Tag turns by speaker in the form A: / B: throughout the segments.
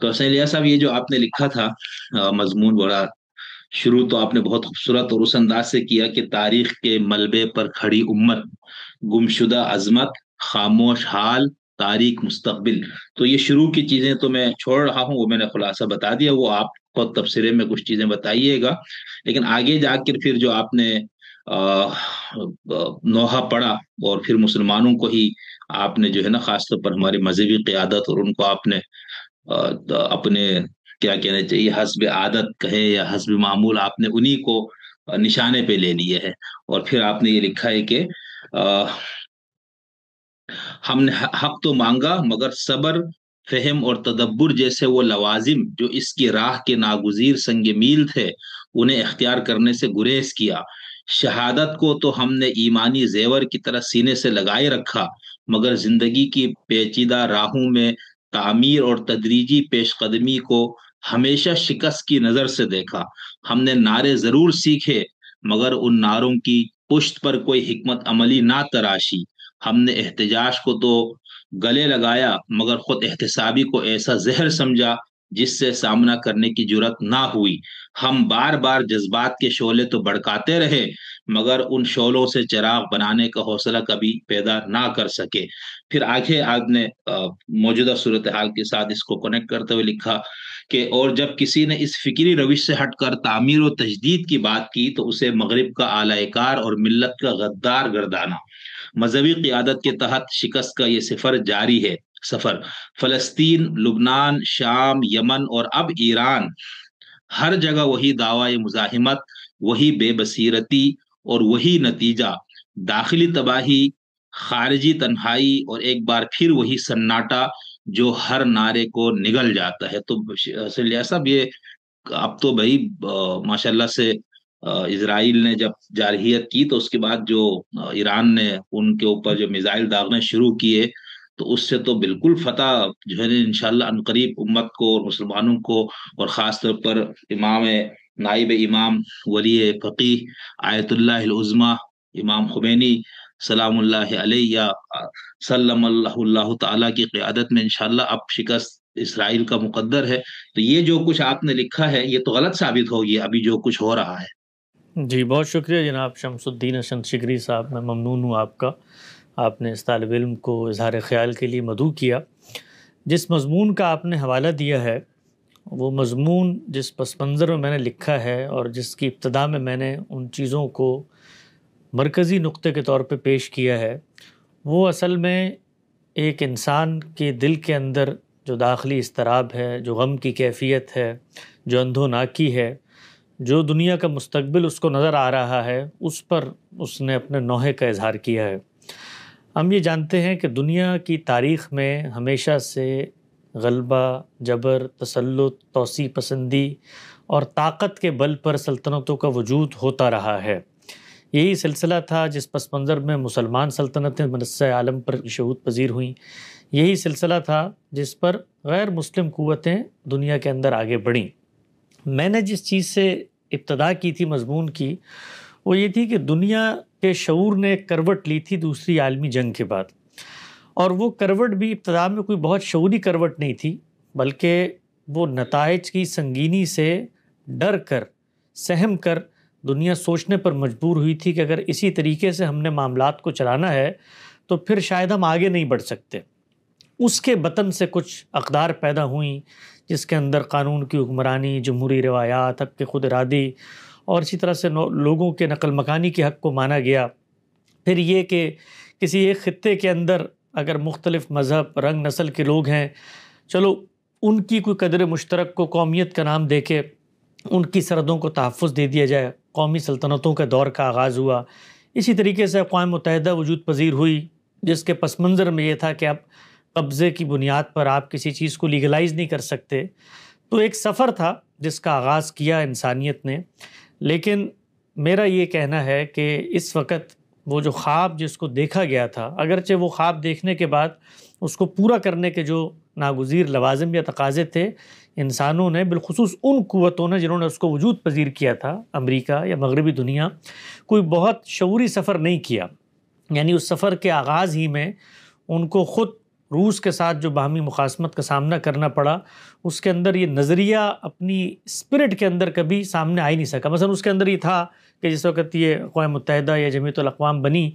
A: تو حسین الیاس صاحب، یہ جو آپ نے لکھا تھا مضمون، بڑا شروع تو آپ نے بہت خوبصورت اور اس انداز سے کیا کہ تاریخ کے ملبے پر کھڑی امت، گمشدہ عظمت، خاموش حال، تاریخ مستقبل. تو یہ شروع کی چیزیں تو میں چھوڑ رہا ہوں، وہ میں نے خلاصہ بتا دیا، وہ آپ خود تبصرے میں کچھ چیزیں بتائیے گا. لیکن آگے جا کر پھر جو آپ نے نوحہ پڑھا، اور پھر مسلمانوں کو ہی آپ نے جو ہے نا، خاص طور پر ہماری مذہبی قیادت اور ان کو آپ نے اپنے، کیا کہنا چاہیے، حسب عادت کہے یا حسب معمول، آپ نے انہی کو نشانے پہ لے لیے ہے. اور پھر آپ نے یہ لکھا ہے کہ ہم نے حق تو مانگا، مگر صبر، فہم اور تدبر جیسے وہ لوازم جو اس کی راہ کے ناگزیر سنگ میل تھے، انہیں اختیار کرنے سے گریز کیا. شہادت کو تو ہم نے ایمانی زیور کی طرح سینے سے لگائے رکھا، مگر زندگی کی پیچیدہ راہوں میں تعمیر اور تدریجی پیش قدمی کو ہمیشہ شکست کی نظر سے دیکھا. ہم نے نعرے ضرور سیکھے، مگر ان نعروں کی پشت پر کوئی حکمت عملی نہ تراشی. ہم نے احتجاج کو تو گلے لگایا، مگر خود احتسابی کو ایسا زہر سمجھا جس سے سامنا کرنے کی جرت نہ ہوئی. ہم بار بار جذبات کے شعلے تو بھڑکاتے رہے، مگر ان شعلوں سے چراغ بنانے کا حوصلہ کبھی پیدا نہ کر سکے. پھر آگے آپ نے موجودہ صورتحال کے ساتھ اس کو کنیکٹ کرتے ہوئے لکھا کہ اور جب کسی نے اس فکری روش سے ہٹ کر تعمیر و تجدید کی بات کی تو اسے مغرب کا اعلی کار اور ملت کا غدار گردانا. مذہبی قیادت کے تحت شکست کا یہ سفر فلسطین، لبنان، شام، یمن اور اب ایران، ہر جگہ وہی دعوی مزاحمت، وہی بے بصیرتی اور وہی نتیجہ، داخلی تباہی، خارجی تنہائی، اور ایک بار پھر وہی سناٹا جو ہر نعرے کو نگل جاتا ہے. تو صاحب، یہ اب تو بھائی ماشاء اللہ سے اسرائیل نے جب جارحیت کی تو اس کے بعد جو ایران نے ان کے اوپر جو میزائل داغنے شروع کیے، تو اس سے تو بالکل فتح جو ہے انشاءاللہ عنقریب امت کو اور مسلمانوں کو، اور خاص طور پر امام، نائب امام، ولی فقیہ، آیت اللہ العظمی امام خمینی سلام اللہ علیہ، یا سلم اللہ تعالیٰ کی قیادت میں انشاءاللہ اب شکست اسرائیل کا مقدر ہے. تو یہ جو کچھ آپ نے لکھا ہے یہ تو غلط ثابت ہوگی ابھی جو کچھ ہو رہا ہے.
B: جی بہت شکریہ جناب شمس الدین حسن شگری صاحب، میں ممنون ہوں آپ کا. آپ نے اس طالب علم کو اظہار خیال کے لیے مدعو کیا. جس مضمون کا آپ نے حوالہ دیا ہے، وہ مضمون جس پس منظر میں نے لکھا ہے اور جس کی ابتدا میں نے ان چیزوں کو مرکزی نقطے کے طور پہ پیش کیا ہے، وہ اصل میں ایک انسان کے دل کے اندر جو داخلی اضطراب ہے، جو غم کی کیفیت ہے، جو اندھوناکی ہے، جو دنیا کا مستقبل اس کو نظر آ رہا ہے، اس پر اس نے اپنے نوحے کا اظہار کیا ہے. ہم یہ جانتے ہیں کہ دنیا کی تاریخ میں ہمیشہ سے غلبہ، جبر، تسلط، توسیع پسندی اور طاقت کے بل پر سلطنتوں کا وجود ہوتا رہا ہے. یہی سلسلہ تھا جس پس منظر میں مسلمان سلطنتیں منصہ عالم پر شہود پذیر ہوئیں. یہی سلسلہ تھا جس پر غیر مسلم قوتیں دنیا کے اندر آگے بڑھیں. میں نے جس چیز سے ابتدا کی تھی مضمون کی، وہ یہ تھی کہ دنیا کے شعور نے ایک کروٹ لی تھی دوسری عالمی جنگ کے بعد، اور وہ کروٹ بھی ابتدا میں کوئی بہت شعوری کروٹ نہیں تھی، بلکہ وہ نتائج کی سنگینی سے ڈر کر، سہم کر دنیا سوچنے پر مجبور ہوئی تھی کہ اگر اسی طریقے سے ہم نے معاملات کو چلانا ہے تو پھر شاید ہم آگے نہیں بڑھ سکتے. اس کے بطن سے کچھ اقدار پیدا ہوئیں جس کے اندر قانون کی حکمرانی، جمہوری روایات، حق کے خود ارادی، اور اسی طرح سے لوگوں کے نقل مکانی کے حق کو مانا گیا. پھر یہ کہ کسی ایک خطے کے اندر اگر مختلف مذہب، رنگ، نسل کے لوگ ہیں، چلو ان کی کوئی قدر مشترک کو قومیت کا نام دے کے ان کی سرحدوں کو تحفظ دے دیا جائے. قومی سلطنتوں کا دور کا آغاز ہوا. اسی طریقے سے اقوام متحدہ وجود پذیر ہوئی، جس کے پس منظر میں یہ تھا کہ اب قبضے کی بنیاد پر آپ کسی چیز کو لیگلائز نہیں کر سکتے. تو ایک سفر تھا جس کا آغاز کیا انسانیت نے. لیکن میرا یہ کہنا ہے کہ اس وقت وہ جو خواب جس کو دیکھا گیا تھا، اگرچہ وہ خواب دیکھنے کے بعد اس کو پورا کرنے کے جو ناگزیر لوازم یا تقاضے تھے، انسانوں نے، بالخصوص ان قوتوں نے جنہوں نے اس کو وجود پذیر کیا تھا، امریکہ یا مغربی دنیا، کوئی بہت شعوری سفر نہیں کیا. یعنی اس سفر کے آغاز ہی میں ان کو خود روس کے ساتھ جو باہمی مخاصمت کا سامنا کرنا پڑا، اس کے اندر یہ نظریہ اپنی اسپرٹ کے اندر کبھی سامنے آ ہی نہیں سکا۔ مثلا اس کے اندر یہ تھا کہ جس وقت یہ اقوام متحدہ یا جمعیت الاقوام بنی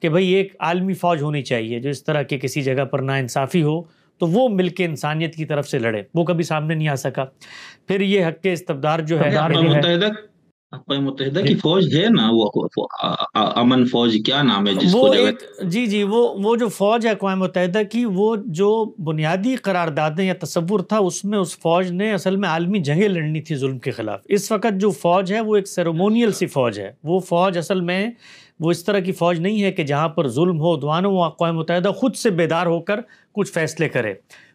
B: کہ بھئی ایک عالمی فوج ہونی چاہیے جو اس طرح کے کسی جگہ پر ناانصافی ہو تو وہ مل کے انسانیت کی طرف سے لڑے، وہ کبھی سامنے نہیں آ سکا۔ پھر یہ حق استبداد جو ہے
A: اقوام متحدہ کی فوج ہے نا، وہ امن فوج کیا نام ہے جس کو
B: جی وہ جو فوج ہے اقوام متحدہ کی، وہ جو بنیادی قراردادیں یا تصور تھا اس میں اس فوج نے اصل میں عالمی جنگیں لڑنی تھی ظلم کے خلاف۔ اس وقت جو فوج ہے وہ ایک سیریمونیل سی فوج ہے، وہ فوج اصل میں وہ اس طرح کی فوج نہیں ہے کہ جہاں پر ظلم ہو عدوان ہو اقوام متحدہ خود سے بیدار ہو کر کچھ فیصلے کرے۔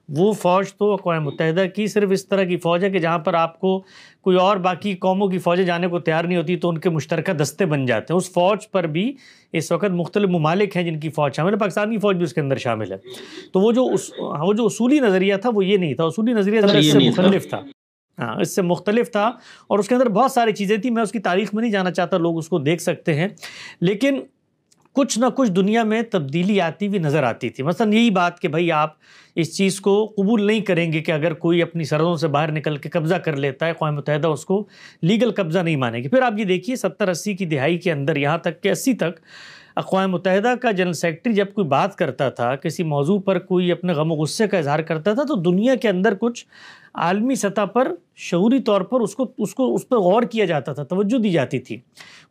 B: وہ فوج تو اقوام متحدہ کی صرف اس طرح کی فوج ہے کہ جہاں پر آپ کو کوئی اور باقی قوموں کی فوجیں جانے کو تیار نہیں ہوتی تو ان کے مشترکہ دستے بن جاتے ہیں۔ اس فوج پر بھی اس وقت مختلف ممالک ہیں جن کی فوج شامل ہے، پاکستان کی فوج بھی اس کے اندر شامل ہے۔ تو وہ جو اصولی نظریہ تھا وہ یہ نہیں تھا، اصولی نظریہ اس سے مختلف تھا، اس سے مختلف تھا، اور اس کے اندر بہت ساری چیزیں تھیں۔ میں اس کی تاریخ میں نہیں جانا چاہتا، لوگ اس کو دیکھ سکتے ہیں، لیکن کچھ نہ کچھ دنیا میں تبدیلی آتی ہوئی نظر آتی تھی۔ مثلا یہی بات کہ بھئی آپ اس چیز کو قبول نہیں کریں گے کہ اگر کوئی اپنی سرحدوں سے باہر نکل کے قبضہ کر لیتا ہے، اقوام متحدہ اس کو لیگل قبضہ نہیں مانے گی۔ پھر آپ یہ دیکھیے 70-80 کی دہائی کے اندر یہاں تک کہ 80 تک اقوام متحدہ کا جنرل سیکرٹری جب کوئی بات کرتا تھا، کسی موضوع پر کوئی اپنے غم و غصے کا اظہار کرتا تھا، تو دنیا کے اندر کچھ عالمی سطح پر شعوری طور پر اس پر غور کیا جاتا تھا، توجہ دی جاتی تھی۔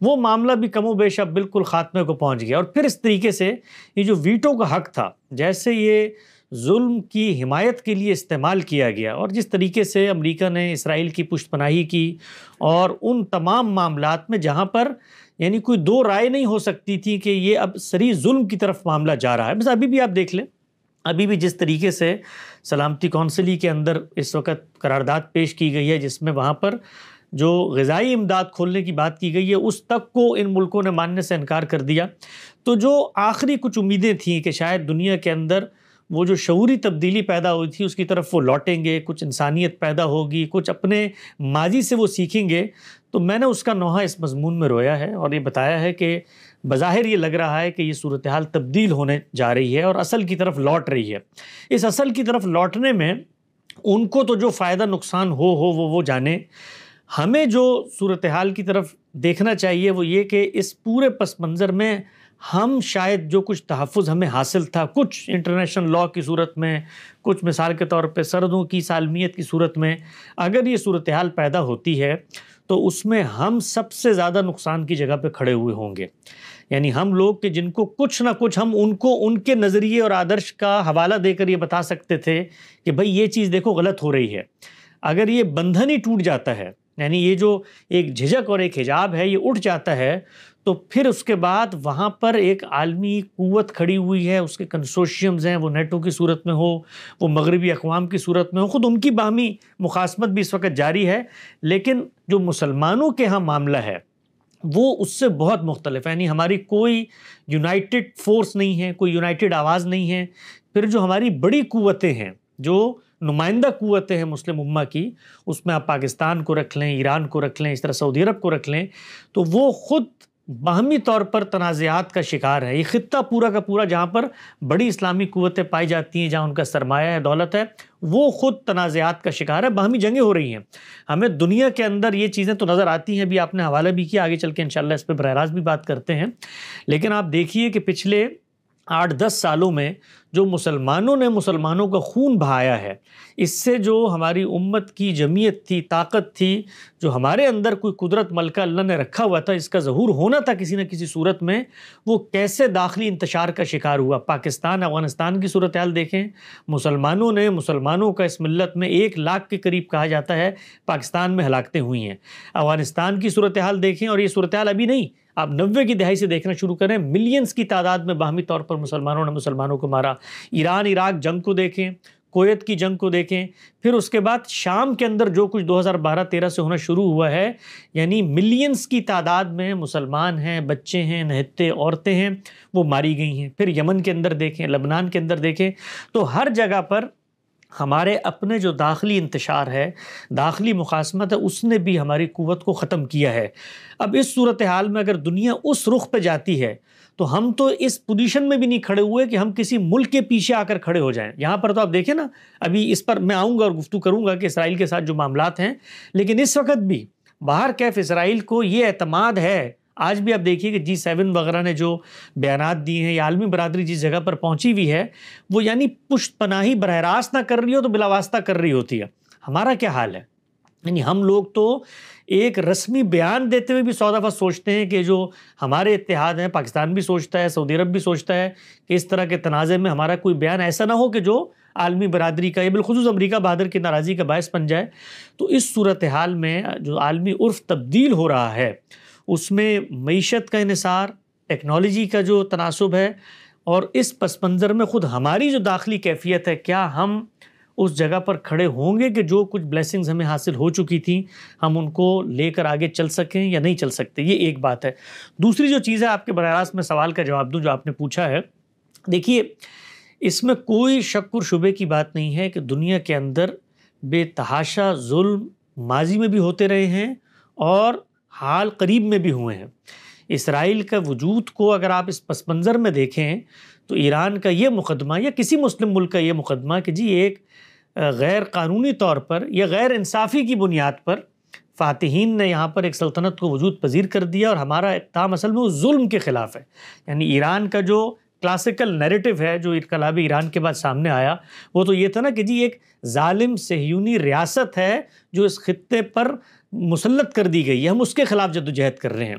B: وہ معاملہ بھی کم و بیش اب بالکل خاتمے کو پہنچ گیا۔ اور پھر اس طریقے سے یہ جو ویٹو کا حق تھا، جیسے یہ ظلم کی حمایت کے لیے استعمال کیا گیا، اور جس طریقے سے امریکہ نے اسرائیل کی پشت پناہی کی، اور ان تمام معاملات میں جہاں پر یعنی کوئی دو رائے نہیں ہو سکتی تھی کہ یہ اب صریح ظلم کی طرف معاملہ جا رہا ہے۔ بس ابھی بھی آپ دیکھ لیں، ابھی بھی جس طریقے سے سلامتی کونسل کے اندر اس وقت قرارداد پیش کی گئی ہے، جس میں وہاں پر جو غذائی امداد کھولنے کی بات کی گئی ہے، اس تک کو ان ملکوں نے ماننے سے انکار کر دیا۔ تو جو آخری کچھ امیدیں تھیں کہ شاید دنیا کے اندر وہ جو شعوری تبدیلی پیدا ہوئی تھی اس کی طرف وہ لوٹیں گے، کچھ انسانیت پیدا ہوگی، کچھ اپنے ماضی سے وہ سیکھیں گے، تو میں نے اس کا نوحہ اس مضمون میں رویا ہے اور یہ بتایا ہے کہ بظاہر یہ لگ رہا ہے کہ یہ صورتحال تبدیل ہونے جا رہی ہے اور اصل کی طرف لوٹ رہی ہے۔ اس اصل کی طرف لوٹنے میں ان کو تو جو فائدہ نقصان ہو وہ جانے، ہمیں جو صورتحال کی طرف دیکھنا چاہیے وہ یہ کہ اس پورے پس منظر میں ہم شاید جو کچھ تحفظ ہمیں حاصل تھا، کچھ انٹرنیشنل لاء کی صورت میں، کچھ مثال کے طور پہ سرحدوں کی سالمیت کی صورت میں، اگر یہ صورتحال پیدا ہوتی ہے تو اس میں ہم سب سے زیادہ نقصان کی جگہ پہ کھڑے ہوئے ہوں گے۔ یعنی ہم لوگ کہ جن کو کچھ نہ کچھ ہم ان کو ان کے نظریے اور آدرش کا حوالہ دے کر یہ بتا سکتے تھے کہ بھئی یہ چیز دیکھو غلط ہو رہی ہے، اگر یہ بندھن ہی ٹوٹ جاتا ہے، یعنی یہ جو ایک جھجک اور ایک حجاب ہے یہ اٹھ جاتا ہے، تو پھر اس کے بعد وہاں پر ایک عالمی قوت کھڑی ہوئی ہے، اس کے کنسورشیمز ہیں، وہ نیٹو کی صورت میں ہو، وہ مغربی اقوام کی صورت میں ہو، خود ان کی باہمی مخاصمت بھی اس وقت جاری ہے، لیکن جو مسلمانوں کے ہاں معاملہ ہے وہ اس سے بہت مختلف ہے۔ یعنی ہماری کوئی یونائٹڈ فورس نہیں ہے، کوئی یونائٹڈ آواز نہیں ہے۔ پھر جو ہماری بڑی قوتیں ہیں، جو نمائندہ قوتیں ہیں مسلم امہ کی، اس میں آپ پاکستان کو رکھ لیں، ایران کو رکھ لیں، اس طرح سعودی عرب کو رکھ لیں، تو وہ خود باہمی طور پر تنازعات کا شکار ہے۔ یہ خطہ پورا کا پورا جہاں پر بڑی اسلامی قوتیں پائی جاتی ہیں، جہاں ان کا سرمایہ ہے، دولت ہے، وہ خود تنازعات کا شکار ہے، باہمی جنگیں ہو رہی ہیں۔ ہمیں دنیا کے اندر یہ چیزیں تو نظر آتی ہیں، بھی آپ نے حوالہ بھی کیا، آگے چل کے انشاءاللہ اس پہ براہ راست بھی بات کرتے ہیں، لیکن آپ دیکھیے کہ پچھلے 8-10 سالوں میں جو مسلمانوں نے مسلمانوں کا خون بہایا ہے، اس سے جو ہماری امت کی جمعیت تھی، طاقت تھی، جو ہمارے اندر کوئی قدرت ملکہ اللہ نے رکھا ہوا تھا، اس کا ظہور ہونا تھا کسی نہ کسی صورت میں، وہ کیسے داخلی انتشار کا شکار ہوا۔ پاکستان افغانستان کی صورتحال دیکھیں، مسلمانوں کا اس ملت میں 1 لاکھ کے قریب کہا جاتا ہے پاکستان میں ہلاکتیں ہوئی ہیں۔ افغانستان کی صورتحال دیکھیں، اور یہ صورتحال ابھی نہیں، آپ 90 کی دہائی سے دیکھنا شروع کریں، ملینز کی تعداد میں باہمی طور پر مسلمانوں نے مسلمانوں کو مارا۔ ایران عراق جنگ کو دیکھیں، کویت کی جنگ کو دیکھیں، پھر اس کے بعد شام کے اندر جو کچھ 2012-13 سے ہونا شروع ہوا ہے، یعنی ملینز کی تعداد میں مسلمان ہیں، بچے ہیں، نہتے عورتیں ہیں، وہ ماری گئی ہیں۔ پھر یمن کے اندر دیکھیں، لبنان کے اندر دیکھیں، تو ہر جگہ پر ہمارے اپنے جو داخلی انتشار ہے، داخلی مخاصمت ہے، اس نے بھی ہماری قوت کو ختم کیا ہے۔ اب اس صورتحال میں اگر دنیا اس رخ پہ جاتی ہے تو ہم تو اس پوزیشن میں بھی نہیں کھڑے ہوئے کہ ہم کسی ملک کے پیچھے آ کر کھڑے ہو جائیں. یہاں پر تو آپ دیکھیں نا، ابھی اس پر میں آؤں گا اور گفتگو کروں گا کہ اسرائیل کے ساتھ جو معاملات ہیں، لیکن اس وقت بھی باہر کیف اسرائیل کو یہ اعتماد ہے. آج بھی آپ دیکھیے کہ G7 وغیرہ نے جو بیانات دیے ہیں یا عالمی برادری جس جگہ پر پہنچی ہوئی ہے، وہ یعنی پشت پناہی براہ راست نہ کر رہی ہو تو بلا واسطہ کر رہی ہوتی ہے. ہمارا کیا حال ہے؟ یعنی ہم لوگ تو ایک رسمی بیان دیتے ہوئے بھی 100 دفعہ سوچتے ہیں کہ جو ہمارے اتحاد ہیں، پاکستان بھی سوچتا ہے، سعودی عرب بھی سوچتا ہے کہ اس طرح کے تنازع میں ہمارا کوئی بیان ایسا نہ ہو کہ جو عالمی برادری کا یا بالخصوص امریکہ بہادر کی ناراضی کا باعث بن جائے. تو اس صورتحال میں جو عالمی عرف تبدیل ہو رہا ہے، اس میں معیشت کا انحصار، ٹیکنالوجی کا جو تناسب ہے، اور اس پس منظر میں خود ہماری جو داخلی کیفیت ہے، کیا ہم اس جگہ پر کھڑے ہوں گے کہ جو کچھ بلیسنگز ہمیں حاصل ہو چکی تھیں ہم ان کو لے کر آگے چل سکیں یا نہیں چل سکتے؟ یہ ایک بات ہے. دوسری جو چیز ہے، آپ کے براہ راست میں سوال کا جواب دوں جو آپ نے پوچھا ہے. دیکھیے، اس میں کوئی شک و شبے کی بات نہیں ہے کہ دنیا کے اندر بے تحاشا ظلم ماضی میں بھی ہوتے رہے ہیں اور حال قریب میں بھی ہوئے ہیں. اسرائیل کا وجود کو اگر آپ اس پس منظر میں دیکھیں تو ایران کا یہ مقدمہ یا کسی مسلم ملک کا یہ مقدمہ کہ جی ایک غیر قانونی طور پر یا غیر انصافی کی بنیاد پر فاتحین نے یہاں پر ایک سلطنت کو وجود پذیر کر دیا اور ہمارا اقدام اصل میں اس ظلم کے خلاف ہے. یعنی ایران کا جو کلاسیکل نیریٹو ہے جو انقلاب ایران کے بعد سامنے آیا، وہ تو یہ تھا نا کہ جی ایک ظالم صہیونی ریاست ہے جو اس خطے پر مسلط کر دی گئی ہے، ہم اس کے خلاف جدوجہد کر رہے ہیں.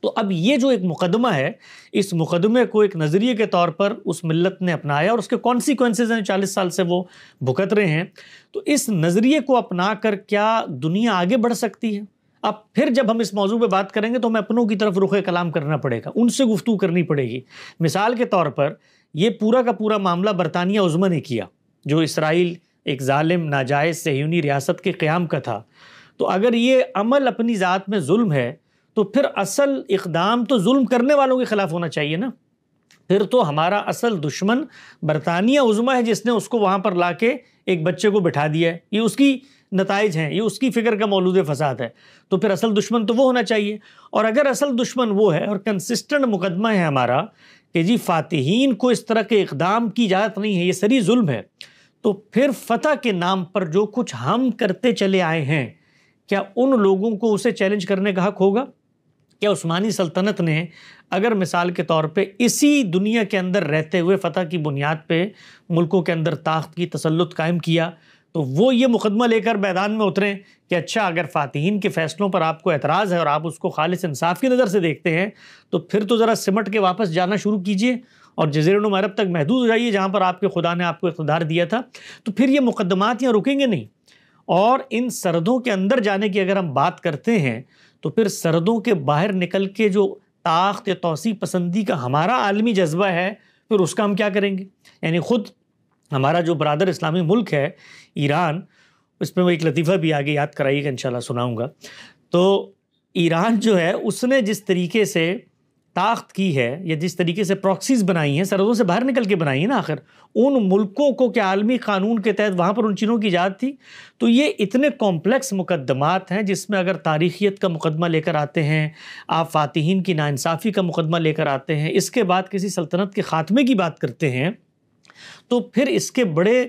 B: تو اب یہ جو ایک مقدمہ ہے، اس مقدمے کو ایک نظریے کے طور پر اس ملت نے اپنایا اور اس کے کانسیکوینسز ہیں 40 سال سے وہ بھگت رہے ہیں. تو اس نظریے کو اپنا کر کیا دنیا آگے بڑھ سکتی ہے؟ اب پھر جب ہم اس موضوع پہ بات کریں گے تو ہمیں اپنوں کی طرف رخ کلام کرنا پڑے گا، ان سے گفتگو کرنی پڑے گی. مثال کے طور پر یہ پورا کا پورا معاملہ برطانیہ عظمیٰ نے کیا، جو اسرائیل ایک ظالم ناجائز صہیونی ریاست کے قیام کا تھا. تو اگر یہ عمل اپنی ذات میں ظلم ہے تو پھر اصل اقدام تو ظلم کرنے والوں کے خلاف ہونا چاہیے نا. پھر تو ہمارا اصل دشمن برطانیہ عظمیٰ ہے جس نے اس کو وہاں پر لا کے ایک بچے کو بٹھا دیا ہے. یہ اس کی نتائج ہیں، یہ اس کی فکر کا مولود فساد ہے. تو پھر اصل دشمن تو وہ ہونا چاہیے. اور اگر اصل دشمن وہ ہے اور کنسسٹنٹ مقدمہ ہے ہمارا کہ جی فاتحین کو اس طرح کے اقدام کی اجازت نہیں ہے، یہ سری ظلم ہے، تو پھر فتح کے نام پر جو کچھ ہم کرتے چلے آئے ہیں، کیا ان لوگوں کو اسے چیلنج کرنے کا حق ہوگا؟ کیا عثمانی سلطنت نے اگر مثال کے طور پہ اسی دنیا کے اندر رہتے ہوئے فتح کی بنیاد پہ ملکوں کے اندر طاقت کی تسلط قائم کیا تو وہ یہ مقدمہ لے کر میدان میں اتریں کہ اچھا اگر فاتحین کے فیصلوں پر آپ کو اعتراض ہے اور آپ اس کو خالص انصاف کی نظر سے دیکھتے ہیں تو پھر تو ذرا سمٹ کے واپس جانا شروع کیجئے اور جزیرہ نما عرب تک محدود ہو جائیے جہاں پر آپ کے خدا نے آپ کو اقتدار دیا تھا. تو پھر یہ مقدمات یہاں رکیں گے نہیں. اور ان سرحدوں کے اندر جانے کی اگر ہم بات کرتے ہیں تو پھر سرحدوں کے باہر نکل کے جو طاقت یا توسیع پسندی کا ہمارا عالمی جذبہ ہے پھر اس کا ہم کیا کریں گے؟ یعنی خود ہمارا جو برادر اسلامی ملک ہے ایران، اس میں وہ ایک لطیفہ بھی آگے یاد کرائیے گا، انشاءاللہ سناؤں گا. تو ایران جو ہے اس نے جس طریقے سے طاقت کی ہے یا جس طریقے سے پراکسیز بنائی ہیں، سرحدوں سے باہر نکل کے بنائی ہیں نا، آخر ان ملکوں کو کیا عالمی قانون کے تحت وہاں پر ان چیزوں کی اجازت تھی؟ تو یہ اتنے کمپلیکس مقدمات ہیں جس میں اگر تاریخیت کا مقدمہ لے کر آتے ہیں، آپ فاتحین کی ناانصافی کا مقدمہ لے کر آتے ہیں، اس کے بعد کسی سلطنت کے خاتمے کی بات کرتے ہیں، تو پھر اس کے بڑے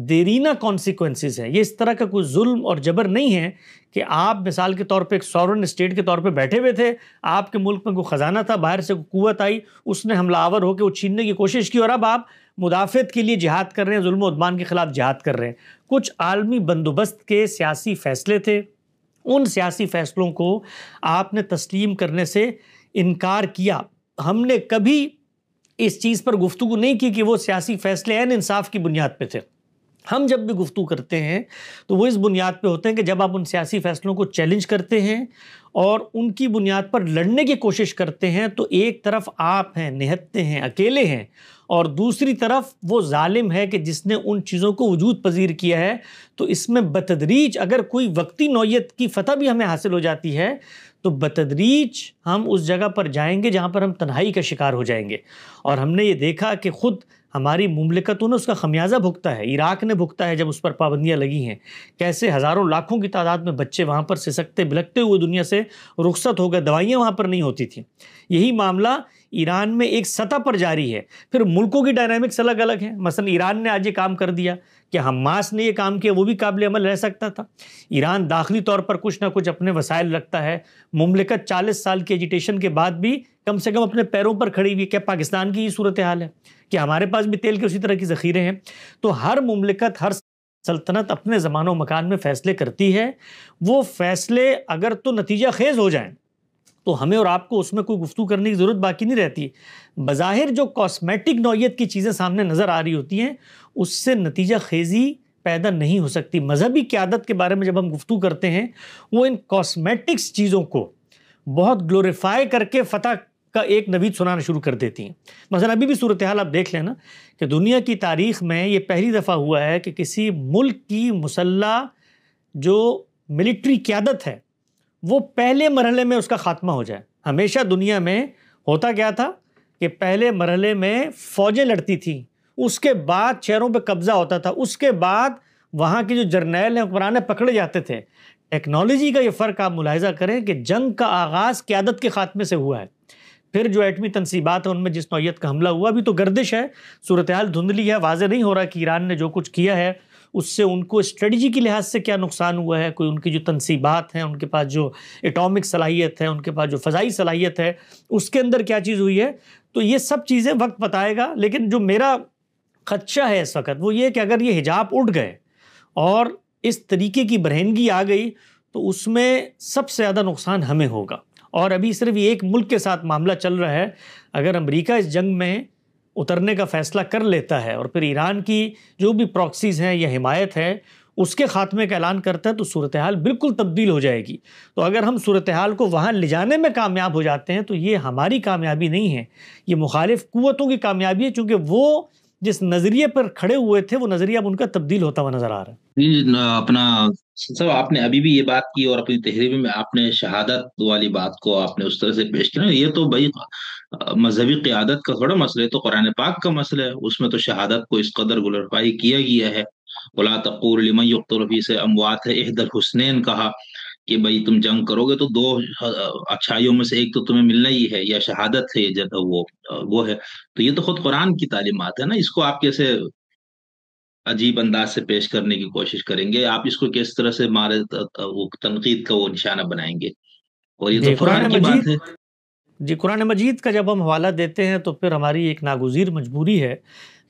B: دیرینہ کانسیکوینسز ہیں. یہ اس طرح کا کوئی ظلم اور جبر نہیں ہے کہ آپ مثال کے طور پہ ایک سورن اسٹیٹ کے طور پہ بیٹھے ہوئے تھے، آپ کے ملک میں کوئی خزانہ تھا، باہر سے کوئی قوت آئی، اس نے حملہ آور ہو کے وہ چھیننے کی کوشش کی اور اب آپ مدافعت کے لیے جہاد کر رہے ہیں، ظلم و عدوان کے خلاف جہاد کر رہے ہیں. کچھ عالمی بندوبست کے سیاسی فیصلے تھے، ان سیاسی فیصلوں کو آپ نے تسلیم کرنے سے انکار کیا. ہم نے کبھی اس چیز پر گفتگو نہیں کی کہ وہ سیاسی فیصلے عین انصاف کی بنیاد پہ تھے. ہم جب بھی گفتگو کرتے ہیں تو وہ اس بنیاد پہ ہوتے ہیں کہ جب آپ ان سیاسی فیصلوں کو چیلنج کرتے ہیں اور ان کی بنیاد پر لڑنے کی کوشش کرتے ہیں تو ایک طرف آپ ہیں، نہتے ہیں، اکیلے ہیں، اور دوسری طرف وہ ظالم ہے کہ جس نے ان چیزوں کو وجود پذیر کیا ہے. تو اس میں بتدریج اگر کوئی وقتی نوعیت کی فتح بھی ہمیں حاصل ہو جاتی ہے تو بتدریج ہم اس جگہ پر جائیں گے جہاں پر ہم تنہائی کا شکار ہو جائیں گے. اور ہم نے یہ دیکھا کہ خود ہماری مملکتوں نے اس کا خمیازہ بھگتا ہے. عراق نے بھگتا ہے جب اس پر پابندیاں لگی ہیں، کیسے ہزاروں لاکھوں کی تعداد میں بچے وہاں پر سسکتے بلکتے ہوئے دنیا سے رخصت ہو گئے، دوائیاں وہاں پر نہیں ہوتی تھیں۔ یہی معاملہ ایران میں ایک سطح پر جاری ہے۔ پھر ملکوں کی ڈائنامکس الگ الگ ہیں۔ مثلا ایران نے آج یہ کام کر دیا کہ حماس نے یہ کام کیا، وہ بھی قابل عمل رہ سکتا تھا۔ ایران داخلی طور پر کچھ نہ کچھ اپنے وسائل رکھتا ہے، مملکت 40 سال کی ایجیٹیشن کے بعد بھی کم سے کم اپنے پیروں پر کھڑی ہوئی ہے۔ کیا پاکستان کی یہ صورتحال ہے کہ ہمارے پاس بھی تیل کے اسی طرح کی ذخیرے ہیں؟ تو ہر مملکت، ہر سلطنت اپنے زمان و مکان میں فیصلے کرتی ہے۔ وہ فیصلے اگر تو نتیجہ خیز ہو جائیں تو ہمیں اور آپ کو اس میں کوئی گفتگو کرنے کی ضرورت باقی نہیں رہتی۔ بظاہر جو کاسمیٹک نوعیت کی چیزیں سامنے نظر آ رہی ہوتی ہیں، اس سے نتیجہ خیزی پیدا نہیں ہو سکتی۔ مذہبی قیادت کے بارے میں جب ہم گفتگو کرتے ہیں، وہ ان کاسمیٹکس چیزوں کو بہت گلوریفائی کر کے فتح کا ایک نوید سنانا شروع کر دیتی ہیں۔ مثلا ابھی بھی صورتحال آپ دیکھ لیں نا کہ دنیا کی تاریخ میں یہ پہلی دفعہ ہوا ہے کہ کسی ملک کی مسلح جو ملٹری قیادت ہے وہ پہلے مرحلے میں اس کا خاتمہ ہو جائے۔ ہمیشہ دنیا میں ہوتا کیا تھا کہ پہلے مرحلے میں فوجیں لڑتی تھیں، اس کے بعد شہروں پہ قبضہ ہوتا تھا، اس کے بعد وہاں کے جو جرنیل ہیں حکمران پکڑے جاتے تھے۔ ٹیکنالوجی کا یہ فرق آپ ملاحظہ کریں کہ جنگ کا آغاز قیادت کے خاتمے سے ہوا ہے۔ پھر جو ایٹمی تنصیبات ہیں ان میں جس نوعیت کا حملہ ہوا، بھی تو گردش ہے، صورتحال دھندلی ہے، واضح نہیں ہو رہا کہ ایران نے جو کچھ کیا ہے اس سے ان کو اسٹریٹجی کے لحاظ سے کیا نقصان ہوا ہے۔ کوئی ان کی جو تنصیبات ہیں، ان کے پاس جو ایٹامک صلاحیت ہے، ان کے پاس جو فضائی صلاحیت ہے، اس کے اندر کیا چیز ہوئی ہے۔ تو یہ سب چیزیں وقت بتائے گا، لیکن جو میرا خدشہ ہے اس وقت وہ یہ کہ اگر یہ حجاب اٹھ گئے اور اس طریقے کی برہنگی آ گئی تو اس میں سب سے زیادہ نقصان ہمیں ہوگا۔ اور ابھی صرف یہ ایک ملک کے ساتھ معاملہ چل رہا ہے، اگر امریکہ اس جنگ میں اترنے کا فیصلہ کر لیتا ہے اور پھر ایران کی جو بھی پراکسیز ہیں یا حمایت ہے اس کے خاتمے کا اعلان کرتا ہے تو صورتحال بالکل تبدیل ہو جائے گی۔ تو اگر ہم صورتحال کو وہاں لے جانے میں کامیاب ہو جاتے ہیں تو یہ ہماری کامیابی نہیں ہے، یہ مخالف قوتوں کی کامیابی ہے، چونکہ وہ جس نظریے پر کھڑے ہوئے تھے وہ نظریہ اب ان کا تبدیل ہوتا ہوا نظر آ رہا ہے۔
A: اپنا صاحب آپ نے ابھی بھی یہ بات کی اور اپنی تحریر میں آپ نے شہادت والی بات کو آپ نے اس طرح سے پیش کیا، یہ تو بھائی مذہبی قیادت کا تھوڑا مسئلہ ہے، تو قرآن پاک کا مسئلہ ہے، اس میں تو شہادت کو اس قدر گلوریفائی کیا گیا ہے۔ وَلَا تَقُولُوا لِمَن يُقْتَلُ فِي سَبِيلِ اللَّهِ اموات ہے، احد الحسنین کہا کہ بھائی تم جنگ کرو گے تو دو اچھائیوں میں سے ایک تو تمہیں ملنا ہی ہے، یا شہادت ہے وہ ہے۔ تو یہ تو خود قرآن کی تعلیمات ہے نا، اس کو آپ کیسے عجیب انداز سے پیش کرنے کی کوشش کریں گے؟ آپ اس کو کس طرح سے تنقید کا وہ نشانہ بنائیں گے؟ اور یہ تو فخر کی بات ہے۔
B: جی، قرآن مجید کا جب ہم حوالہ دیتے ہیں تو پھر ہماری ایک ناگزیر مجبوری ہے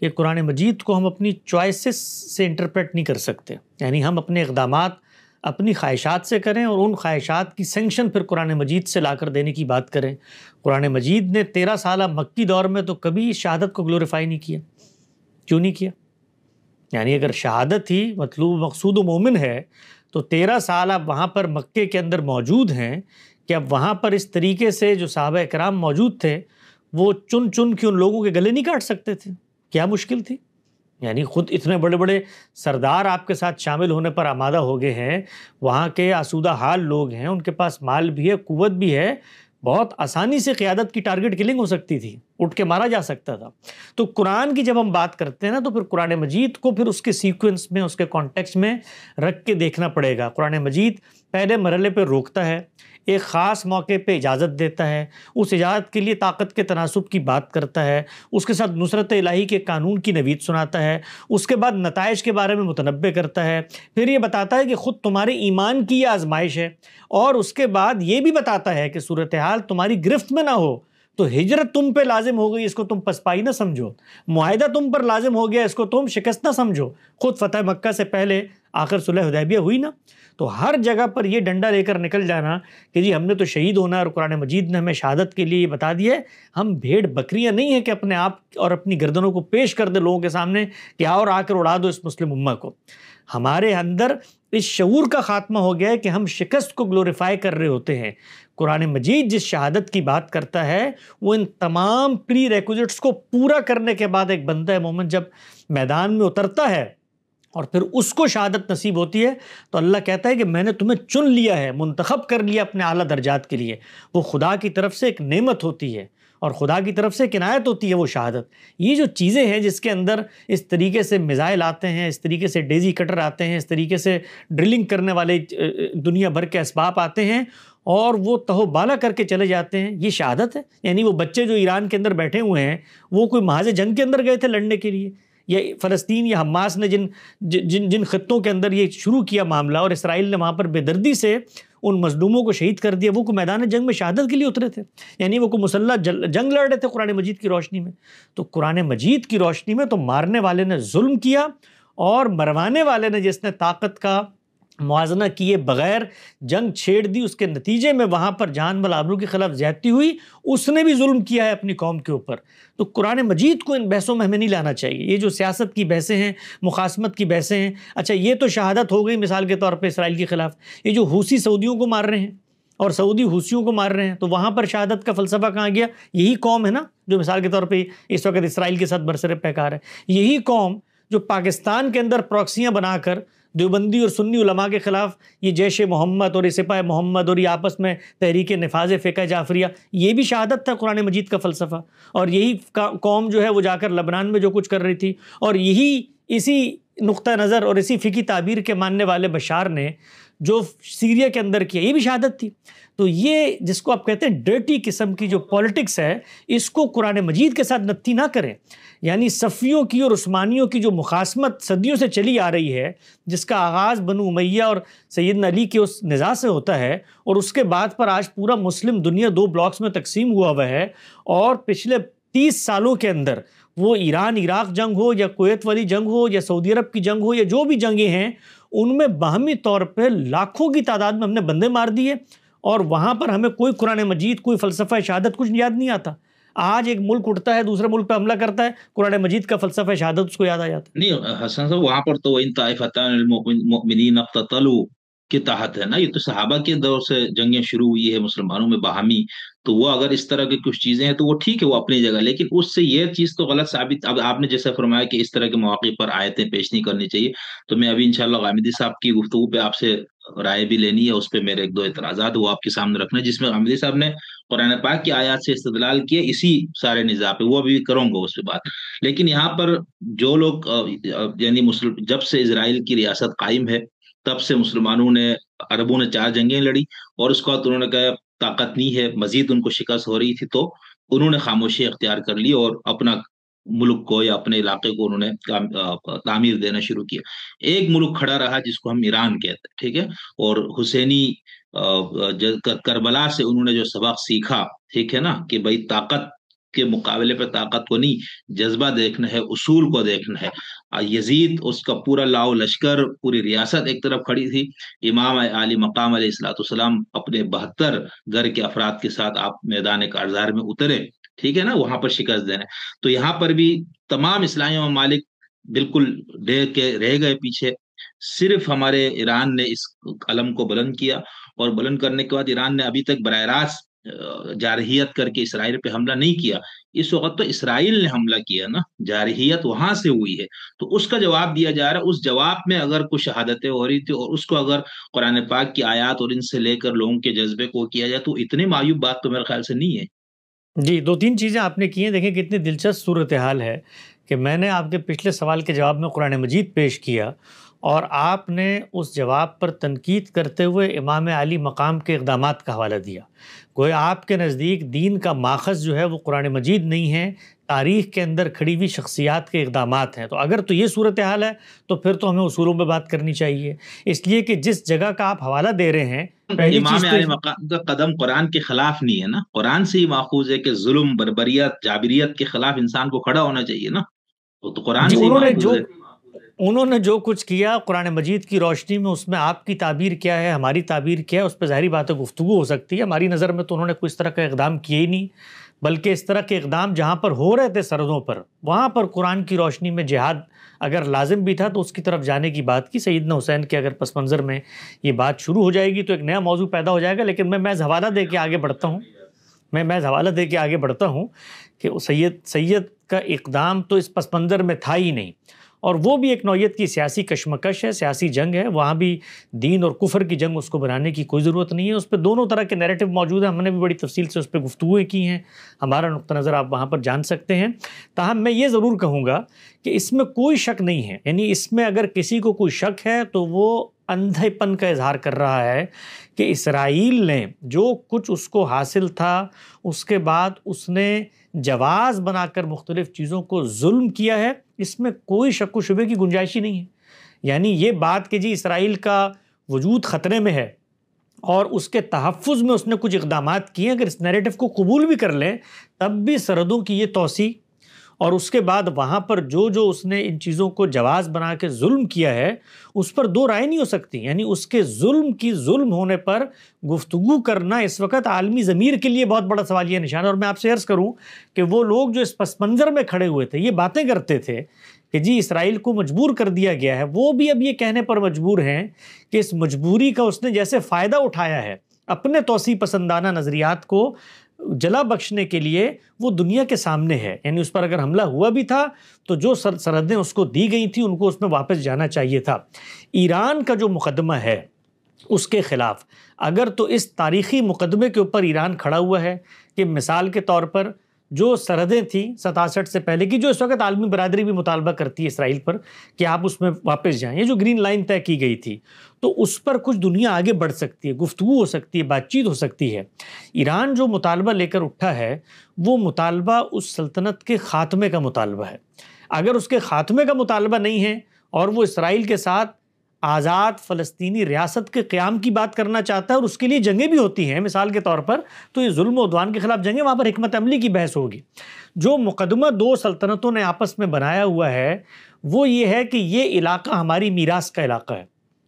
B: کہ قرآن مجید کو ہم اپنی چوائسز سے انٹرپریٹ نہیں کر سکتے، یعنی ہم اپنے اقدامات اپنی خواہشات سے کریں اور ان خواہشات کی سینکشن پھر قرآن مجید سے لا کر دینے کی بات کریں۔ قرآن مجید نے 13 سالہ مکی دور میں تو کبھی شہادت کو گلوریفائی نہیں کیا۔ کیوں نہیں کیا؟ یعنی اگر شہادت ہی مطلوب مقصود و مومن ہے تو 13 سال آپ وہاں پر مکے کے اندر موجود ہیں کہ اب وہاں پر اس طریقے سے جو صحابہ کرام موجود تھے وہ چن چن کے ان لوگوں کے گلے نہیں کاٹ سکتے تھے؟ کیا مشکل تھی؟ یعنی خود اتنے بڑے بڑے سردار آپ کے ساتھ شامل ہونے پر آمادہ ہو گئے ہیں، وہاں کے آسودہ حال لوگ ہیں، ان کے پاس مال بھی ہے، قوت بھی ہے، بہت آسانی سے قیادت کی ٹارگٹ کلنگ ہو سکتی تھی، اٹھ کے مارا جا سکتا تھا۔ تو قرآن کی جب ہم بات کرتے ہیں نا تو پھر قرآن مجید کو پھر اس کے سیکوینس میں، اس کے کانٹیکسٹ میں رکھ کے دیکھنا پڑے گا۔ قرآن مجید پہلے مرحلے پہ روکتا ہے، ایک خاص موقع پہ اجازت دیتا ہے، اس اجازت کے لیے طاقت کے تناسب کی بات کرتا ہے، اس کے ساتھ نصرت الہی کے قانون کی نوید سناتا ہے، اس کے بعد نتائج کے بارے میں متنبع کرتا ہے، پھر یہ بتاتا ہے کہ خود تمہارے ایمان کی یہ آزمائش ہے، اور اس کے بعد یہ بھی بتاتا ہے کہ صورتحال تمہاری گرفت میں نہ ہو تو ہجرت تم پہ لازم ہو گئی، اس کو تم پسپائی نہ سمجھو، معاہدہ تم پر لازم ہو گیا، اس کو تم شکست نہ سمجھو۔ خود فتح مکہ سے پہلے آخر صلح حدیبیہ ہوئی نا، تو ہر جگہ پر یہ ڈنڈا لے کر نکل جانا کہ جی ہم نے تو شہید ہونا ہے اور قرآن مجید نے ہمیں شہادت کے لیے یہ بتا دیا ہے، ہم بھیڑ بکریاں نہیں ہیں کہ اپنے آپ اور اپنی گردنوں کو پیش کر دے لوگوں کے سامنے کہ آؤ اور آ کر اڑا دو اس مسلم امہ کو۔ ہمارے اندر اس شعور کا خاتمہ ہو گیا ہے کہ ہم شکست کو گلوریفائی کر رہے ہوتے ہیں۔ قرآن مجید جس شہادت کی بات کرتا ہے وہ ان تمام پری ریکوزٹس کو پورا کرنے کے بعد ایک بندہ مومن جب میدان میں اترتا ہے اور پھر اس کو شہادت نصیب ہوتی ہے تو اللہ کہتا ہے کہ میں نے تمہیں چن لیا ہے، منتخب کر لیا اپنے اعلیٰ درجات کے لیے۔ وہ خدا کی طرف سے ایک نعمت ہوتی ہے، اور خدا کی طرف سے ایک عنایت ہوتی ہے وہ شہادت. یہ جو چیزیں ہیں جس کے اندر اس طریقے سے میزائل آتے ہیں، اس طریقے سے ڈیزی کٹر آتے ہیں، اس طریقے سے ڈرلنگ کرنے والے دنیا بھر کے اسباب آتے ہیں اور وہ تہو بالا کر کے چلے جاتے ہیں، یہ شہادت ہے. یعنی وہ بچے جو ایران کے اندر بیٹھے ہوئے ہیں وہ کوئی محاذ جنگ کے اندر گئے تھے لڑنے کے لیے، یا فلسطین یا حماس نے جن خطوں کے اندر یہ شروع کیا معاملہ اور اسرائیل نے وہاں پر بے دردی سے ان مظلوموں کو شہید کر دیا، وہ کوئی میدان جنگ میں شہادت کے لیے اترے تھے؟ یعنی وہ کوئی مسلح جنگ لڑ رہے تھے قرآن مجید کی روشنی میں؟ تو قرآن مجید کی روشنی میں تو مارنے والے نے ظلم کیا اور مروانے والے نے جس نے طاقت کا موازنہ کیے بغیر جنگ چھیڑ دی، اس کے نتیجے میں وہاں پر جان مال آبرو کے خلاف زیادتی ہوئی، اس نے بھی ظلم کیا ہے اپنی قوم کے اوپر. تو قرآن مجید کو ان بحثوں میں ہمیں نہیں لانا چاہیے. یہ جو سیاست کی بحثیں ہیں، مخاصمت کی بحثیں ہیں، اچھا یہ تو شہادت ہو گئی مثال کے طور پہ اسرائیل کے خلاف. یہ جو حوثی سعودیوں کو مار رہے ہیں اور سعودی حوثیوں کو مار رہے ہیں، تو وہاں پر شہادت کا فلسفہ کہاں گیا؟ یہی قوم ہے نا جو مثال کے طور پہ اس وقت اسرائیل کے ساتھ برسر پیکار ہے. یہی قوم جو پاکستان کے اندر پراکسیاں بنا کر دیوبندی اور سنی علماء کے خلاف یہ جیش محمد اور یہ سپاہ محمد اور یہ آپس میں تحریک نفاذ فقہ جعفریہ، یہ بھی شہادت تھا قرآن مجید کا فلسفہ. اور یہی قوم جو ہے وہ جا کر لبنان میں جو کچھ کر رہی تھی، اور اسی نقطہ نظر اور اسی فقہی تعبیر کے ماننے والے بشار نے جو سیریا کے اندر کیا، یہ بھی شہادت تھی. تو یہ جس کو آپ کہتے ہیں ڈرٹی قسم کی جو پولیٹکس ہے، اس کو قرآن مجید کے ساتھ نتی نہ کریں. یعنی صفیوں کی اور عثمانیوں کی جو مخاصمت صدیوں سے چلی آ رہی ہے، جس کا آغاز بنو امیہ اور سیدنا علی کے اس نزاع سے ہوتا ہے، اور اس کے بعد پر آج پورا مسلم دنیا 2 بلاکس میں تقسیم ہوا ہے، اور پچھلے 30 سالوں کے اندر وہ ایران عراق جنگ ہو یا کویت والی جنگ ہو یا سعودی عرب کی جنگ ہو یا جو بھی جنگیں ہیں، ان میں باہمی طور پہ لاکھوں کی تعداد میں ہم نے بندے مار دیے، اور وہاں پر ہمیں کوئی قرآن مجید، کوئی فلسفہ شہادت کچھ یاد نہیں آتا. آج ایک ملک اٹھتا ہے، دوسرے ملک پہ حملہ کرتا ہے، قرآن مجید کا فلسفہ شہادت اس کو یاد آ جاتا ہے.
A: نہیں حسن صاحب، وہاں پر تو ان طائفتان المؤمنین اقتتلوا کے تحت ہے نا. یہ تو صحابہ کے دور سے جنگیں شروع ہوئی ہے مسلمانوں میں باہمی. تو وہ اگر اس طرح کی کچھ چیزیں ہیں تو وہ ٹھیک ہے، وہ اپنی جگہ، لیکن اس سے یہ چیز تو غلط ثابت. اب آپ نے جیسا فرمایا کہ اس طرح کے مواقع پر آیتیں پیش نہیں کرنی چاہیے، تو میں ابھی انشاءاللہ غامدی صاحب کی گفتگو پہ آپ سے رائے بھی لینی ہے. اس پہ میرے 1-2 اعتراضات وہ آپ کے سامنے رکھنے، جس میں غامدی صاحب نے قرآن پاک کی آیات سے استدلال کیا اسی سارے نظام پہ، وہ بھی کروں گا اس پہ بات. لیکن یہاں پر جو لوگ یعنی جب سے اسرائیل کی ریاست قائم ہے تب سے مسلمانوں نے، عربوں نے 4 جنگیں لڑی، اور اس کے بعد انہوں نے کہا طاقت نہیں ہے، مزید ان کو شکست ہو رہی تھی، تو انہوں نے خاموشی اختیار کر لی اور اپنا ملک کو یا اپنے علاقے کو انہوں نے تعمیر دینا شروع کیا. ایک ملک کھڑا رہا جس کو ہم ایران کہتے ہیں، ٹھیک ہے. اور حسینی کربلا سے انہوں نے جو سبق سیکھا، ٹھیک ہے نا، کہ بھائی طاقت کے مقابلے پہ طاقت کو نہیں، جذبہ دیکھنا ہے، اصول کو دیکھنا ہے. یزید، اس کا پورا لاؤ لشکر، پوری ریاست ایک طرف کھڑی تھی، امام علی مقام علیہ السلام اپنے 72 گھر کے افراد کے ساتھ آپ میدان کارزار میں اترے، ٹھیک ہے نا، وہاں پر شکست دینے. تو یہاں پر بھی تمام اسلامی ممالک بالکل ڈیر کے رہ گئے پیچھے. صرف ہمارے ایران نے اس علم کو بلند کیا، اور بلند کرنے کے بعد ایران نے ابھی تک براہ راست جارحیت کر کے اسرائیل پہ حملہ نہیں کیا. اس وقت تو اسرائیل نے حملہ کیا نا، جارحیت وہاں سے ہوئی ہے، تو اس کا جواب دیا جا رہا ہے. اس جواب میں اگر کچھ شہادتیں ہو رہی تھی اور اس کو اگر قرآن پاک کی آیات اور ان سے لے کر لوگوں کے جذبے کو کیا جائے تو اتنی معیوب بات تو میرے خیال سے نہیں ہے.
B: جی 2-3 چیزیں آپ نے کی ہیں. دیکھیں کتنی دلچسپ صورتحال ہے کہ میں نے آپ کے پچھلے سوال کے جواب میں قرآن مجید پیش کیا، اور آپ نے اس جواب پر تنقید کرتے ہوئے امام علی مقام کے اقدامات کا حوالہ دیا. گویا آپ کے نزدیک دین کا ماخذ جو ہے وہ قرآن مجید نہیں ہے، تاریخ کے اندر کھڑی ہوئی شخصیات کے اقدامات ہیں. تو اگر تو یہ صورتحال ہے تو پھر تو ہمیں اصولوں پہ بات کرنی چاہیے، اس لیے کہ جس جگہ کا آپ حوالہ دے رہے ہیں،
A: امام علی مقام کا قدم قرآن کے خلاف نہیں ہے نا. قرآن سے ہی ماخوذ ہے کہ ظلم، بربریت، جابریت کے خلاف انسان کو کھڑا ہونا چاہیے نا. تو قرآن سے ہی ماخوذ ہے.
B: انہوں نے جو کچھ کیا قرآن مجید کی روشنی میں، اس میں آپ کی تعبیر کیا ہے، ہماری تعبیر کیا ہے، اس پہ ظاہری بات ہے گفتگو ہو سکتی ہے. ہماری نظر میں تو انہوں نے کوئی اس طرح کا اقدام کیا ہی نہیں، بلکہ اس طرح کے اقدام جہاں پر ہو رہے تھے سرحدوں پر، وہاں پر قرآن کی روشنی میں جہاد اگر لازم بھی تھا تو اس کی طرف جانے کی بات کی. سیدنا حسین کے اگر پس منظر میں یہ بات شروع ہو جائے گی تو ایک نیا موضوع پیدا ہو جائے گا. لیکن میں محض حوالہ دے کے آگے بڑھتا ہوں کہ سید کا اقدام تو اس پس منظر میں تھا ہی نہیں. اور وہ بھی ایک نوعیت کی سیاسی کشمکش ہے، سیاسی جنگ ہے، وہاں بھی دین اور کفر کی جنگ اس کو بنانے کی کوئی ضرورت نہیں ہے۔ اس پہ دونوں طرح کے نیریٹو موجود ہیں، ہم نے بھی بڑی تفصیل سے اس پہ گفتگویں کی ہیں، ہمارا نقطہ نظر آپ وہاں پر جان سکتے ہیں۔ تاہم میں یہ ضرور کہوں گا کہ اس میں کوئی شک نہیں ہے، یعنی اس میں اگر کسی کو کوئی شک ہے تو وہ اندھے پن کا اظہار کر رہا ہے کہ اسرائیل نے جو کچھ اس کو حاصل تھا اس کے بعد اس نے جواز بنا کر مختلف چیزوں کو ظلم کیا ہے، اس میں کوئی شک و شبے کی گنجائش ہی نہیں ہے۔ یعنی یہ بات کہ جی اسرائیل کا وجود خطرے میں ہے اور اس کے تحفظ میں اس نے کچھ اقدامات کیے، اگر اس نیریٹو کو قبول بھی کر لیں تب بھی سرحدوں کی یہ توسیع اور اس کے بعد وہاں پر جو اس نے ان چیزوں کو جواز بنا کے ظلم کیا ہے اس پر دو رائے نہیں ہو سکتی۔ یعنی اس کے ظلم ہونے پر گفتگو کرنا اس وقت عالمی ضمیر کے لیے بہت بڑا سوالیہ نشان ہے۔ اور میں آپ سے عرض کروں کہ وہ لوگ جو اس پس منظر میں کھڑے ہوئے تھے، یہ باتیں کرتے تھے کہ جی اسرائیل کو مجبور کر دیا گیا ہے، وہ بھی اب یہ کہنے پر مجبور ہیں کہ اس مجبوری کا اس نے جیسے فائدہ اٹھایا ہے اپنے توسیع پسندانہ نظریات کو جلا بخشنے کے لیے، وہ دنیا کے سامنے ہے۔ یعنی اس پر اگر حملہ ہوا بھی تھا تو جو سرحدیں اس کو دی گئی تھیں ان کو اس میں واپس جانا چاہیے تھا۔ ایران کا جو مقدمہ ہے اس کے خلاف اگر تو اس تاریخی مقدمے کے اوپر ایران کھڑا ہوا ہے کہ مثال کے طور پر جو سرحدیں تھیں 67 سے پہلے کی، جو اس وقت عالمی برادری بھی مطالبہ کرتی ہے اسرائیل پر کہ آپ اس میں واپس جائیں، یہ جو گرین لائن طے کی گئی تھی، تو اس پر کچھ دنیا آگے بڑھ سکتی ہے، گفتگو ہو سکتی ہے، بات چیت ہو سکتی ہے۔ ایران جو مطالبہ لے کر اٹھا ہے وہ مطالبہ اس سلطنت کے خاتمے کا مطالبہ ہے۔ اگر اس کے خاتمے کا مطالبہ نہیں ہے اور وہ اسرائیل کے ساتھ آزاد فلسطینی ریاست کے قیام کی بات کرنا چاہتا ہے اور اس کے لیے جنگیں بھی ہوتی ہیں مثال کے طور پر، تو یہ ظلم و عدوان کے خلاف جنگیں، وہاں پر حکمت عملی کی بحث ہوگی۔ جو مقدمہ دو سلطنتوں نے آپس میں بنایا ہوا ہے وہ یہ ہے کہ یہ علاقہ ہماری میراث کا علاقہ ہے۔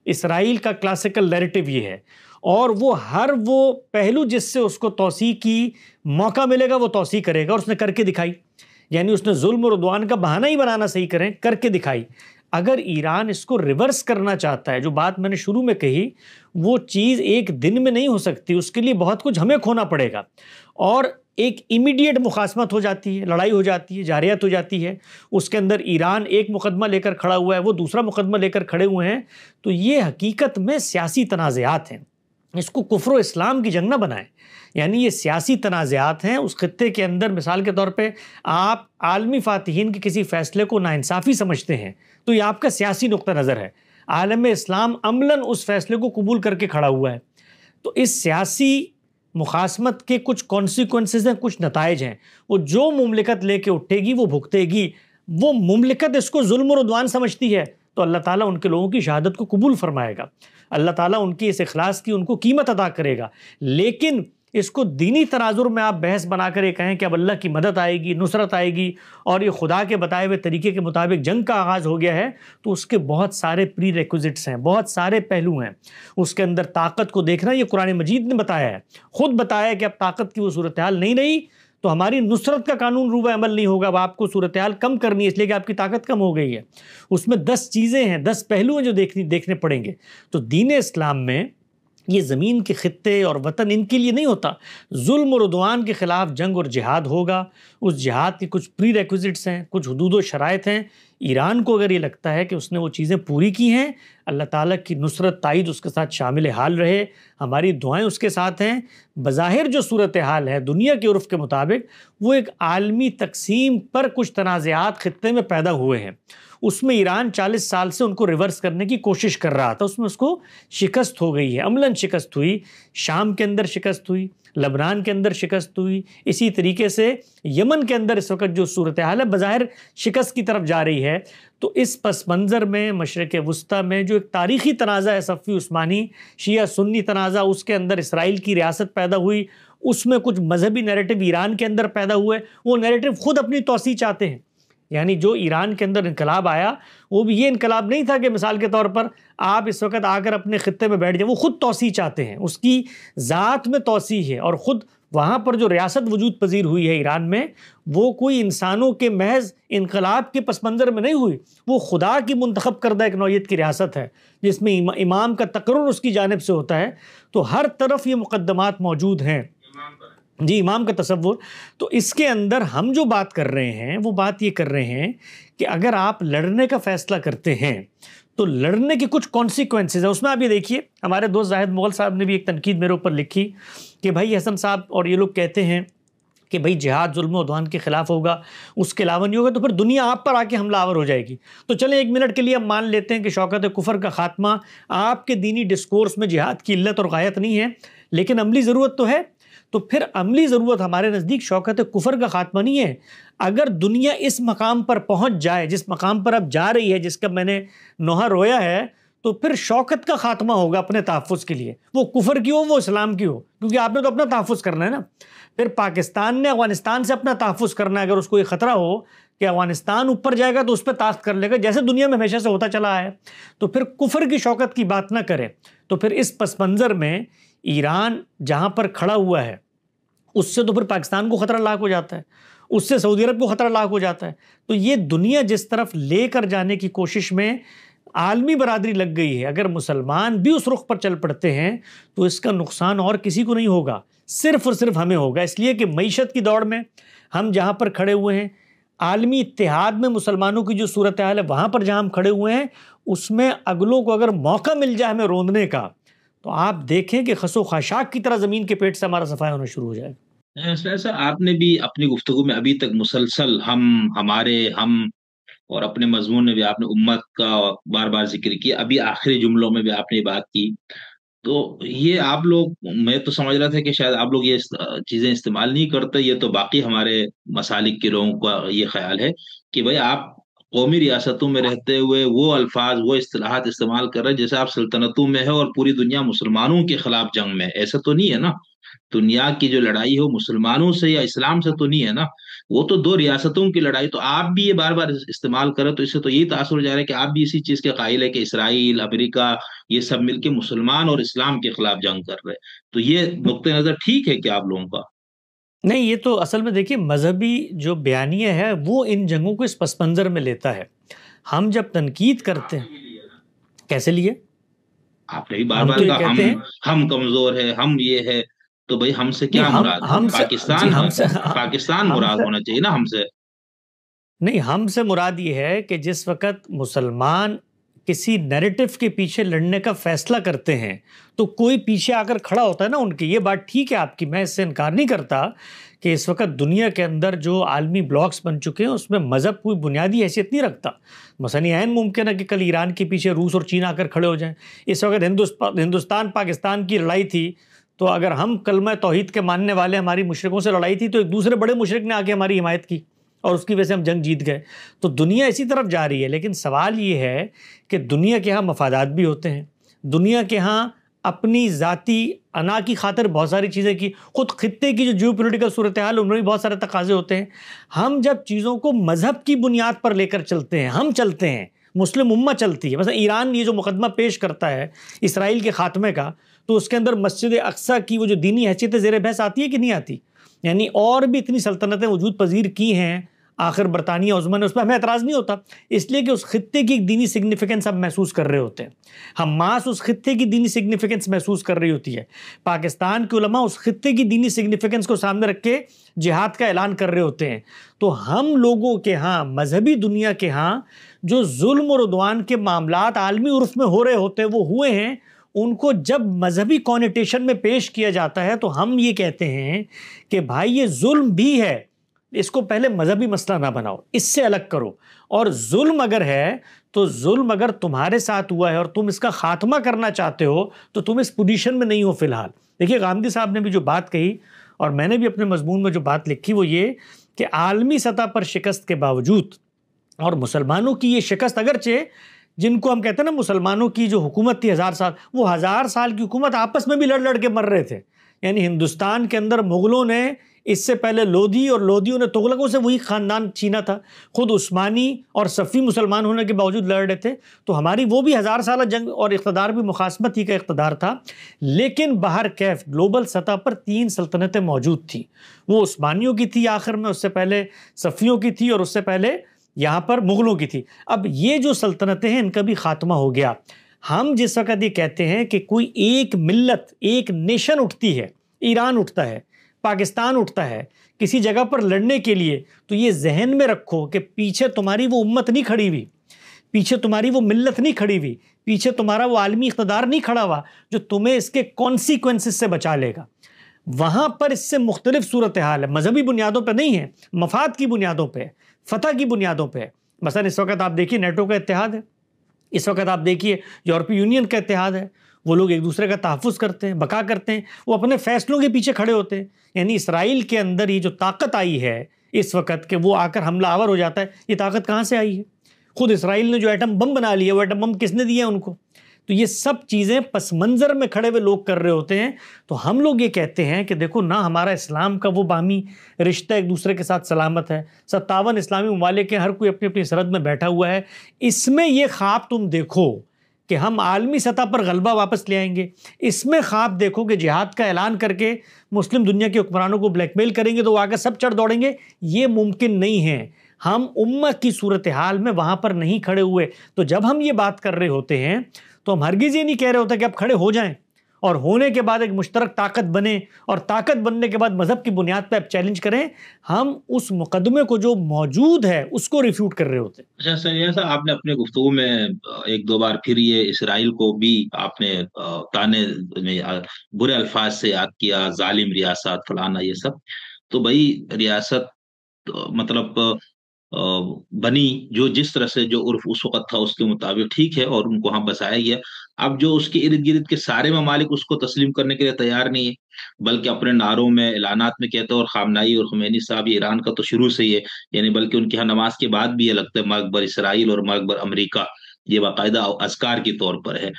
B: اسرائیل کا کلاسیکل نیریٹو یہ ہے، اور وہ ہر وہ پہلو جس سے اس کو توسیع کی موقع ملے گا وہ توسیع کرے گا، اور اس نے کر کے دکھائی۔ یعنی اس نے ظلم اور عدوان کا بہانہ ہی بنانا صحیح کریں، کر کے دکھائی۔ اگر ایران اس کو ریورس کرنا چاہتا ہے، جو بات میں نے شروع میں کہی، وہ چیز ایک دن میں نہیں ہو سکتی، اس کے لیے بہت کچھ ہمیں کھونا پڑے گا، اور ایک امیڈیٹ مخاصمت ہو جاتی ہے، لڑائی ہو جاتی ہے، جارحیت ہو جاتی ہے۔ اس کے اندر ایران ایک مقدمہ لے کر کھڑا ہوا ہے، وہ دوسرا مقدمہ لے کر کھڑے ہوئے ہیں، تو یہ حقیقت میں سیاسی تنازعات ہیں۔ اس کو کفر و اسلام کی جنگ نہ بنائیں، یعنی یہ سیاسی تنازعات ہیں۔ اس خطے کے اندر مثال کے طور پہ آپ عالمی فاتحین کے کسی فیصلے کو ناانصافی سمجھتے ہیں تو یہ آپ کا سیاسی نقطہ نظر ہے۔ عالم اسلام عملاً اس فیصلے کو قبول کر کے کھڑا ہوا ہے۔ تو اس سیاسی مخاصمت کے کچھ کانسیکوینسز ہیں، کچھ نتائج ہیں۔ وہ جو مملکت لے کے اٹھے گی وہ بھگتے گی۔ وہ مملکت اس کو ظلم اور عدوان سمجھتی ہے تو اللہ تعالیٰ ان کے لوگوں کی شہادت کو قبول فرمائے گا، اللہ تعالیٰ ان کی اس اخلاص کی ان کو قیمت ادا کرے گا۔ لیکن اس کو دینی تناظر میں آپ بحث بنا کر یہ کہیں کہ اب اللہ کی مدد آئے گی، نصرت آئے گی اور یہ خدا کے بتائے ہوئے طریقے کے مطابق جنگ کا آغاز ہو گیا ہے، تو اس کے بہت سارے پری ریکوزٹس ہیں، بہت سارے پہلو ہیں۔ اس کے اندر طاقت کو دیکھنا، یہ قرآن مجید نے بتایا ہے، خود بتایا ہے کہ اب طاقت کی وہ صورتحال نہیں رہی تو ہماری نصرت کا قانون روبہ عمل نہیں ہوگا، اب آپ کو صورتحال کم کرنی ہے اس لیے کہ آپ کی طاقت کم ہو گئی ہے۔ اس میں 10 چیزیں ہیں، 10 پہلو ہیں جو دیکھنے پڑیں گے۔ تو دین اسلام میں یہ زمین کے خطے اور وطن ان کے لیے نہیں ہوتا، ظلم اور عدوان کے خلاف جنگ اور جہاد ہوگا۔ اس جہاد کی کچھ پری ریکوزٹس ہیں، کچھ حدود و شرائط ہیں۔ ایران کو اگر یہ لگتا ہے کہ اس نے وہ چیزیں پوری کی ہیں، اللہ تعالیٰ کی نصرت تائید اس کے ساتھ شامل حال رہے، ہماری دعائیں اس کے ساتھ ہیں۔ بظاہر جو صورتحال ہے دنیا کے عرف کے مطابق وہ ایک عالمی تقسیم پر کچھ تنازعات خطے میں پیدا ہوئے ہیں، اس میں ایران 40 سال سے ان کو ریورس کرنے کی کوشش کر رہا تھا، اس میں اس کو شکست ہو گئی ہے، عملاً شکست ہوئی۔ شام کے اندر شکست ہوئی، لبنان کے اندر شکست ہوئی، اسی طریقے سے یمن کے اندر اس وقت جو صورتحال ہے بظاہر شکست کی طرف جا رہی ہے۔ تو اس پس منظر میں مشرق وسطیٰ میں جو ایک تاریخی تنازع ہے صفوی عثمانی شیعہ سنی تنازع، اس کے اندر اسرائیل کی ریاست پیدا ہوئی، اس میں کچھ مذہبی نیریٹو ایران کے اندر پیدا ہوئے، وہ نیریٹو خود اپنی توسیع چاہتے ہیں۔ یعنی جو ایران کے اندر انقلاب آیا وہ بھی یہ انقلاب نہیں تھا کہ مثال کے طور پر آپ اس وقت آ کر اپنے خطے میں بیٹھ جائیں، وہ خود توسیع چاہتے ہیں، اس کی ذات میں توسیع ہے، اور خود وہاں پر جو ریاست وجود پذیر ہوئی ہے ایران میں وہ کوئی انسانوں کے محض انقلاب کے پس منظر میں نہیں ہوئی، وہ خدا کی منتخب کردہ ایک نوعیت کی ریاست ہے جس میں امام کا تقرر اس کی جانب سے ہوتا ہے۔ تو ہر طرف یہ مقدمات موجود ہیں، جی امام کا تصور. تو اس کے اندر ہم جو بات کر رہے ہیں وہ بات یہ کر رہے ہیں کہ اگر آپ لڑنے کا فیصلہ کرتے ہیں تو لڑنے کے کچھ کانسیکوینسز ہیں. اس میں آپ یہ دیکھیے ہمارے دوست زاہد مغل صاحب نے بھی ایک تنقید میرے اوپر لکھی کہ بھائی حسن صاحب اور یہ لوگ کہتے ہیں کہ بھائی جہاد ظلم و عدوان کے خلاف ہوگا, اس کے علاوہ نہیں ہوگا, تو پھر دنیا آپ پر آ کے حملہ آور ہو جائے گی. تو چلیں ایک منٹ کے لیے ہم مان لیتے ہیں کہ شوکت کفر کا خاتمہ آپ کے دینی ڈسکورس میں جہاد کی علت اور غایت نہیں ہے, لیکن عملی ضرورت تو ہے. تو پھر عملی ضرورت ہمارے نزدیک شوکت کفر کا خاتمہ نہیں ہے. اگر دنیا اس مقام پر پہنچ جائے جس مقام پر اب جا رہی ہے, جس کا میں نے نوحہ رویا ہے, تو پھر شوکت کا خاتمہ ہوگا اپنے تحفظ کے لیے, وہ کفر کی ہو وہ اسلام کی ہو, کیونکہ آپ نے تو اپنا تحفظ کرنا ہے نا. پھر پاکستان نے افغانستان سے اپنا تحفظ کرنا ہے. اگر اس کو یہ خطرہ ہو کہ افغانستان اوپر جائے گا تو اس پہ طاقت کر لے گا, جیسے دنیا میں ہمیشہ سے ہوتا چلا ہے, تو پھر کفر کی شوکت کی بات نہ کرے. تو پھر اس پس منظر میں ایران جہاں پر کھڑا ہوا ہے اس سے تو پھر پاکستان کو خطرہ لاحق ہو جاتا ہے, اس سے سعودی عرب کو خطرہ لاحق ہو جاتا ہے. تو یہ دنیا جس طرف لے کر جانے کی کوشش میں عالمی برادری لگ گئی ہے, اگر مسلمان بھی اس رخ پر چل پڑتے ہیں تو اس کا نقصان اور کسی کو نہیں ہوگا, صرف اور صرف ہمیں ہوگا. اس لیے کہ معیشت کی دوڑ میں ہم جہاں پر کھڑے ہوئے ہیں, عالمی اتحاد میں مسلمانوں کی جو صورتحال ہے وہاں پر جہاں ہم کھڑے ہوئے ہیں, اس میں اگلوں کو اگر موقع مل جائے ہمیں روندنے کا, تو آپ دیکھیں کہ خس و خاشاک کی طرح زمین کے پیٹ سے ہمارا صفایا ہونا شروع ہو جائے گا.
A: ایسا آپ نے بھی اپنی گفتگو میں ابھی تک مسلسل ہم اور اپنے مضمون میں بھی آپ نے امت کا بار بار ذکر کیا, ابھی آخری جملوں میں بھی آپ نے یہ بات کی. تو یہ آپ لوگ, میں تو سمجھ رہا تھا کہ شاید آپ لوگ یہ چیزیں استعمال نہیں کرتے, یہ تو باقی ہمارے مسالک کے لوگوں کا یہ خیال ہے کہ بھائی آپ قومی ریاستوں میں رہتے ہوئے وہ الفاظ وہ اصطلاحات استعمال کر رہے ہیں جیسے آپ سلطنتوں میں ہے اور پوری دنیا مسلمانوں کے خلاف جنگ میں. ایسا تو نہیں ہے نا, دنیا کی جو لڑائی ہے وہ مسلمانوں سے یا اسلام سے تو نہیں ہے نا, وہ تو دو ریاستوں کی لڑائی. تو آپ بھی یہ بار بار استعمال کریں تو اس سے تو یہی تاثر ہو جا رہا ہے کہ آپ بھی اسی چیز کے قائل ہے کہ اسرائیل, امریکہ, یہ سب مل کے مسلمان اور اسلام کے خلاف جنگ کر رہے. تو یہ نقطۂ نظر ٹھیک ہے کہ آپ لوگوں کا
B: نہیں, یہ تو اصل میں دیکھیے مذہبی جو بیانیہ ہے وہ ان جنگوں کو اس پس منظر میں لیتا ہے. ہم جب تنقید کرتے ہیں, کیسے لیے
A: آپ نے بھی بار بار کہا ہم کمزور ہے, ہم یہ ہے, تو بھائی ہم سے کیا مراد ہے؟ پاکستان مراد ہونا چاہیے نا ہم سے.
B: نہیں, ہم سے مراد یہ ہے کہ جس وقت مسلمان کسی نیریٹو کے پیچھے لڑنے کا فیصلہ کرتے ہیں تو کوئی پیچھے آ کر کھڑا ہوتا ہے نا ان کی. یہ بات ٹھیک ہے آپ کی, میں اس سے انکار نہیں کرتا کہ اس وقت دنیا کے اندر جو عالمی بلاکس بن چکے ہیں اس میں مذہب کوئی بنیادی حیثیت نہیں رکھتا. مثلاً عین ممکن ہے کہ کل ایران کے پیچھے روس اور چین آ کر کھڑے ہو جائیں. اس وقت ہندوستان پاکستان کی لڑائی تھی, تو اگر ہم کلمہ توحید کے ماننے والے ہماری مشرکوں سے لڑائی تھی تو ایک دوسرے بڑے مشرک نے آ کے ہماری حمایت کی اور اس کی وجہ سے ہم جنگ جیت گئے. تو دنیا اسی طرف جا رہی ہے, لیکن سوال یہ ہے کہ دنیا کے ہاں مفادات بھی ہوتے ہیں, دنیا کے ہاں اپنی ذاتی انا کی خاطر بہت ساری چیزیں کی, خود خطے کی جو جیو پولیٹیکل صورتحال ان میں بھی بہت سارے تقاضے ہوتے ہیں. ہم جب چیزوں کو مذہب کی بنیاد پر لے کر چلتے ہیں, ہم چلتے ہیں, مسلم امت چلتی ہے. مثلا ایران یہ جو مقدمہ پیش کرتا ہے اسرائیل کے خاتمے کا, تو اس کے اندر مسجد اقصیٰ کی وہ جو دینی حیثیت زیر بحث آتی ہے کہ نہیں آتی؟ یعنی اور بھی اتنی سلطنتیں وجود پذیر کی ہیں آخر برطانیہ عظمیٰ نے, اس پہ ہمیں اعتراض نہیں ہوتا, اس لیے کہ اس خطے کی ایک دینی سگنیفیکنس ہم محسوس کر رہے ہوتے ہیں. حماس اس خطے کی دینی سگنیفیکنس محسوس کر رہی ہوتی ہے, پاکستان کے علماء اس خطے کی دینی سگنیفیکنس کو سامنے رکھ کے جہاد کا اعلان کر رہے ہوتے ہیں. تو ہم لوگوں کے ہاں, مذہبی دنیا کے ہاں جو ظلم اور عدوان کے معاملات عالمی عرف میں ہو رہے ہوتے ہیں وہ ہوئے ہیں, ان کو جب مذہبی کونیٹیشن میں پیش کیا جاتا ہے تو ہم یہ کہتے ہیں کہ بھائی یہ ظلم بھی ہے, اس کو پہلے مذہبی مسئلہ نہ بناؤ, اس سے الگ کرو. اور ظلم اگر ہے تو ظلم اگر تمہارے ساتھ ہوا ہے اور تم اس کا خاتمہ کرنا چاہتے ہو تو تم اس پوزیشن میں نہیں ہو فی الحال. دیکھیے غامدی صاحب نے بھی جو بات کہی اور میں نے بھی اپنے مضمون میں جو بات لکھی وہ یہ کہ عالمی سطح پر شکست کے باوجود, اور مسلمانوں کی یہ شکست اگرچہ جن کو ہم کہتے ہیں نا مسلمانوں کی جو حکومت تھی 1000 سال, وہ 1000 سال کی حکومت آپس میں بھی لڑ کے مر رہے تھے. یعنی ہندوستان کے اندر مغلوں نے اس سے پہلے لودھی, اور لودھیوں نے تغلقوں سے وہی خاندان چھینا تھا. خود عثمانی اور صفوی مسلمان ہونے کے باوجود لڑ رہے تھے. تو ہماری وہ بھی 1000 سالہ جنگ اور اقتدار بھی مخاصمت ہی کا اقتدار تھا. لیکن بہر کیف گلوبل سطح پر 3 سلطنتیں موجود تھیں. وہ عثمانیوں کی تھی آخر میں, اس سے پہلے صفویوں کی تھی, اور اس سے پہلے یہاں پر مغلوں کی تھی. اب یہ جو سلطنتیں ہیں ان کا بھی خاتمہ ہو گیا. ہم جس وقت یہ کہتے ہیں کہ کوئی ایک ملت, ایک نیشن اٹھتی ہے, ایران اٹھتا ہے, پاکستان اٹھتا ہے کسی جگہ پر لڑنے کے لیے، تو یہ ذہن میں رکھو کہ پیچھے تمہاری وہ امت نہیں کھڑی ہوئی، پیچھے تمہاری وہ ملت نہیں کھڑی ہوئی، پیچھے تمہارا وہ عالمی اقتدار نہیں کھڑا ہوا جو تمہیں اس کے کانسیکوینسز سے بچا لے گا۔ وہاں پر اس سے مختلف صورتحال ہے، مذہبی بنیادوں پہ نہیں ہے، مفاد کی بنیادوں پہ، فتح کی بنیادوں پہ۔ مثلا اس وقت آپ دیکھیے نیٹو کا اتحاد ہے، اس وقت آپ دیکھیے یورپی یونین کا اتحاد ہے، وہ لوگ ایک دوسرے کا تحفظ کرتے ہیں، بقا کرتے ہیں، وہ اپنے فیصلوں کے پیچھے کھڑے ہوتے ہیں۔ یعنی اسرائیل کے اندر یہ جو طاقت آئی ہے اس وقت کہ وہ آ کر حملہ آور ہو جاتا ہے، یہ طاقت کہاں سے آئی ہے؟ خود اسرائیل نے جو ایٹم بم بنا لیا، وہ ایٹم بم کس نے دیا ان کو؟ تو یہ سب چیزیں پس منظر میں کھڑے ہوئے لوگ کر رہے ہوتے ہیں۔ تو ہم لوگ یہ کہتے ہیں کہ دیکھو نہ ہمارا اسلام کا وہ باہمی رشتہ ایک دوسرے کے ساتھ سلامت ہے، 57 اسلامی ممالک ہیں، ہر کوئی اپنی اپنی سرحد میں بیٹھا ہوا ہے۔ اس میں یہ خواب تم دیکھو کہ ہم عالمی سطح پر غلبہ واپس لے آئیں گے، اس میں خواب دیکھو کہ جہاد کا اعلان کر کے مسلم دنیا کے حکمرانوں کو بلیک میل کریں گے تو وہ آ کر سب چڑھ دوڑیں گے، یہ ممکن نہیں ہے۔ ہم امت کی صورتحال میں وہاں پر نہیں کھڑے ہوئے۔ تو جب ہم یہ بات کر رہے ہوتے ہیں تو ہم ہرگز یہ نہیں کہہ رہے ہوتے کہ اب کھڑے ہو جائیں اور ہونے کے بعد ایک مشترک طاقت بنے اور طاقت بننے کے بعد مذہب کی بنیاد پہ اب چیلنج کریں۔ ہم اس مقدمے کو جو موجود ہے اس کو ریفیوٹ کر رہے ہوتے ہیں۔
A: اچھا سر، صاحب آپ نے اپنے گفتگو میں ایک دو بار پھر یہ اسرائیل کو بھی آپ نے تانے میں برے الفاظ سے یاد کیا، ظالم ریاست فلانا یہ سب۔ تو بھائی ریاست مطلب بنی جو جس طرح سے جو عرف اس وقت تھا اس کے مطابق ٹھیک ہے، اور ان کو وہاں بسایا گیا۔ اب جو اس کے ارد گرد کے سارے ممالک اس کو تسلیم کرنے کے لیے تیار نہیں ہے، بلکہ اپنے نعروں میں اعلانات میں کہتے ہیں، اور خامنائی اور خمینی صاحب یہ ایران کا تو شروع سے ہی ہے، یعنی بلکہ ان کے ہاں نماز کے بعد بھی یہ لگتا ہے مقبر اسرائیل اور مقبر امریکہ، یہ باقاعدہ اذکار کے طور پر ہے۔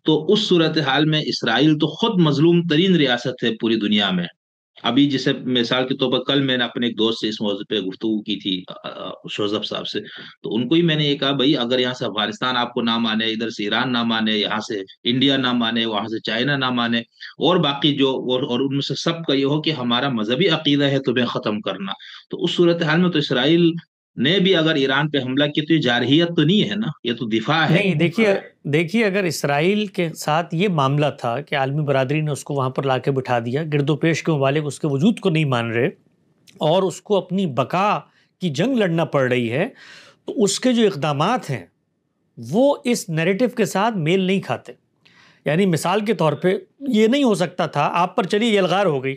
A: تو اس صورتحال میں اسرائیل تو خود مظلوم ترین ریاست ہے پوری دنیا میں۔ ابھی جسے مثال کے طور پر کل میں نے اپنے ایک دوست سے اس موضوع پہ گفتگو کی تھی، شوزب صاحب سے، تو ان کو ہی میں نے یہ کہا بھائی اگر یہاں سے افغانستان آپ کو نہ مانے، ادھر سے ایران نہ مانے، یہاں سے انڈیا نہ مانے، وہاں سے چائنا نہ مانے، اور باقی جو اور ان میں سے سب کا یہ ہو کہ ہمارا مذہبی عقیدہ ہے تمہیں ختم کرنا، تو اس صورتحال میں تو اسرائیل نے بھی اگر ایران پہ حملہ کی تو یہ جارحیت تو نہیں ہے نا، یہ تو دفاع ہے۔
B: نہیں، دیکھیے اگر اسرائیل کے ساتھ یہ معاملہ تھا کہ عالمی برادری نے اس کو وہاں پر لا کے بٹھا دیا، گرد و پیش کے ممالک اس کے وجود کو نہیں مان رہے اور اس کو اپنی بقا کی جنگ لڑنا پڑ رہی ہے، تو اس کے جو اقدامات ہیں وہ اس نیریٹو کے ساتھ میل نہیں کھاتے۔ یعنی مثال کے طور پہ یہ نہیں ہو سکتا تھا آپ پر چلیے یلغار ہو گئی،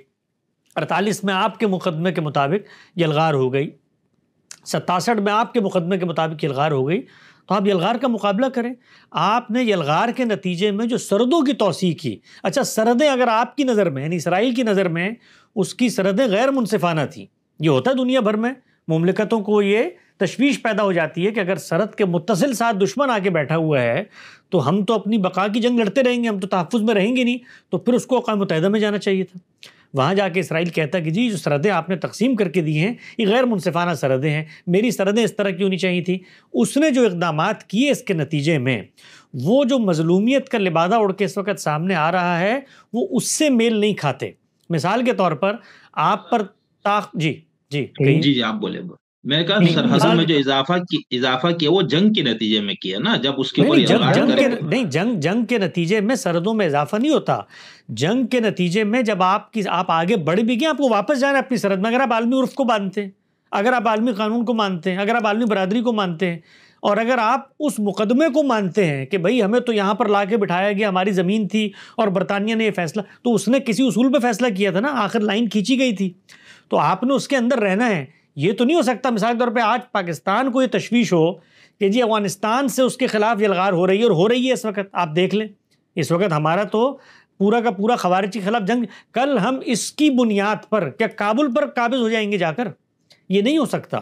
B: 48 میں آپ کے مقدمے کے مطابق یلغار ہو گئی، 67 میں آپ کے مقدمے کے مطابق یلغار ہو گئی، تو آپ یلغار کا مقابلہ کریں۔ آپ نے یلغار کے نتیجے میں جو سرحدوں کی توسیع کی، اچھا سرحدیں اگر آپ کی نظر میں یعنی اسرائیل کی نظر میں اس کی سرحدیں غیر منصفانہ تھیں، یہ ہوتا ہے دنیا بھر میں، مملکتوں کو یہ تشویش پیدا ہو جاتی ہے کہ اگر سرحد کے متصل ساتھ دشمن آ کے بیٹھا ہوا ہے تو ہم تو اپنی بقا کی جنگ لڑتے رہیں گے، ہم تو تحفظ میں رہیں گے نہیں، تو پھر اس کو اقوام متحدہ میں جانا چاہیے تھا۔ وہاں جا کے اسرائیل کہتا ہے کہ جی جو سرحدیں آپ نے تقسیم کر کے دی ہیں یہ غیر منصفانہ سرحدیں ہیں، میری سرحدیں اس طرح کی ہونی چاہیے تھی۔ اس نے جو اقدامات کیے اس کے نتیجے میں وہ جو مظلومیت کا لبادہ اڑ کے اس وقت سامنے آ رہا ہے وہ اس سے میل نہیں کھاتے۔ مثال کے طور پر آپ پر
A: جی آپ بولے۔ میں نے کہا سرحدوں میں جو اضافہ کیا وہ جنگ کے نتیجے میں کیا نا، جب اس کے اوپر
B: جنگ کے نتیجے میں سرحدوں میں اضافہ نہیں ہوتا۔ جنگ کے نتیجے میں جب آپ آگے بڑھ بھی گئے، آپ کو واپس جانا ہے اپنی سرحد میں، اگر آپ عالمی عرف کو مانتے ہیں، اگر آپ عالمی قانون کو مانتے ہیں، اگر آپ عالمی برادری کو مانتے ہیں، اور اگر آپ اس مقدمے کو مانتے ہیں کہ بھئی ہمیں تو یہاں پر لا کے بٹھایا گیا، ہماری زمین تھی اور برطانیہ نے یہ فیصلہ، تو اس نے کسی اصول پہ فیصلہ کیا تھا نا، آخر لائن کھینچی گئی تھی، تو آپ نے اس کے اندر رہنا ہے۔ یہ تو نہیں ہو سکتا مثال کے طور پہ آج پاکستان کو یہ تشویش ہو کہ جی افغانستان سے اس کے خلاف یلغار ہو رہی ہے، اور ہو رہی ہے اس وقت، آپ دیکھ لیں اس وقت ہمارا تو پورا کا پورا خوارج کے خلاف جنگ، کل ہم اس کی بنیاد پر کیا کابل پر قابض ہو جائیں گے جا کر؟ یہ نہیں ہو سکتا۔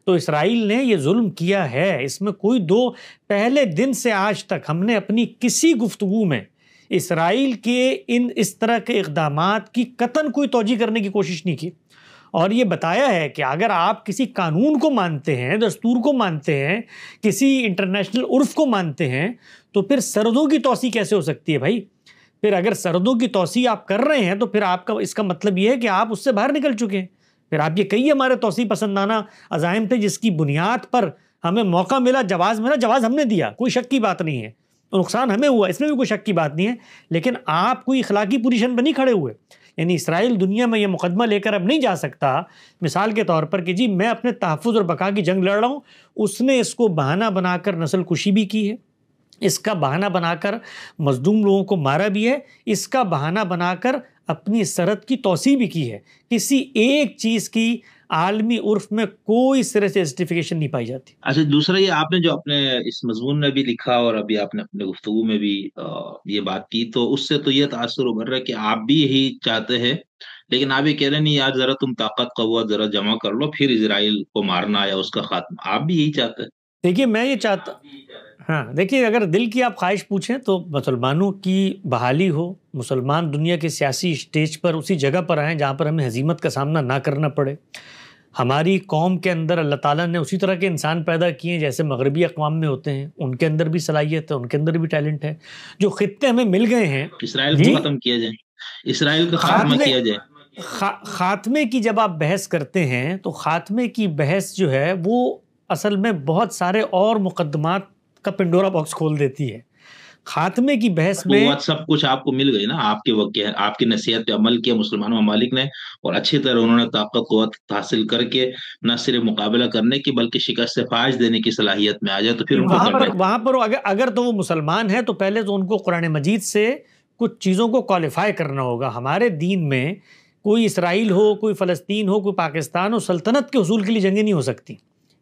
B: تو اسرائیل نے یہ ظلم کیا ہے، اس میں کوئی دو، پہلے دن سے آج تک ہم نے اپنی کسی گفتگو میں اسرائیل کے اس طرح کے اقدامات کی قطعاً کوئی توجیہ کرنے کی کوشش نہیں کی، اور یہ بتایا ہے کہ اگر آپ کسی قانون کو مانتے ہیں، دستور کو مانتے ہیں، کسی انٹرنیشنل عرف کو مانتے ہیں، تو پھر سرحدوں کی توسیع کیسے ہو سکتی ہے بھائی؟ پھر اگر سرحدوں کی توسیع آپ کر رہے ہیں تو پھر آپ کا اس کا مطلب یہ ہے کہ آپ اس سے باہر نکل چکے ہیں۔ پھر آپ یہ کہیے ہمارے توسیع پسندانہ عزائم تھے جس کی بنیاد پر ہمیں موقع ملا، جواز ملا، جواز ہم نے دیا، کوئی شک کی بات نہیں ہے، نقصان ہمیں ہوا، اس میں بھی کوئی شک کی بات نہیں ہے، لیکن آپ کوئی اخلاقی پوزیشن پہ نہیں کھڑے ہوئے۔ یعنی اسرائیل دنیا میں یہ مقدمہ لے کر اب نہیں جا سکتا مثال کے طور پر کہ جی میں اپنے تحفظ اور بقا کی جنگ لڑ رہا ہوں، اس نے اس کو بہانہ بنا کر نسل کشی بھی کی ہے، اس کا بہانہ بنا کر مظلوم لوگوں کو مارا بھی ہے، اس کا بہانہ بنا کر اپنی سرحد کی توسیع بھی کی ہے۔ کسی ایک چیز کی عالمی عرف میں کوئی سرے سے جسٹیفیکیشن نہیں پائی جاتی۔
A: اچھا، دوسرا یہ آپ نے جو اپنے اس مضمون میں بھی لکھا اور ابھی آپ نے اپنے گفتگو میں بھی یہ بات کی، تو اس سے تو یہ تاثر ابھر رہا ہے کہ آپ بھی یہی چاہتے ہیں، لیکن آپ یہ کہہ رہے ہیں نہیں یار ذرا تم طاقت قوت ذرا جمع کر لو پھر اسرائیل کو مارنا یا اس کا خاتمہ، آپ بھی یہی چاہتے ہیں؟
B: دیکھیے میں یہ چاہتا ہاں دیکھیے اگر دل کی آپ خواہش پوچھیں تو مسلمانوں کی بحالی ہو، مسلمان دنیا کے سیاسی اسٹیج پر اسی جگہ پر آئیں جہاں پر ہمیں ہزیمت کا سامنا نہ کرنا پڑے۔ ہماری قوم کے اندر اللہ تعالیٰ نے اسی طرح کے انسان پیدا کیے ہیں جیسے مغربی اقوام میں ہوتے ہیں، ان کے اندر بھی صلاحیت ہے، ان کے اندر بھی ٹیلنٹ ہے۔ جو خطے ہمیں مل گئے ہیں،
A: اسرائیل کو ختم کیا جائے، اسرائیل کا خاتمہ کیا جائے۔
B: خاتمے کی جب آپ بحث کرتے ہیں تو خاتمے کی بحث جو ہے وہ اصل میں بہت سارے اور مقدمات کا پنڈورا باکس کھول دیتی ہے۔ خاتمے کی بحث میں
A: سب کچھ آپ کو مل گئی نا، آپ کے وقت آپ کی نصیحت پہ عمل کیا مسلمان ممالک نے، اور اچھی طرح انہوں نے طاقت قوت حاصل کر کے نہ صرف مقابلہ کرنے کی بلکہ شکست سے فاش دینے کی صلاحیت میں آ جائے تو پھر
B: وہاں پر اگر تو وہ مسلمان ہے تو پہلے تو ان کو قرآن مجید سے کچھ چیزوں کو کوالیفائی کرنا ہوگا۔ ہمارے دین میں کوئی اسرائیل ہو، کوئی فلسطین ہو، کوئی پاکستان ہو، سلطنت کے حصول کے لیے جنگیں نہیں ہو سکتی،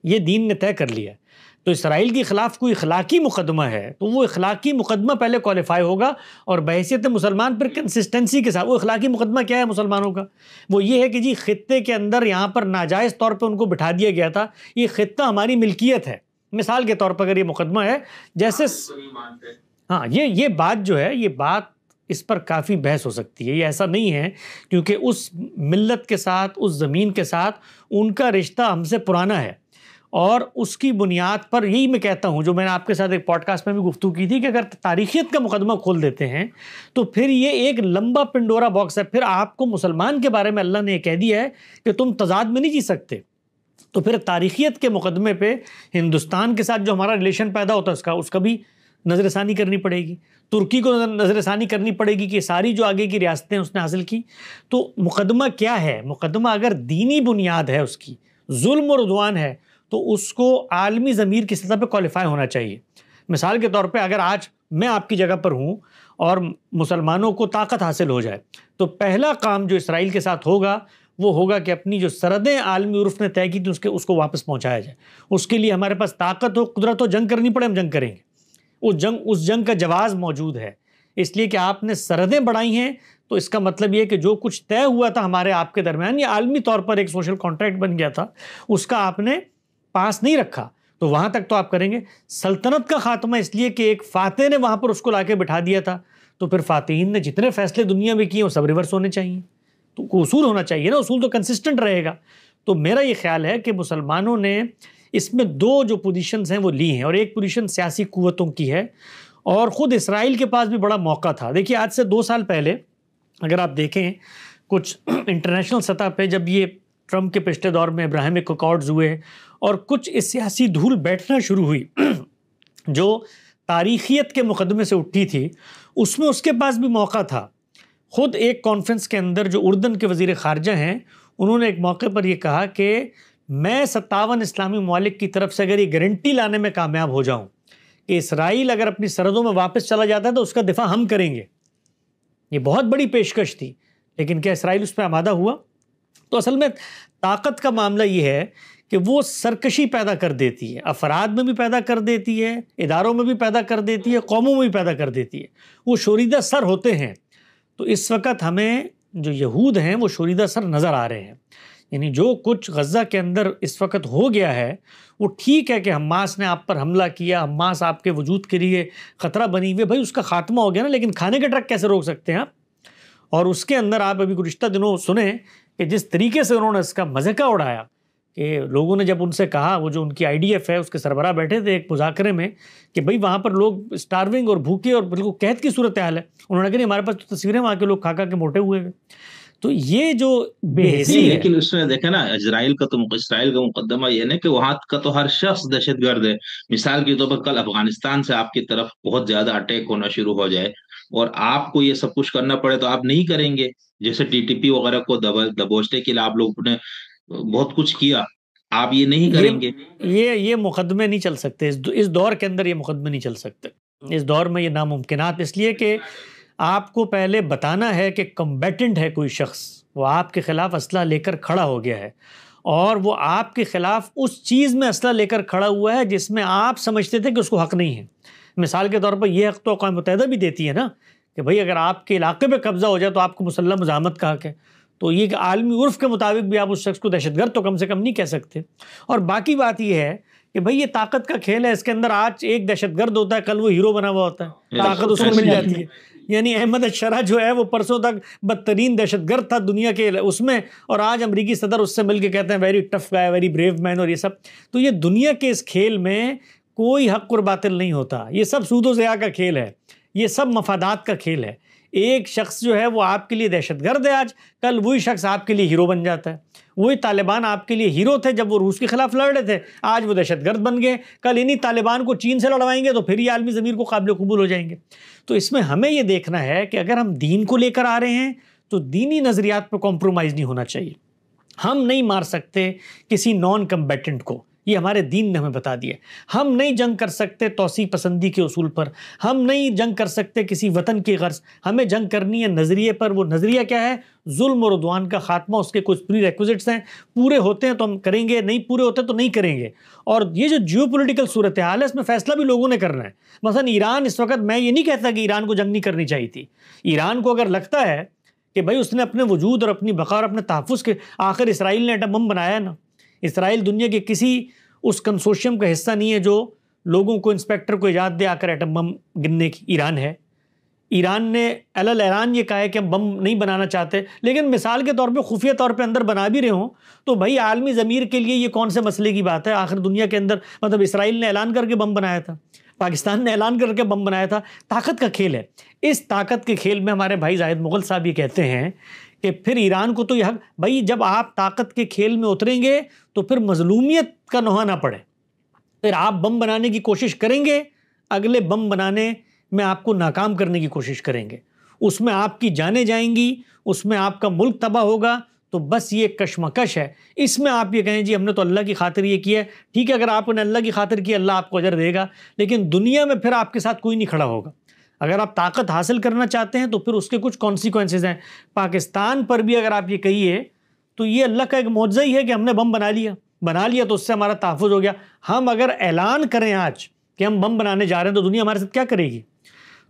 B: یہ دین نے طے کر لیا ہے۔ تو اسرائیل کے خلاف کوئی اخلاقی مقدمہ ہے تو وہ اخلاقی مقدمہ پہلے کوالیفائی ہوگا، اور بحیثیت مسلمان پر کنسسٹنسی کے ساتھ وہ اخلاقی مقدمہ کیا ہے مسلمانوں کا؟ وہ یہ ہے کہ جی خطے کے اندر یہاں پر ناجائز طور پہ ان کو بٹھا دیا گیا تھا، یہ خطہ ہماری ملکیت ہے۔ مثال کے طور پر اگر یہ مقدمہ ہے جیسے ہاں یہ بات جو ہے، یہ بات اس پر کافی بحث ہو سکتی ہے، یہ ایسا نہیں ہے کیونکہ اس ملت کے ساتھ، اس زمین کے ساتھ ان کا رشتہ ہم سے پرانا ہے، اور اس کی بنیاد پر یہی میں کہتا ہوں جو میں نے آپ کے ساتھ ایک پوڈ کاسٹ میں بھی گفتگو کی تھی کہ اگر تاریخیت کا مقدمہ کھول دیتے ہیں تو پھر یہ ایک لمبا پنڈورا باکس ہے۔ پھر آپ کو مسلمان کے بارے میں اللہ نے یہ کہہ دیا ہے کہ تم تضاد میں نہیں جی سکتے، تو پھر تاریخیت کے مقدمے پہ ہندوستان کے ساتھ جو ہمارا ریلیشن پیدا ہوتا ہے اس کا بھی نظر ثانی کرنی پڑے گی، ترکی کو نظر ثانی کرنی پڑے گی کہ ساری جو آگے کی ریاستیں اس نے حاصل کی۔ تو مقدمہ کیا ہے؟ مقدمہ اگر دینی بنیاد ہے، اس کی ظلم اور عدوان ہے، تو اس کو عالمی ضمیر کی سطح پہ کوالیفائی ہونا چاہیے۔ مثال کے طور پہ اگر آج میں آپ کی جگہ پر ہوں اور مسلمانوں کو طاقت حاصل ہو جائے تو پہلا کام جو اسرائیل کے ساتھ ہوگا وہ ہوگا کہ اپنی جو سرحدیں عالمی عرف نے طے کی تھی اس کو واپس پہنچایا جائے۔ اس کے لیے ہمارے پاس طاقت ہو، قدرت ہو، جنگ کرنی پڑے ہم جنگ کریں گے۔ اس جنگ کا جواز موجود ہے، اس لیے کہ آپ نے سرحدیں بڑھائی ہیں تو اس کا مطلب یہ کہ جو کچھ طے ہوا تھا ہمارے آپ کے درمیان، یہ عالمی طور پر ایک سوشل کانٹریکٹ بن گیا تھا، اس کا آپ نے پاس نہیں رکھا، تو وہاں تک تو آپ کریں گے۔ سلطنت کا خاتمہ اس لیے کہ ایک فاتح نے وہاں پر اس کو لا کے بٹھا دیا تھا، تو پھر فاتحین نے جتنے فیصلے دنیا میں کیے وہ سب ریورس ہونے چاہیے، تو کوئی اصول ہونا چاہیے نا، اصول تو کنسسٹنٹ رہے گا۔ تو میرا یہ خیال ہے کہ مسلمانوں نے اس میں دو جو پوزیشنز ہیں وہ لی ہیں، اور ایک پوزیشن سیاسی قوتوں کی ہے، اور خود اسرائیل کے پاس بھی بڑا موقع تھا۔ دیکھیے آج سے 2 سال پہلے اگر آپ دیکھیں کچھ انٹرنیشنل سطح پہ جب یہ ٹرمپ کے پچھلے دور میں ابراہیمک اکارڈز ہوئے اور کچھ اس سیاسی دھول بیٹھنا شروع ہوئی جو تاریخیت کے مقدمے سے اٹھی تھی، اس میں اس کے پاس بھی موقع تھا۔ خود ایک کانفرنس کے اندر جو اردن کے وزیر خارجہ ہیں انہوں نے ایک موقع پر یہ کہا کہ میں 57 اسلامی ممالک کی طرف سے اگر یہ گارنٹی لانے میں کامیاب ہو جاؤں کہ اسرائیل اگر اپنی سرحدوں میں واپس چلا جاتا ہے تو اس کا دفاع ہم کریں گے۔ یہ بہت بڑی پیشکش تھی، لیکن کیا اسرائیل اس پہ آمادہ ہوا؟ تو اصل میں طاقت کا معاملہ یہ ہے کہ وہ سرکشی پیدا کر دیتی ہے، افراد میں بھی پیدا کر دیتی ہے، اداروں میں بھی پیدا کر دیتی ہے، قوموں میں بھی پیدا کر دیتی ہے، وہ شوریدہ سر ہوتے ہیں۔ تو اس وقت ہمیں جو یہود ہیں وہ شوریدہ سر نظر آ رہے ہیں، یعنی جو کچھ غزہ کے اندر اس وقت ہو گیا ہے وہ ٹھیک ہے کہ حماس نے آپ پر حملہ کیا، حماس آپ کے وجود کے لیے خطرہ بنی ہوئی، بھائی اس کا خاتمہ ہو گیا نا، لیکن کھانے کے ٹرک کیسے روک سکتے ہیں آپ؟ اور اس کے اندر آپ ابھی گزشتہ دنوں سنیں کہ جس طریقے سے انہوں نے اس کا مذاق اڑایا کہ لوگوں نے جب ان سے کہا، وہ جو ان کی IDF ہے اس کے سربراہ بیٹھے تھے ایک مذاکرے میں کہ بھئی وہاں پر لوگ اسٹارونگ اور بھوکے اور بالکل قحط کی صورتحال ہے، انہوں نے کہا نہیں ہمارے پاس تو تصویریں وہاں کے لوگ کھا کے موٹے ہوئے ہیں۔ تو یہ جو بے حسی ہے،
A: لیکن اس میں دیکھیں نا اسرائیل کا مقدمہ یہ ہے کہ وہاں کا تو ہر شخص دہشت گرد ہے۔ مثال کے طور پر کل افغانستان سے آپ کی طرف بہت زیادہ اٹیک ہونا شروع ہو جائے اور آپ کو یہ سب کچھ کرنا پڑے تو آپ نہیں کریں گے، جیسے TTP وغیرہ کو دبوچنے کے لیے آپ لوگوں نے بہت کچھ کیا، آپ یہ نہیں
B: یہ
A: کریں گے؟
B: یہ مقدمے نہیں چل سکتے اس دور کے اندر، یہ مقدمے نہیں چل سکتے اس دور میں، یہ ناممکنات، اس لیے کہ آپ کو پہلے بتانا ہے کہ کمبیٹنٹ ہے کوئی شخص، وہ آپ کے خلاف اسلحہ لے کر کھڑا ہو گیا ہے، اور وہ آپ کے خلاف اس چیز میں اسلحہ لے کر کھڑا ہوا ہے جس میں آپ سمجھتے تھے کہ اس کو حق نہیں ہے۔ مثال کے طور پر یہ حق تو اقوام متحدہ بھی دیتی ہے نا، کہ بھئی اگر آپ کے علاقے پہ قبضہ ہو جائے تو آپ کو مسلح مزاحمت کا حق ہے، تو یہ کہ عالمی عرف کے مطابق بھی آپ اس شخص کو دہشت گرد تو کم سے کم نہیں کہہ سکتے۔ اور باقی بات یہ ہے کہ بھئی یہ طاقت کا کھیل ہے، اس کے اندر آج ایک دہشت گرد ہوتا ہے، کل وہ ہیرو بنا ہوا ہوتا ہے، طاقت اس کو مل جاتی ہے۔ یعنی احمد الشرح جو ہے وہ پرسوں تک بدترین دہشت گرد تھا دنیا کے اس میں، اور آج امریکی صدر اس سے مل کے کہتے ہیں ویری ٹف گائے، ویری بریو مین، اور یہ سب۔ تو یہ دنیا کے اس کھیل میں کوئی حق اور باطل نہیں ہوتا، یہ سب سود و ضیاع کا کھیل ہے، یہ سب مفادات کا کھیل ہے۔ ایک شخص جو ہے وہ آپ کے لیے دہشت گرد ہے آج، کل وہی شخص آپ کے لیے ہیرو بن جاتا ہے۔ وہی طالبان آپ کے لیے ہیرو تھے جب وہ روس کے خلاف لڑ رہے تھے، آج وہ دہشت گرد بن گئے، کل انہی طالبان کو چین سے لڑوائیں گے تو پھر یہ عالمی ضمیر کو قابل قبول ہو جائیں گے۔ تو اس میں ہمیں یہ دیکھنا ہے کہ اگر ہم دین کو لے کر آ رہے ہیں تو دینی نظریات پہ کمپرومائز نہیں ہونا چاہیے۔ ہم نہیں مار سکتے کسی نان کمبیٹنٹ کو، یہ ہمارے دین نے ہمیں بتا دیا۔ ہم نہیں جنگ کر سکتے توسیع پسندی کے اصول پر، ہم نہیں جنگ کر سکتے کسی وطن کی غرض، ہمیں جنگ کرنی ہے نظریے پر۔ وہ نظریہ کیا ہے؟ ظلم اور عدوان کا خاتمہ۔ اس کے کچھ پری ریکوزٹس ہیں، پورے ہوتے ہیں تو ہم کریں گے، نہیں پورے ہوتے تو نہیں کریں گے۔ اور یہ جو جیو پولیٹیکل صورتحال ہے اس میں فیصلہ بھی لوگوں نے کرنا ہے۔ مثلا ایران اس وقت، میں یہ نہیں کہتا کہ ایران کو جنگ نہیں کرنی چاہیے تھی، ایران کو اگر لگتا ہے کہ بھائی اس نے اپنے وجود اور اپنی بقا اور اپنے تحفظ کے، آخر اسرائیل نے ایٹم بم بنایا ہے نا۔ اسرائیل دنیا کے کسی اس کنسورشیم کا حصہ نہیں ہے جو لوگوں کو، انسپیکٹر کو اجازت دے آ کر ایٹم بم گننے کی۔ ایران ہے، ایران نے اعلان یہ کہا ہے کہ ہم بم نہیں بنانا چاہتے، لیکن مثال کے طور پہ خفیہ طور پہ اندر بنا بھی رہے ہوں تو بھائی عالمی ضمیر کے لیے یہ کون سے مسئلے کی بات ہے؟ آخر دنیا کے اندر، مطلب اسرائیل نے اعلان کر کے بم بنایا تھا، پاکستان نے اعلان کر کے بم بنایا تھا۔ طاقت کا کھیل ہے۔ اس طاقت کے کھیل میں ہمارے بھائی زاہد مغل صاحب یہ کہتے ہیں کہ پھر ایران کو تو یہ حق، بھائی جب آپ طاقت کے کھیل میں اتریں گے تو پھر مظلومیت کا نوحہ نہ پڑے، پھر آپ بم بنانے کی کوشش کریں گے، اگلے بم بنانے میں آپ کو ناکام کرنے کی کوشش کریں گے، اس میں آپ کی جانیں جائیں گی، اس میں آپ کا ملک تباہ ہوگا۔ تو بس یہ کشمکش ہے۔ اس میں آپ یہ کہیں جی ہم نے تو اللہ کی خاطر یہ کیا ہے، ٹھیک ہے، اگر آپ نے اللہ کی خاطر کیا اللہ آپ کو اجر دے گا، لیکن دنیا میں پھر آپ کے ساتھ کوئی نہیں کھڑا ہوگا۔ اگر آپ طاقت حاصل کرنا چاہتے ہیں تو پھر اس کے کچھ کانسیکوینسز ہیں۔ پاکستان پر بھی اگر آپ یہ کہیے تو یہ اللہ کا ایک معجزہ ہی ہے کہ ہم نے بم بنا لیا تو اس سے ہمارا تحفظ ہو گیا۔ ہم اگر اعلان کریں آج کہ ہم بم بنانے جا رہے ہیں تو دنیا ہمارے ساتھ کیا کرے گی؟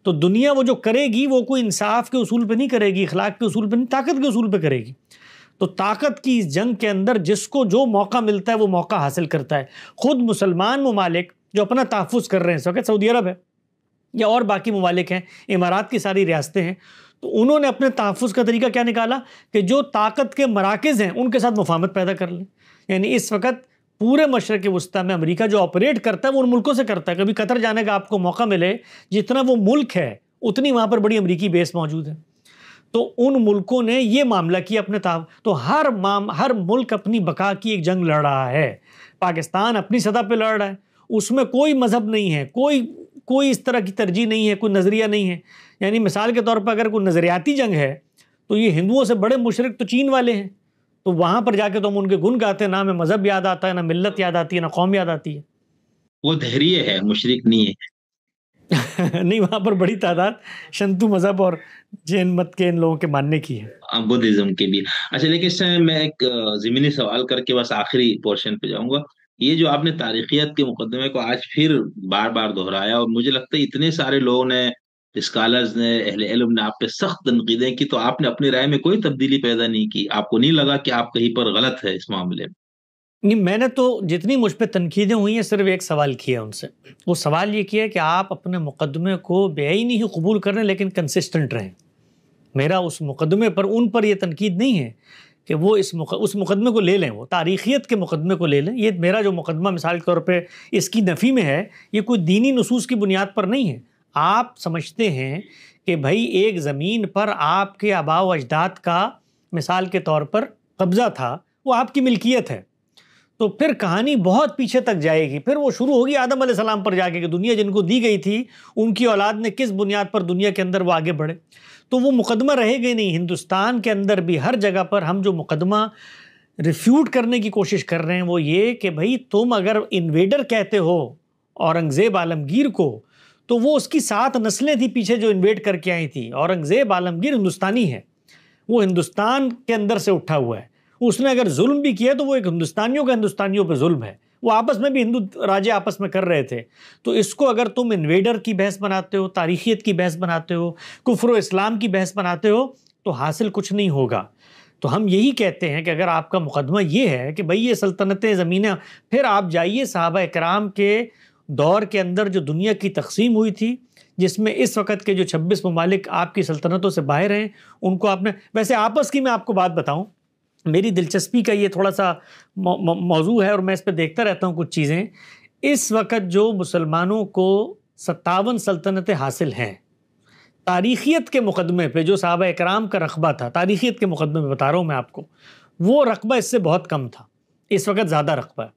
B: تو دنیا وہ جو کرے گی وہ کوئی انصاف کے اصول پہ نہیں کرے گی، اخلاق کے اصول پہ نہیں، طاقت کے اصول پہ کرے گی۔ تو طاقت کی اس جنگ کے اندر جس کو جو موقع ملتا ہے وہ موقع حاصل کرتا ہے۔ خود مسلمان ممالک جو اپنا تحفظ کر رہے ہیں اس وقت، سعودی عرب ہے یا اور باقی ممالک ہیں، امارات کی ساری ریاستیں ہیں، تو انہوں نے اپنے تحفظ کا طریقہ کیا نکالا کہ جو طاقت کے مراکز ہیں ان کے ساتھ مفاہمت پیدا کر لیں۔ یعنی اس وقت پورے مشرق وسطیٰ میں امریکہ جو آپریٹ کرتا ہے وہ ان ملکوں سے کرتا ہے۔ کبھی قطر جانے کا آپ کو موقع ملے، جتنا وہ ملک ہے اتنی وہاں پر بڑی امریکی بیس موجود ہے۔ تو ان ملکوں نے یہ معاملہ کیا اپنے تو ہر ملک اپنی بقا کی ایک جنگ لڑ رہا ہے۔ پاکستان اپنی سطح پہ لڑ رہا ہے، اس میں کوئی مذہب نہیں ہے، کوئی اس طرح کی ترجیح نہیں ہے، کوئی نظریہ نہیں ہے۔ یعنی مثال کے طور پر اگر کوئی نظریاتی جنگ ہے تو یہ ہندوؤں سے بڑے مشرک تو چین والے ہیں، تو وہاں پر جا کے تو ہم ان کے گن گاتے ہیں، نہ ہمیں مذہب یاد آتا ہے، نہ ملت یاد آتی ہے، نہ قوم یاد آتی ہے۔
A: وہ دہریے ہے، مشرک نہیں ہے۔
B: نہیں، وہاں پر بڑی تعداد شنتو مذہب اور جین مت کے ان لوگوں کے ماننے کی ہے،
A: بدھزم کے بھی۔ اچھا، لیکن اس میں میں ایک ضمنی سوال کر کے بس آخری پورشن پہ جاؤں گا۔ یہ جو آپ نے تاریخیت کے مقدمے کو آج پھر بار بار دہرایا، اور مجھے لگتا ہے اتنے سارے لوگوں نے، اسکالرز نے، اہل علم نے آپ پہ سخت تنقیدیں کی، تو آپ نے اپنی رائے میں کوئی تبدیلی پیدا نہیں کی؟ آپ کو نہیں لگا کہ آپ کہیں پر غلط ہے اس معاملے میں؟
B: نہیں، میں نے تو جتنی مجھ پہ تنقیدیں ہوئی ہیں صرف ایک سوال کیا ان سے، وہ سوال یہ کیا کہ آپ اپنے مقدمے کو بے عینی ہی قبول کریں لیکن کنسسٹنٹ رہیں۔ میرا اس مقدمے پر ان پر یہ تنقید نہیں ہے کہ وہ اس مقدمے کو لے لیں، وہ تاریخیت کے مقدمے کو لے لیں۔ یہ میرا جو مقدمہ مثال کے طور پہ اس کی نفی میں ہے، یہ کوئی دینی نصوص کی بنیاد پر نہیں ہے۔ آپ سمجھتے ہیں کہ بھائی ایک زمین پر آپ کے آباء و اجداد کا مثال کے طور پر قبضہ تھا، وہ آپ کی ملکیت ہے، تو پھر کہانی بہت پیچھے تک جائے گی، پھر وہ شروع ہوگی آدم علیہ السلام پر جا کے کہ دنیا جن کو دی گئی تھی ان کی اولاد نے کس بنیاد پر دنیا کے اندر وہ آگے بڑھے۔ تو وہ مقدمہ رہے گا نہیں. ہندوستان کے اندر بھی ہر جگہ پر ہم جو مقدمہ ریفیوٹ کرنے کی کوشش کر رہے ہیں وہ یہ کہ بھائی تم اگر انویڈر کہتے ہو اورنگزیب عالمگیر کو، تو وہ اس کی 7 نسلیں تھی پیچھے جو انویڈ کر کے آئی تھیں. اورنگزیب عالمگیر ہندوستانی ہے، وہ ہندوستان کے اندر سے اٹھا ہوا ہے. اس نے اگر ظلم بھی کیا تو وہ ایک ہندوستانیوں کا ہندوستانیوں پہ ظلم ہے. وہ آپس میں بھی ہندو راجے آپس میں کر رہے تھے. تو اس کو اگر تم انویڈر کی بحث بناتے ہو، تاریخیت کی بحث بناتے ہو، کفر و اسلام کی بحث بناتے ہو، تو حاصل کچھ نہیں ہوگا. تو ہم یہی کہتے ہیں کہ اگر آپ کا مقدمہ یہ ہے کہ بھئی یہ سلطنتیں زمینیں، پھر آپ جائیے صحابہ کرام کے دور کے اندر جو دنیا کی تقسیم ہوئی تھی، جس میں اس وقت کے جو 26 ممالک آپ کی سلطنتوں سے باہر ہیں، ان کو آپ نے ویسے آپس کی، میں آپ کو بات بتاؤں، میری دلچسپی کا یہ تھوڑا سا موضوع ہے اور میں اس پہ دیکھتا رہتا ہوں کچھ چیزیں. اس وقت جو مسلمانوں کو 57 سلطنتیں حاصل ہیں، تاریخیت کے مقدمے پہ جو صحابہ اکرام کا رقبہ تھا، تاریخیت کے مقدمے پہ بتا رہا ہوں میں آپ کو، وہ رقبہ اس سے بہت کم تھا. اس وقت زیادہ رقبہ ہے،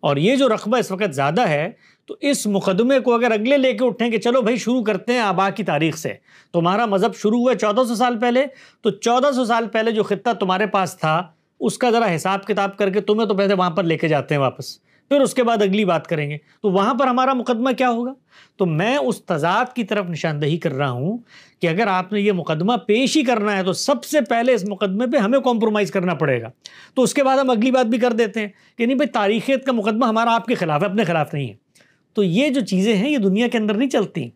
B: اور یہ جو رقبہ اس وقت زیادہ ہے، تو اس مقدمے کو اگر اگلے لے کے اٹھیں کہ چلو بھائی شروع کرتے ہیں آبا کی تاریخ سے. تمہارا مذہب شروع ہوا 1400 سال پہلے، تو 1400 سال پہلے جو خطہ تمہارے پاس تھا اس کا ذرا حساب کتاب کر کے تمہیں تو پہلے وہاں پر لے کے جاتے ہیں واپس، پھر اس کے بعد اگلی بات کریں گے. تو وہاں پر ہمارا مقدمہ کیا ہوگا؟ تو میں اس تضاد کی طرف نشاندہی کر رہا ہوں کہ اگر آپ نے یہ مقدمہ پیش ہی کرنا ہے تو سب سے پہلے اس مقدمے پہ ہمیں کمپرومائز کرنا پڑے گا. تو اس کے بعد ہم اگلی بات بھی کر دیتے ہیں کہ نہیں بھائی تاریخیت کا مقدمہ ہمارا آپ کے خلاف ہے، اپنے خلاف نہیں ہے. تو یہ جو چیزیں ہیں یہ دنیا کے اندر نہیں چلتی.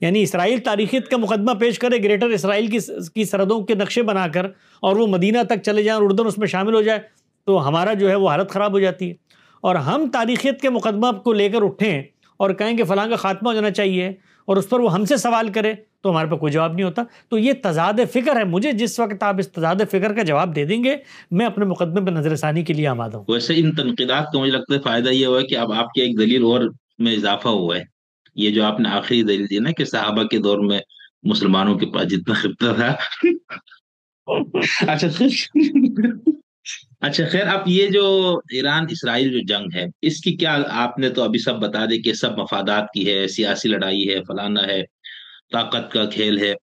B: یعنی اسرائیل تاریخیت کا مقدمہ پیش کرے، گریٹر اسرائیل کی سرحدوں کے نقشے بنا کر، اور وہ مدینہ تک چلے جائیں اور اردن اس میں شامل ہو جائے، تو ہمارا جو ہے وہ حالت خراب ہو جاتی ہے. اور ہم تاریخیت کے مقدمہ کو لے کر اٹھیں اور کہیں کہ فلاں کا خاتمہ ہو جانا چاہیے، اور اس پر وہ ہم سے سوال کرے، تو ہمارے پہ کوئی جواب نہیں ہوتا. تو یہ تضاد فکر ہے. مجھے جس وقت آپ اس تضاد فکر کا جواب دے دیں گے، میں اپنے مقدمے پہ نظر ثانی کے لیے آمادہ ہوں.
A: ویسے ان تنقیدات کا مجھے لگتا ہے فائدہ یہ ہوا ہے کہ اب آپ کی ایک دلیل اور میں اضافہ ہوا ہے. یہ جو آپ نے آخری دلیل دی نا کہ صحابہ کے دور میں مسلمانوں کے پاس جتنا خطہ تھا. اچھا خیر، اب یہ جو ایران اسرائیل جو جنگ ہے، اس کی کیا، آپ نے تو ابھی سب بتا دے کہ سب مفادات کی ہے، سیاسی لڑائی ہے، فلانا ہے، طاقت کا کھیل ہے.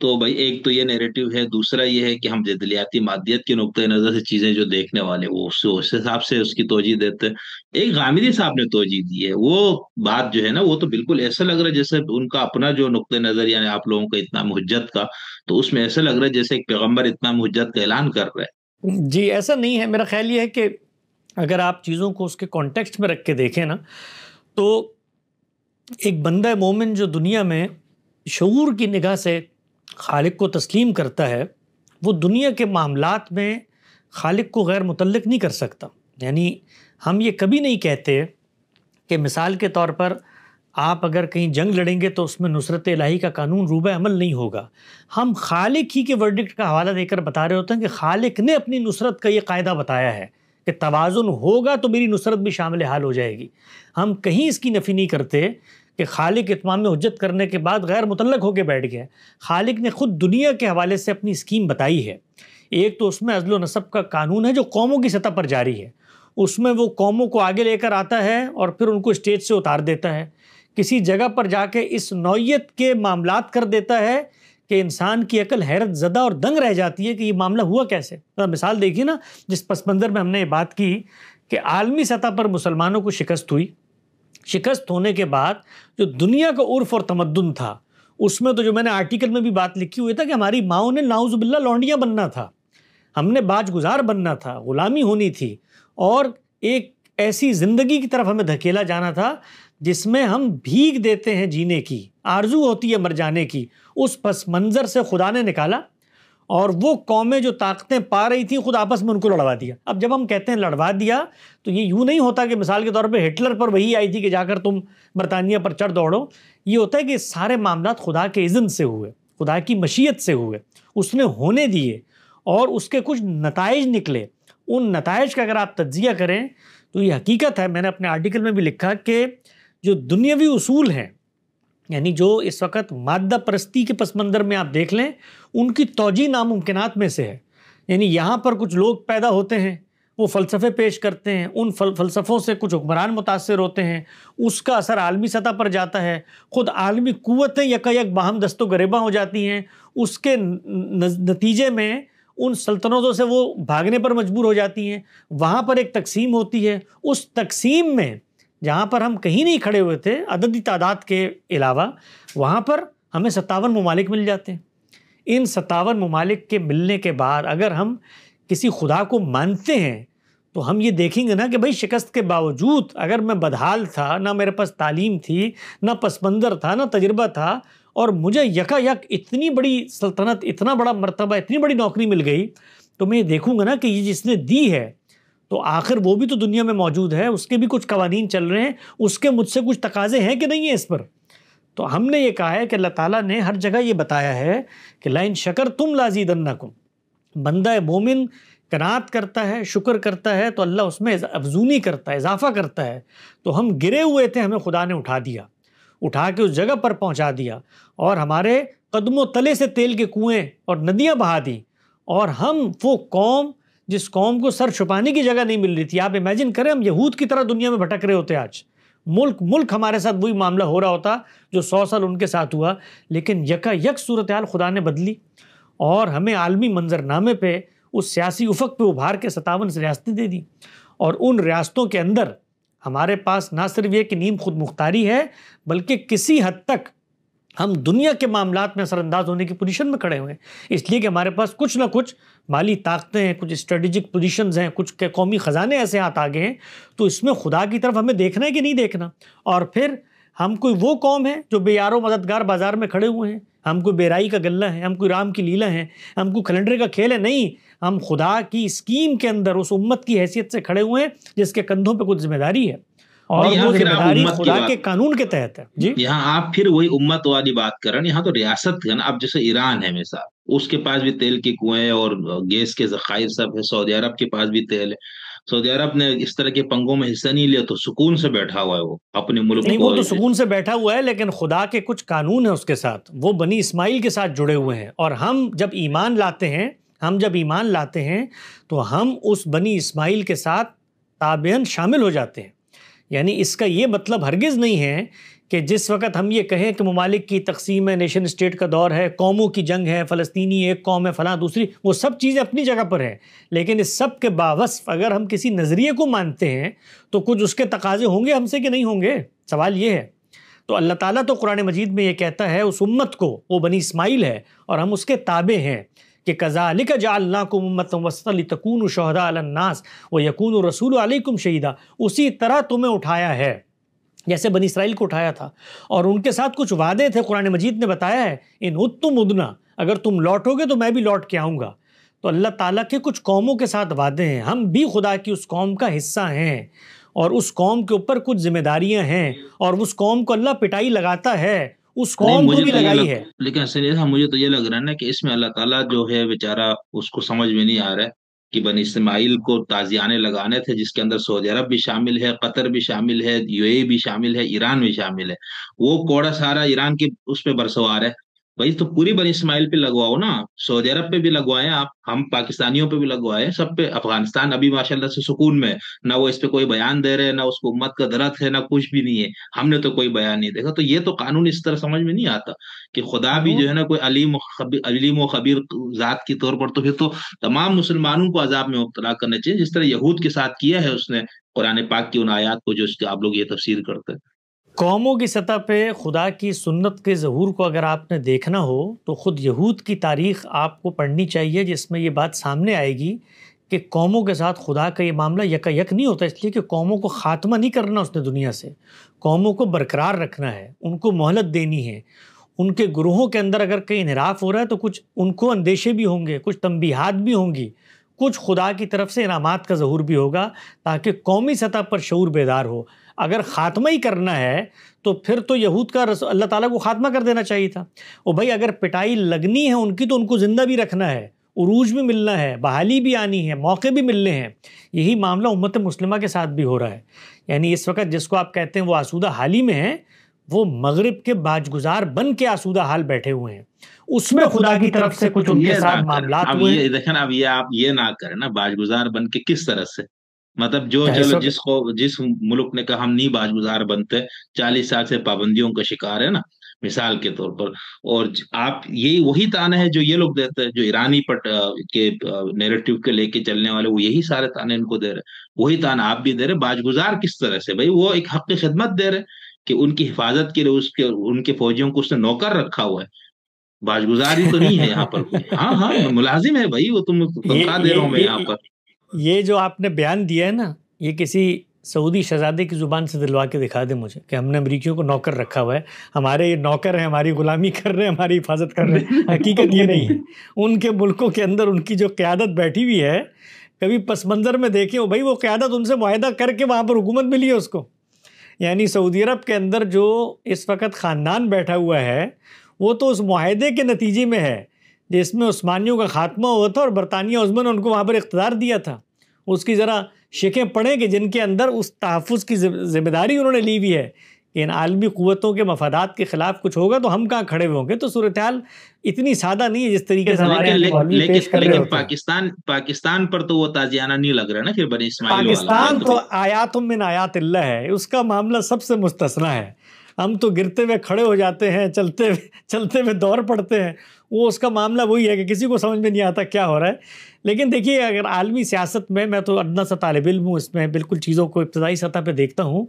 A: تو بھائی ایک تو یہ نیریٹو ہے، دوسرا یہ ہے کہ ہم جدلیاتی مادیت کے نقطۂ نظر سے چیزیں جو دیکھنے والے وہ اس حساب سے اس کی توجہ دیتے ہیں. ایک غامدی صاحب نے توجہ دی ہے، وہ بات جو ہے نا، وہ تو بالکل ایسا لگ رہا ہے جیسے ان کا اپنا جو نقطۂ نظر، یعنی آپ لوگوں کا اتنا حجت کا، تو اس میں ایسا لگ رہا ہے جیسے ایک پیغمبر اتنا حجت کا اعلان کر رہا ہے.
B: جی ایسا نہیں ہے. میرا خیال یہ ہے کہ اگر آپ چیزوں کو اس کے کانٹیکسٹ میں رکھ کے دیکھیں نا، تو ایک بندہ مومن جو دنیا میں شعور کی نگاہ سے خالق کو تسلیم کرتا ہے، وہ دنیا کے معاملات میں خالق کو غیر متعلق نہیں کر سکتا. یعنی ہم یہ کبھی نہیں کہتے کہ مثال کے طور پر آپ اگر کہیں جنگ لڑیں گے تو اس میں نصرت الہی کا قانون روبہ عمل نہیں ہوگا. ہم خالق ہی کے ورڈکٹ کا حوالہ دے کر بتا رہے ہوتے ہیں کہ خالق نے اپنی نصرت کا یہ قاعدہ بتایا ہے کہ توازن ہوگا تو میری نصرت بھی شامل حال ہو جائے گی. ہم کہیں اس کی نفی نہیں کرتے کہ خالق اتمام حجت کرنے کے بعد غیر متعلق ہو کے بیٹھ گیا. خالق نے خود دنیا کے حوالے سے اپنی اسکیم بتائی ہے. ایک تو اس میں عزل و نسب کا قانون ہے جو قوموں کی سطح پر جاری ہے. اس میں وہ قوموں کو آگے لے کر آتا ہے اور پھر ان کو اسٹیج سے اتار دیتا ہے. کسی جگہ پر جا کے اس نوعیت کے معاملات کر دیتا ہے کہ انسان کی عقل حیرت زدہ اور دنگ رہ جاتی ہے کہ یہ معاملہ ہوا کیسے. مثال دیکھیے نا، جس پس منظر میں ہم نے یہ بات کی کہ عالمی سطح پر مسلمانوں کو شکست ہوئی. شکست ہونے کے بعد جو دنیا کا عرف اور تمدن تھا، اس میں تو جو میں نے آرٹیکل میں بھی بات لکھی ہوئی تھا کہ ہماری ماؤں نے نعوذ باللہ لونڈیاں بننا تھا، ہم نے باج گزار بننا تھا، غلامی ہونی تھی، اور ایک ایسی زندگی کی طرف ہمیں دھکیلا جانا تھا جس میں ہم بھیگ دیتے ہیں جینے کی، آرزو ہوتی ہے مر جانے کی. اس پس منظر سے خدا نے نکالا، اور وہ قومیں جو طاقتیں پا رہی تھیں خود آپس میں ان کو لڑوا دیا. اب جب ہم کہتے ہیں لڑوا دیا، تو یہ یوں نہیں ہوتا کہ مثال کے طور پہ ہٹلر پر وہی آئی تھی کہ جا کر تم برطانیہ پر چڑھ دوڑو. یہ ہوتا ہے کہ سارے معاملات خدا کے اذن سے ہوئے، خدا کی مشیت سے ہوئے، اس نے ہونے دیے، اور اس کے کچھ نتائج نکلے. ان نتائج کا اگر آپ تجزیہ کریں تو یہ حقیقت ہے. میں نے اپنے آرٹیکل میں بھی لکھا کہ جو دنیاوی اصول ہیں، یعنی جو اس وقت مادہ پرستی کے پس منظر میں آپ دیکھ لیں، ان کی توجیہ ناممکنات میں سے ہے. یعنی یہاں پر کچھ لوگ پیدا ہوتے ہیں، وہ فلسفے پیش کرتے ہیں، ان فلسفوں سے کچھ حکمران متاثر ہوتے ہیں، اس کا اثر عالمی سطح پر جاتا ہے، خود عالمی قوتیں یکا یک باہم دست و گریباں ہو جاتی ہیں، اس کے نتیجے میں ان سلطنتوں سے وہ بھاگنے پر مجبور ہو جاتی ہیں، وہاں پر ایک تقسیم ہوتی ہے، اس تقسیم میں جہاں پر ہم کہیں نہیں کھڑے ہوئے تھے عددی تعداد کے علاوہ، وہاں پر ہمیں 57 ممالک مل جاتے ہیں۔ ان 57 ممالک کے ملنے کے بعد اگر ہم کسی خدا کو مانتے ہیں تو ہم یہ دیکھیں گے نا کہ بھئی شکست کے باوجود اگر میں بدحال تھا، نہ میرے پاس تعلیم تھی، نہ پس منظر تھا، نہ تجربہ تھا، اور مجھے یکا یک اتنی بڑی سلطنت، اتنا بڑا مرتبہ، اتنی بڑی نوکری مل گئی، تو میں یہ دیکھوں گا نا کہ یہ جس نے دی ہے تو آخر وہ بھی تو دنیا میں موجود ہے، اس کے بھی کچھ قوانین چل رہے ہیں، اس کے مجھ سے کچھ تقاضے ہیں کہ نہیں ہیں اس پر۔ تو ہم نے یہ کہا ہے کہ اللہ تعالیٰ نے ہر جگہ یہ بتایا ہے کہ لَإِن شَكَرْتُمْ لَأَزِيدَنَّكُمْ، بندہ مومن قناعت کرتا ہے، شکر کرتا ہے تو اللہ اس میں افزونی کرتا ہے، اضافہ کرتا ہے۔ تو ہم گرے ہوئے تھے، ہمیں خدا نے اٹھا دیا، اٹھا کے اس جگہ پر پہنچا دیا، اور ہمارے قدموں تلے سے تیل کے کنویں اور ندیاں بہا دیں، اور ہم وہ قوم جس قوم کو سر چھپانے کی جگہ نہیں مل رہی تھی، آپ امیجن کریں ہم یہود کی طرح دنیا میں بھٹک رہے ہوتے، آج ملک ہمارے ساتھ وہی معاملہ ہو رہا ہوتا جو 100 سال ان کے ساتھ ہوا، لیکن یکا یک صورتحال خدا نے بدلی اور ہمیں عالمی منظرنامے پہ اس سیاسی افق پہ ابھار کے 57 ریاستیں دے دی، اور ان ریاستوں کے اندر ہمارے پاس نہ صرف یہ کہ نیم خود مختاری ہے، بلکہ کسی حد تک ہم دنیا کے معاملات میں اثر انداز ہونے کی پوزیشن میں کھڑے ہوئے ہیں، اس لیے کہ ہمارے پاس کچھ نہ کچھ مالی طاقتیں ہیں، کچھ اسٹریٹجک پوزیشنز ہیں، کچھ قومی خزانے ایسے ہاتھ آگے ہیں، تو اس میں خدا کی طرف ہمیں دیکھنا ہے کہ نہیں دیکھنا۔ اور پھر ہم کوئی وہ قوم ہے جو بے یار و مددگار بازار میں کھڑے ہوئے ہیں، ہم کوئی بیرائی کا غلہ ہیں، ہم کوئی رام کی لیلا ہیں، ہم کوئی کیلنڈر کا کھیل ہے، نہیں، ہم خدا کی اسکیم کے اندر اس امت کی حیثیت سے کھڑے ہوئے ہیں جس کے کندھوں پہ کچھ ذمہ داری ہے، اور وہ ذمہ داری خدا کے قانون کے تحت ہے۔ جی
A: یہاں آپ پھر وہی امت والی بات کر رہے ہیں، یہاں تو ریاست ہے نا، اب جیسے ایران ہے مثال، اس کے پاس بھی تیل کے کنویں اور گیس کے ذخائر سب ہے، سعودی عرب کے پاس بھی تیل ہے، سعودی عرب نے اس طرح کے پنگوں میں حصہ نہیں لیا تو سکون سے بیٹھا ہوا ہے، وہ اپنے ملک
B: نہیں، وہ تو سکون سے بیٹھا ہوا ہے، لیکن خدا کے کچھ قانون ہیں اس کے ساتھ، وہ بنی اسماعیل کے ساتھ جڑے ہوئے ہیں، اور ہم جب ایمان لاتے ہیں تو ہم اس بنی اسماعیل کے ساتھ تابعاً شامل ہو جاتے ہیں۔ یعنی اس کا یہ مطلب ہرگز نہیں ہے کہ جس وقت ہم یہ کہیں کہ ممالک کی تقسیم ہے، نیشن اسٹیٹ کا دور ہے، قوموں کی جنگ ہے، فلسطینی ایک قوم ہے، فلاں دوسری، وہ سب چیزیں اپنی جگہ پر ہیں، لیکن اس سب کے باوصف اگر ہم کسی نظریے کو مانتے ہیں تو کچھ اس کے تقاضے ہوں گے ہم سے کہ نہیں ہوں گے، سوال یہ ہے۔ تو اللہ تعالیٰ تو قرآن مجید میں یہ کہتا ہے اس امت کو، وہ بنی اسماعیل ہے اور ہم اس کے تابع ہیں، کہ کذالک جعلناکم امۃ وسطا لتکونوا شہداء علی الناس ویکون الرسول علیکم شہیدا، اسی طرح تمہیں اٹھایا ہے جیسے بنی اسرائیل کو اٹھایا تھا، اور ان کے ساتھ کچھ وعدے تھے، قرآن مجید نے بتایا ہے ان عدتم عدنا، اگر تم لوٹو گے تو میں بھی لوٹ کے آؤں گا۔ تو اللہ تعالیٰ کے کچھ قوموں کے ساتھ وعدے ہیں، ہم بھی خدا کی اس قوم کا حصہ ہیں، اور اس قوم کے اوپر کچھ ذمہ داریاں ہیں، اور اس قوم کو اللہ پٹائی لگاتا ہے، اس قوم کو بھی لگائی ہے۔
A: لیکن سر مجھے تو یہ لگ رہا ہے نا کہ اس میں اللہ تعالیٰ جو ہے بیچارہ اس کو سمجھ میں نہیں آ رہا ہے کہ بنی اسماعیل کو تازیانے لگانے تھے، جس کے اندر سعودی عرب بھی شامل ہے، قطر بھی شامل ہے، UAE بھی شامل ہے، ایران بھی شامل ہے، وہ کوڑا سارا ایران کے اس پہ برسوار ہے، بھائی تو پوری بنی اسماعیل پہ لگواؤ نا، سعودی عرب پہ بھی لگوائیں آپ، ہم پاکستانیوں پہ بھی لگوائیں، سب پہ۔ افغانستان ابھی ماشاءاللہ سے سکون میں، نہ وہ اس پہ کوئی بیان دے رہے، نہ اس کو امت کا درد ہے، نہ کچھ بھی نہیں ہے، ہم نے تو کوئی بیان نہیں دیکھا۔ تو یہ تو قانون اس طرح سمجھ میں نہیں آتا کہ خدا بھی جو ہے نا کوئی علیم و خبیر ذات کے طور پر، تو پھر تو تمام مسلمانوں کو عذاب میں مبتلا کرنا چاہیے، جس طرح یہود کے ساتھ کیا ہے اس نے قرآن پاک کی ان آیات کو جو اس کے آپ لوگ یہ تفسیر کرتے ہیں۔
B: قوموں کی سطح پہ خدا کی سنت کے ظہور کو اگر آپ نے دیکھنا ہو تو خود یہود کی تاریخ آپ کو پڑھنی چاہیے، جس میں یہ بات سامنے آئے گی کہ قوموں کے ساتھ خدا کا یہ معاملہ یکا یک نہیں ہوتا، اس لیے کہ قوموں کو خاتمہ نہیں کرنا اس نے دنیا سے، قوموں کو برقرار رکھنا ہے، ان کو مہلت دینی ہے۔ ان کے گروہوں کے اندر اگر کہیں انحراف ہو رہا ہے تو کچھ ان کو اندیشے بھی ہوں گے، کچھ تنبیہات بھی ہوں گی، کچھ خدا کی طرف سے انعامات کا ظہور بھی ہوگا، تاکہ قومی سطح پر شعور بیدار ہو۔ اگر خاتمہ ہی کرنا ہے تو پھر تو یہود کا اللہ تعالیٰ کو خاتمہ کر دینا چاہیے تھا۔ اور بھائی اگر پٹائی لگنی ہے ان کی تو ان کو زندہ بھی رکھنا ہے، عروج بھی ملنا ہے، بحالی بھی آنی ہے، موقع بھی ملنے ہیں۔ یہی معاملہ امت مسلمہ کے ساتھ بھی ہو رہا ہے، یعنی اس وقت جس کو آپ کہتے ہیں وہ آسودہ حالی میں ہیں، وہ مغرب کے باج گزار بن کے آسودہ حال بیٹھے ہوئے ہیں، اس میں خدا کی طرف سے کچھ ان کے ساتھ معاملات
A: اب
B: ہوئے
A: یہ
B: ہیں۔
A: دیکھیں اب یہ آپ یہ نہ کریں نا، باج گزار بن کے کس طرح سے، مطلب جو
B: اس
A: چلو
B: وقت
A: جس ملک نے کہا ہم نہیں باج گزار بنتے، 40 سال سے پابندیوں کا شکار ہے نا مثال کے طور پر، اور آپ یہی وہی تانے ہے جو یہ لوگ دیتے ہیں، جو ایرانی کے نیریٹو کے لے کے چلنے والے، وہ یہی سارے تانے ان کو دے رہے، وہی تانا آپ بھی دے رہے۔ باج گزار کس طرح سے؟ بھائی وہ ایک حق کی خدمت دے رہے کہ ان کی حفاظت کے لیے ان کے فوجیوں کو اس نے نوکر رکھا ہوا ہے، باج گزاری تو نہیں ہے یہاں پر کوئی۔ ہاں ہاں ملازم ہے بھائی، وہ تم
B: یہ
A: تنخواہ دے رہا ہوں میں یہاں
B: یہ
A: پر۔
B: یہ جو آپ نے بیان دیا ہے نا، یہ کسی سعودی شہزادے کی زبان سے دلوا کے دکھا دے مجھے کہ ہم نے امریکیوں کو نوکر رکھا ہوا ہے، ہمارے یہ نوکر ہیں، ہماری غلامی کر رہے ہیں، ہماری حفاظت کر رہے ہیں۔ حقیقت یہ نہیں ہے۔ ان کے ملکوں کے اندر ان کی جو قیادت بیٹھی ہوئی ہے، کبھی پس منظر میں دیکھیں بھائی وہ قیادت ان سے معاہدہ کر کے وہاں پر حکومت ملی ہے اس کو۔ یعنی سعودی عرب کے اندر جو اس وقت خاندان بیٹھا ہوا ہے، وہ تو اس معاہدے کے نتیجے میں ہے جس میں عثمانیوں کا خاتمہ ہوا تھا اور برطانیہ عظمی نے ان کو وہاں پر اقتدار دیا تھا۔ اس کی ذرا شکیں پڑھیں کہ جن کے اندر اس تحفظ کی ذمہ داری انہوں نے لی ہوئی ہے کہ ان عالمی قوتوں کے مفادات کے خلاف کچھ ہوگا تو ہم کہاں کھڑے ہوئے ہوں گے۔ تو صورتحال اتنی سادہ نہیں ہے جس طریقے سے ہمارے یہاں کے مولوی پیش کر رہے ہوتے ہیں۔
A: پاکستان پر تو وہ تازیانہ نہیں لگ رہا نا پھر بنی اسماعیل والا۔
B: پاکستان تو آیات من آیات اللہ ہے، اس کا معاملہ سب سے مستثنا ہے۔ ہم تو گرتے ہوئے کھڑے ہو جاتے ہیں، چلتے ہوئے دور پڑتے ہیں، وہ اس کا معاملہ وہی ہے کہ کسی کو سمجھ میں نہیں آتا کیا ہو رہا ہے۔ لیکن دیکھیے اگر عالمی سیاست میں تو ادنا سا طالب علم ہوں، اس میں بالکل چیزوں کو ابتدائی سطح پہ دیکھتا ہوں،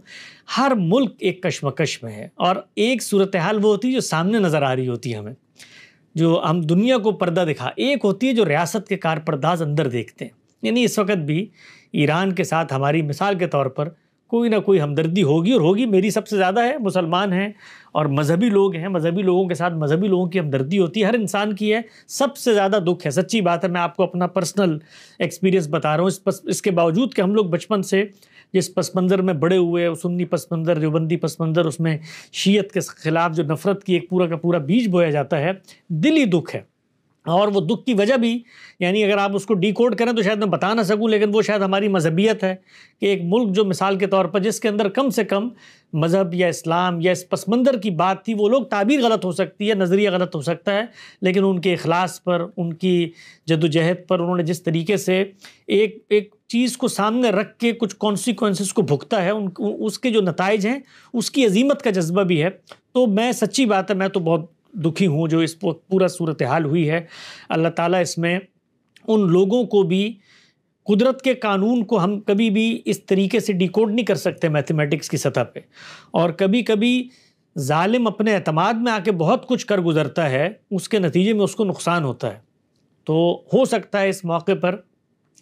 B: ہر ملک ایک کشمکش میں ہے، اور ایک صورتحال وہ ہوتی ہے جو سامنے نظر آ رہی ہوتی ہے ہمیں، جو ہم دنیا کو پردہ دکھا، ایک ہوتی ہے جو ریاست کے کار پرداز اندر دیکھتے ہیں۔ یعنی اس وقت بھی ایران کے ساتھ ہماری مثال کے طور پر کوئی نہ کوئی ہمدردی ہوگی، اور ہوگی، میری سب سے زیادہ ہے، مسلمان ہیں اور مذہبی لوگ ہیں، مذہبی لوگوں کے ساتھ مذہبی لوگوں کی ہمدردی ہوتی ہے، ہر انسان کی ہے، سب سے زیادہ دکھ ہے، سچی بات ہے، میں آپ کو اپنا پرسنل ایکسپیرینس بتا رہا ہوں۔ اس کے باوجود کہ ہم لوگ بچپن سے جس پس منظر میں بڑے ہوئے، سنی پس منظر، دیوبندی پس منظر، اس میں شیعت کے خلاف جو نفرت کی ایک پورا کا پورا بیج بویا جاتا ہے، دلی دکھ ہے۔ اور وہ دکھ کی وجہ بھی، یعنی اگر آپ اس کو ڈی کوڈ کریں تو شاید میں بتا نہ سکوں، لیکن وہ شاید ہماری مذہبیت ہے کہ ایک ملک جو مثال کے طور پر جس کے اندر کم سے کم مذہب یا اسلام یا اس پس منظر کی بات تھی، وہ لوگ تعبیر غلط ہو سکتی ہے، نظریہ غلط ہو سکتا ہے، لیکن ان کے اخلاص پر، ان کی جدوجہد پر، انہوں نے جس طریقے سے ایک چیز کو سامنے رکھ کے کچھ کانسیکوینسز کو بھگتا ہے، اس کے جو نتائج ہیں اس کی عظیمت کا جذبہ بھی ہے۔ تو میں سچی بات ہے، میں تو بہت دکھی ہوں جو اس پورا صورتحال ہوئی ہے۔ اللہ تعالیٰ اس میں ان لوگوں کو بھی، قدرت کے قانون کو ہم کبھی بھی اس طریقے سے ڈیکوڈ نہیں کر سکتے میتھمیٹکس کی سطح پہ، اور کبھی کبھی ظالم اپنے اعتماد میں آ کے بہت کچھ کر گزرتا ہے، اس کے نتیجے میں اس کو نقصان ہوتا ہے۔ تو ہو سکتا ہے اس موقع پر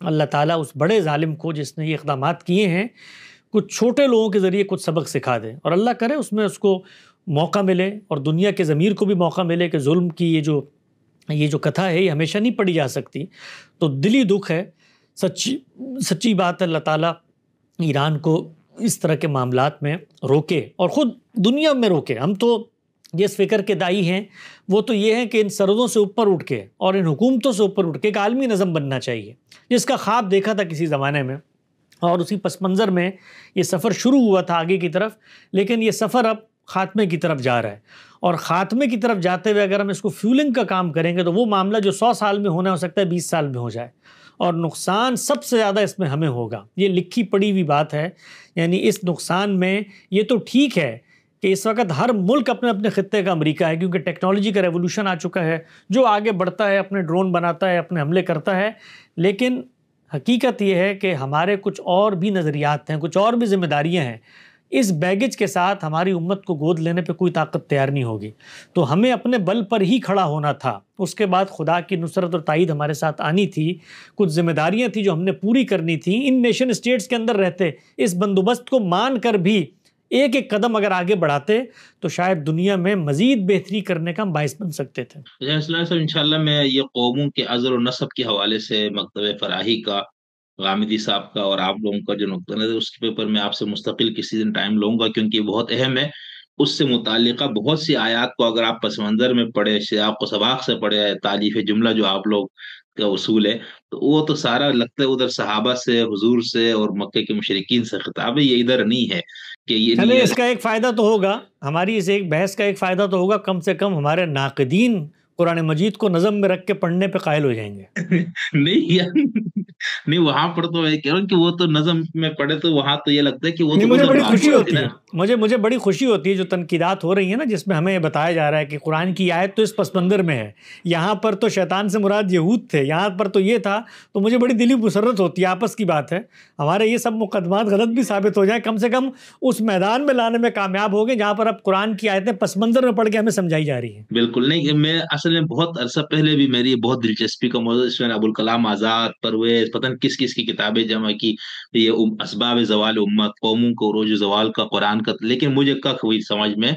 B: اللہ تعالیٰ اس بڑے ظالم کو جس نے یہ اقدامات کیے ہیں، کچھ چھوٹے لوگوں کے ذریعے کچھ سبق سکھا دے، اور اللہ کرے اس میں اس کو موقع ملے، اور دنیا کے ضمیر کو بھی موقع ملے کہ ظلم کی یہ جو کتھا ہے یہ ہمیشہ نہیں پڑھی جا سکتی۔ تو دلی دکھ ہے، سچی بات ہے، اللہ تعالیٰ ایران کو اس طرح کے معاملات میں روکے اور خود دنیا میں روکے۔ ہم تو جس فکر کے دائی ہیں وہ تو یہ ہے کہ ان سرحدوں سے اوپر اٹھ کے اور ان حکومتوں سے اوپر اٹھ کے ایک عالمی نظم بننا چاہیے، جس کا خواب دیکھا تھا کسی زمانے میں، اور اسی پس منظر میں یہ سفر شروع ہوا تھا آگے کی طرف، لیکن یہ سفر اب خاتمے کی طرف جا رہا ہے، اور خاتمے کی طرف جاتے ہوئے اگر ہم اس کو فیولنگ کا کام کریں گے تو وہ معاملہ جو 100 سال میں ہونا ہو سکتا ہے 20 سال میں ہو جائے، اور نقصان سب سے زیادہ اس میں ہمیں ہوگا۔ یہ لکھی پڑی ہوئی بات ہے، یعنی اس نقصان میں یہ تو ٹھیک ہے کہ اس وقت ہر ملک اپنے اپنے خطے کا امریکہ ہے، کیونکہ ٹیکنالوجی کا ریولوشن آ چکا ہے، جو آگے بڑھتا ہے اپنے ڈرون بناتا ہے، اپنے حملے کرتا ہے، لیکن حقیقت یہ ہے کہ ہمارے کچھ اور بھی نظریات ہیں، کچھ اور بھی ذمہ داریاں ہیں۔ اس بیگج کے ساتھ ہماری امت کو گود لینے پہ کوئی طاقت تیار نہیں ہوگی، تو ہمیں اپنے بل پر ہی کھڑا ہونا تھا۔ اس کے بعد خدا کی نصرت اور تائید ہمارے ساتھ آنی تھی، کچھ ذمہ داریاں تھیں جو ہم نے پوری کرنی تھیں۔ ان نیشن اسٹیٹس کے اندر رہتے اس بندوبست کو مان کر بھی ایک ایک قدم اگر آگے بڑھاتے تو شاید دنیا میں مزید بہتری کرنے کا ہم باعث بن سکتے تھے۔
A: انشاءاللہ میں یہ قوموں کے عزل و نسب کے حوالے سے مکتب فراہی کا، غامدی صاحب کا اور آپ لوگوں کا جو نقطہ نظر ہے، اس کے اوپر میں آپ سے مستقل کسی دن ٹائم لوں گا، کیونکہ یہ بہت اہم ہے۔ اس سے متعلقہ بہت سی آیات کو اگر آپ پس منظر میں پڑھے، سیاق و سباق سے پڑھے، تالیف جملہ جو آپ لوگ کا اصول ہے، تو وہ تو سارا لگتا ہے ادھر صحابہ سے، حضور سے اور مکے کے مشرکین سے خطاب ہے، یہ ادھر نہیں ہے۔ کہ یہ
B: چلے اس کا ایک فائدہ تو ہوگا، ہماری اس ایک بحث کا ایک فائدہ تو ہوگا، کم سے کم ہمارے ناقدین قرآن مجید کو نظم میں رکھ کے پڑھنے پہ قائل ہو جائیں گے۔
A: نہیں یار، نہیں وہاں پر تو میں کہہ رہا ہوں کہ وہ تو نظم میں پڑھے تو وہاں تو یہ لگتا ہے کہ وہ
B: نہیں،
A: تو
B: مجھے
A: غلط
B: بڑی
A: بات
B: خوشی
A: ہوتی
B: ہوتی
A: نا۔
B: ہے، مجھے بڑی خوشی ہوتی ہے جو تنقیدات ہو رہی ہیں نا، جس میں ہمیں یہ بتایا جا رہا ہے کہ قرآن کی آیت تو اس پس منظر میں ہے، یہاں پر تو شیطان سے مراد یہود تھے، یہاں پر تو یہ تھا، تو مجھے بڑی دلی مسرت ہوتی ہے، آپس کی بات ہے، ہمارے یہ سب مقدمات غلط بھی ثابت ہو جائیں، کم سے کم اس میدان میں لانے میں کامیاب ہو گئے جہاں پر اب قرآن کی آیتیں پس منظر میں پڑھ کے ہمیں سمجھائی جا رہی ہیں۔
A: بالکل نہیں، میں اصل میں بہت عرصہ پہلے بھی میری بہت دلچسپی کا موضوع اس میں ابوالکلام آزاد، پرویز، پتہ نہیں کس کس کی کتابیں جمع کی، یہ اسباب زوال امت، قوموں کو عروج زوال کا قرآن کا، لیکن مجھے کک ہوئی سمجھ میں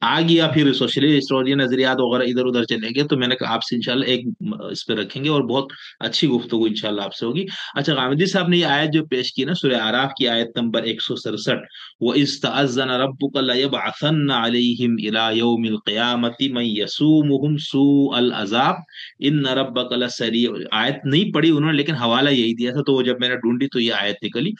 A: آ گیا، پھر سوشلی ہسٹورین نظریات وغیرہ ادھر ادھر چلے گئے، تو میں نے کہا آپ سے انشاءاللہ ایک اس پہ رکھیں گے اور بہت اچھی گفتگو انشاءاللہ آپ سے ہوگی۔ اچھا غامدی صاحب نے یہ آیت جو پیش کی نا، سورہ اعراف کی آیت نمبر 167، وَإِذْ تَأَذَّنَ رَبُّكَ لَيَبْعَثَنَّ عَلَيْهِمْ إِلَى يَوْمِ الْقِيَامَةِ مَن يَسُومُهُمْ سُوءَ الْعَذَابِ إِنَّ رَبَّكَ لَسَرِيعُ، آیت نہیں پڑھی انہوں نے لیکن حوالہ یہی دیا تھا، تو وہ جب میں نے ڈھونڈی تو یہ آیت نکلی،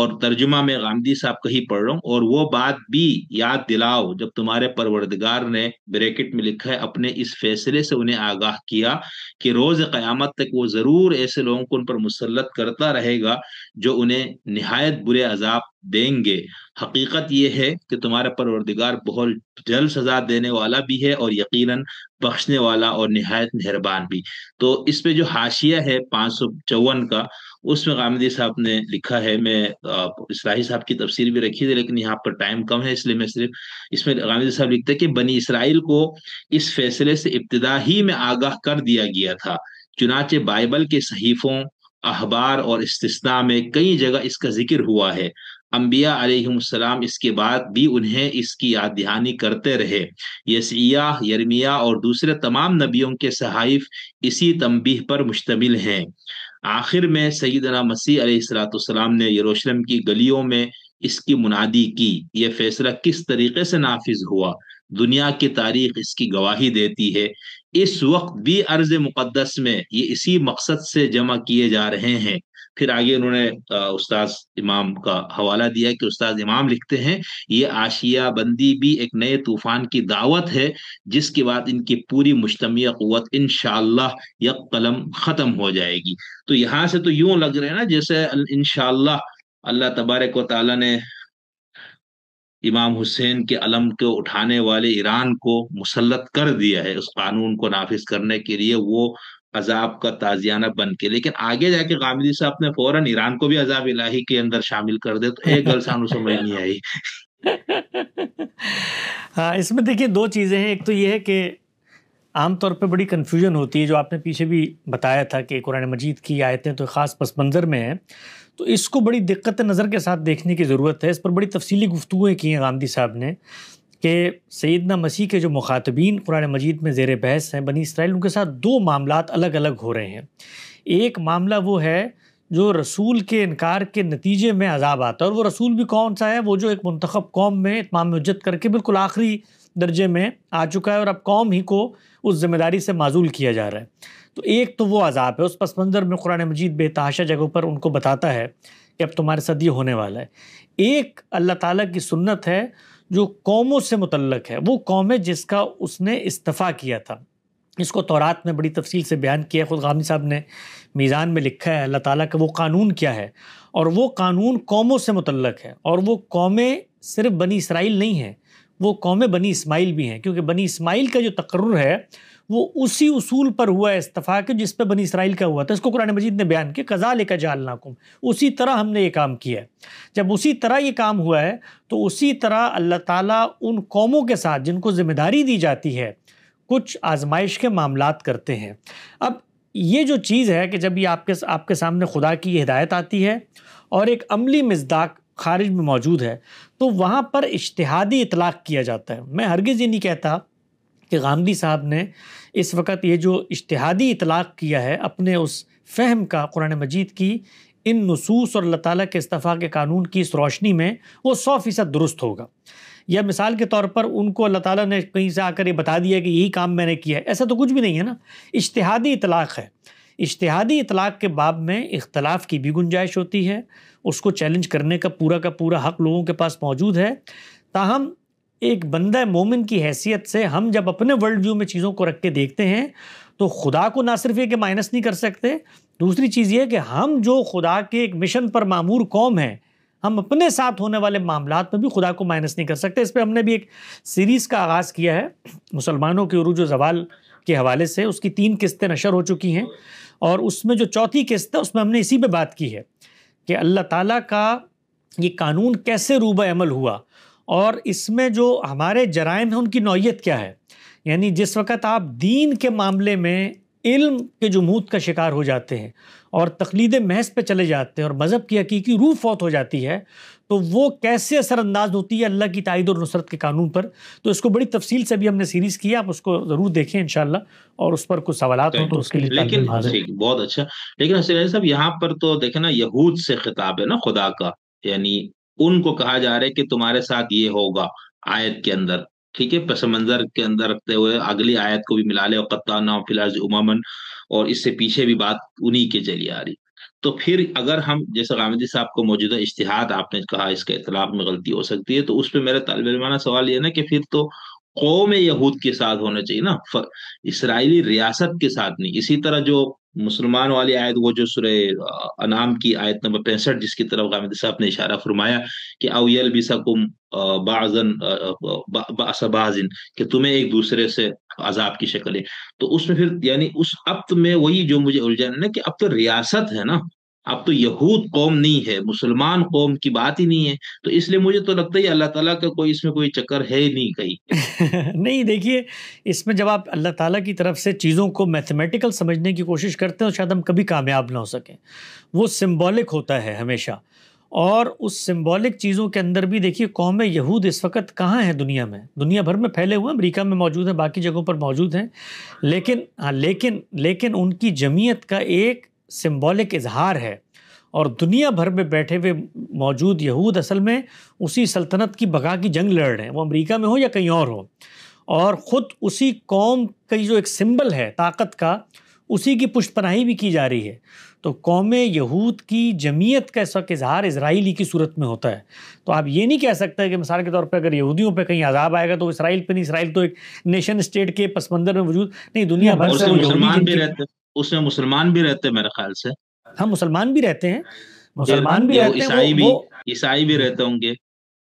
A: اور ترجمہ میں غامدی صاحب کا ہی پڑھ رہا ہوں، اور وہ بات بھی یاد دلاؤ جب تمہارے پروردگار نے بریکٹ میں لکھا ہے اپنے اس فیصلے سے انہیں آگاہ کیا کہ روز قیامت تک وہ ضرور ایسے لوگوں کو ان پر مسلط کرتا رہے گا جو انہیں نہایت برے عذاب دیں گے۔ حقیقت یہ ہے کہ تمہارا پروردگار بہت جلد سزا دینے والا بھی ہے اور یقیناً بخشنے والا اور نہایت مہربان بھی۔ تو اس پہ جو حاشیہ ہے 554 کا، اس میں غامدی صاحب نے لکھا ہے، میں اصلاحی صاحب کی تفسیر بھی رکھی تھی لیکن یہاں پر ٹائم کم ہے، اس لیے میں صرف اس میں غامدی صاحب لکھتے ہیں کہ بنی اسرائیل کو اس فیصلے سے ابتدا ہی میں آگاہ کر دیا گیا تھا، چنانچہ بائبل کے صحیفوں، اخبار اور استثناء میں کئی جگہ اس کا ذکر ہوا ہے۔ انبیاء علیہ السلام اس کے بعد بھی انہیں اس کی یاد دہانی کرتے رہے۔ یسعیاہ، یرمیاہ اور دوسرے تمام نبیوں کے صحائف اسی تنبیہ پر مشتمل ہیں۔ آخر میں سیدنا مسیح علیہ السلام نے یروشلم کی گلیوں میں اس کی منادی کی۔ یہ فیصلہ کس طریقے سے نافذ ہوا، دنیا کی تاریخ اس کی گواہی دیتی ہے۔ اس وقت بھی ارض مقدس میں یہ اسی مقصد سے جمع کیے جا رہے ہیں۔ پھر آگے انہوں نے استاذ امام کا حوالہ دیا کہ استاذ امام لکھتے ہیں یہ آشیہ بندی بھی ایک نئے طوفان کی دعوت ہے جس کے بعد ان کی پوری مجتمعی قوت انشاءاللہ یک قلم ختم ہو جائے گی۔ تو یہاں سے تو یوں لگ رہے ہیں نا جیسے انشاءاللہ اللہ تبارک و تعالیٰ نے امام حسین کے علم کو اٹھانے والے ایران کو مسلط کر دیا ہے اس قانون کو نافذ کرنے کے لیے، وہ عذاب کا تازیانہ بن کے، لیکن آگے جا کے غامدی صاحب نے فوراً ایران کو بھی عذاب الہی کے اندر شامل کر دے، تو ایک گل سانو سمجھ نہیں آئی۔
B: ہاں، اس میں دیکھیے دو چیزیں ہیں، ایک تو یہ ہے کہ عام طور پہ بڑی کنفیوژن ہوتی ہے، جو آپ نے پیچھے بھی بتایا تھا کہ قرآن مجید کی آیتیں تو خاص پس منظر میں ہیں، تو اس کو بڑی دقت نظر کے ساتھ دیکھنے کی ضرورت ہے۔ اس پر بڑی تفصیلی گفتگویں کی ہیں غامدی صاحب نے کہ سیدنا مسیح کے جو مخاطبین قرآن مجید میں زیر بحث ہیں بنی اسرائیل، ان کے ساتھ دو معاملات الگ الگ ہو رہے ہیں۔ ایک معاملہ وہ ہے جو رسول کے انکار کے نتیجے میں عذاب آتا ہے، اور وہ رسول بھی کون سا ہے؟ وہ جو ایک منتخب قوم میں اتمام حجت کر کے بالکل آخری درجے میں آ چکا ہے اور اب قوم ہی کو اس ذمہ داری سے معزول کیا جا رہا ہے۔ تو ایک تو وہ عذاب ہے، اس پس منظر میں قرآن مجید بے تحاشا جگہوں پر ان کو بتاتا ہے کہ اب تمہارے ساتھ یہ ہونے والا ہے۔ ایک اللہ تعالیٰ کی سنت ہے جو قوموں سے متعلق ہے، وہ قوم ہے جس کا اس نے استفا کیا تھا۔ اس کو تورات میں بڑی تفصیل سے بیان کیا ہے، خود غامدی صاحب نے میزان میں لکھا ہے اللہ تعالیٰ کا وہ قانون کیا ہے، اور وہ قانون قوموں سے متعلق ہے، اور وہ قومیں صرف بنی اسرائیل نہیں ہیں، وہ قومیں بنی اسماعیل بھی ہیں، کیونکہ بنی اسماعیل کا جو تقرر ہے وہ اسی اصول پر ہوا ہے استفا کے جس پہ بنی اسرائیل کا ہوا تھا۔ اس کو قرآن مجید نے بیان کیا، کذالک جعلناکم، اسی طرح ہم نے یہ کام کیا ہے۔ جب اسی طرح یہ کام ہوا ہے تو اسی طرح اللہ تعالیٰ ان قوموں کے ساتھ جن کو ذمہ داری دی جاتی ہے کچھ آزمائش کے معاملات کرتے ہیں۔ اب یہ جو چیز ہے کہ جب یہ آپ کے سامنے خدا کی یہ ہدایت آتی ہے اور ایک عملی مصداق خارج میں موجود ہے تو وہاں پر اجتہادی اطلاق کیا جاتا ہے۔ میں ہرگز یہ نہیں کہتا کہ غامدی صاحب نے اس وقت یہ جو اجتہادی اطلاق کیا ہے اپنے اس فہم کا قرآن مجید کی ان نصوص اور اللہ تعالیٰ کے استفا کے قانون کی اس روشنی میں وہ 100% درست ہوگا، یا مثال کے طور پر ان کو اللہ تعالیٰ نے کہیں سے آ کر یہ بتا دیا کہ یہی کام میں نے کیا ہے، ایسا تو کچھ بھی نہیں ہے نا، اجتہادی اطلاق ہے۔ اجتہادی اطلاق کے باب میں اختلاف کی بھی گنجائش ہوتی ہے، اس کو چیلنج کرنے کا پورا حق لوگوں کے پاس موجود ہے، تاہم ایک بندہ مومن کی حیثیت سے ہم جب اپنے ورلڈ ویو میں چیزوں کو رکھ کے دیکھتے ہیں تو خدا کو نہ صرف یہ کہ مائنس نہیں کر سکتے، دوسری چیز یہ کہ ہم جو خدا کے ایک مشن پر مامور قوم ہیں، ہم اپنے ساتھ ہونے والے معاملات میں بھی خدا کو مائنس نہیں کر سکتے۔ اس پہ ہم نے بھی ایک سیریز کا آغاز کیا ہے مسلمانوں کے عروج و زوال کے حوالے سے، اس کی 3 قسطیں نشر ہو چکی ہیں، اور اس میں جو 4تھی قسط ہے اس میں ہم نے اسی پہ بات کی ہے کہ اللہ تعالیٰ کا یہ قانون کیسے روبہ عمل ہوا، اور اس میں جو ہمارے جرائم ہیں ان کی نوعیت کیا ہے۔ یعنی جس وقت آپ دین کے معاملے میں علم کے جمود کا شکار ہو جاتے ہیں اور تقلید محض پہ چلے جاتے ہیں اور مذہب کی حقیقی روح فوت ہو جاتی ہے، تو وہ کیسے اثر انداز ہوتی ہے اللہ کی تائید اور نصرت کے قانون پر۔ تو اس کو بڑی تفصیل سے بھی ہم نے سیریز کی ہے، آپ اس کو ضرور دیکھیں انشاءاللہ، اور اس پر کچھ سوالات ہوں تو اس کے لیے
A: لیکن بہت اچھا۔ لیکن حسین صاحب یہاں پر تو دیکھیں نا، یہود سے خطاب ہے نا خدا کا، یعنی ان کو کہا جا رہا ہے کہ تمہارے ساتھ یہ ہوگا آیت کے اندر، ٹھیک ہے، پس منظر کے اندر رکھتے ہوئے اگلی آیت کو بھی ملا لے، وَقَطَّعْنَاهُمْ فِي الْأَرْضِ أُمَمًا، اور اس سے پیچھے بھی بات انہی کے چلی آ رہی۔ تو پھر اگر ہم جیسے غامدی صاحب کو موجودہ اجتہاد آپ نے کہا اس کے اطلاق میں غلطی ہو سکتی ہے، تو اس پہ میرا طالب علمانہ سوال یہ نا کہ پھر تو قوم یہود کے ساتھ ہونا چاہیے نا، اسرائیلی ریاست کے ساتھ نہیں۔ اسی طرح جو مسلمان والی آیت، وہ جو سورہ انعام کی آیت نمبر 65 جس کی طرف غامدی صاحب نے اشارہ فرمایا کہ او یلبسکم بعضن بأس بعض، کہ تمہیں ایک دوسرے سے عذاب کی شکل ہے، تو اس میں پھر یعنی اس اب میں وہی جو مجھے الجھن ہے نا کہ اب تو ریاست ہے نا، اب تو یہود قوم نہیں ہے، مسلمان قوم کی بات ہی نہیں ہے، تو اس لیے مجھے تو لگتا ہے اللہ تعالیٰ کا کوئی اس میں کوئی چکر ہے ہی نہیں کہیں۔
B: نہیں، دیکھیے اس میں جب آپ اللہ تعالیٰ کی طرف سے چیزوں کو میتھمیٹیکل سمجھنے کی کوشش کرتے ہیں تو شاید ہم کبھی کامیاب نہ ہو سکیں، وہ سمبولک ہوتا ہے ہمیشہ، اور اس سمبولک چیزوں کے اندر بھی دیکھیے قوم یہود اس وقت کہاں ہے دنیا میں، دنیا بھر میں پھیلے ہوئے ہیں، امریکہ میں موجود ہیں، باقی جگہوں پر موجود ہیں، لیکن ان کی جمعیت کا ایک سمبولک اظہار ہے، اور دنیا بھر میں بیٹھے ہوئے موجود یہود اصل میں اسی سلطنت کی بقا کی جنگ لڑ رہے ہیں، وہ امریکہ میں ہو یا کہیں اور ہو، اور خود اسی قوم کا جو ایک سمبل ہے طاقت کا، اسی کی پشت پناہی بھی کی جا رہی ہے۔ تو قوم یہود کی جمعیت کا اس وقت اظہار اسرائیلی کی صورت میں ہوتا ہے، تو آپ یہ نہیں کہہ سکتے کہ مثال کے طور پہ اگر یہودیوں پہ کہیں عذاب آئے گا تو اسرائیل پہ نہیں، اسرائیل تو ایک نیشن اسٹیٹ کے پس منظر میں وجود نہیں، دنیا بھر سے
A: مسلمان بھی رہتے، اس میں مسلمان بھی رہتے میرے خیال سے،
B: ہم مسلمان بھی رہتے ہیں، مسلمان بھی رہتے ہیں،
A: عیسائی بھی رہتے ہوں گے،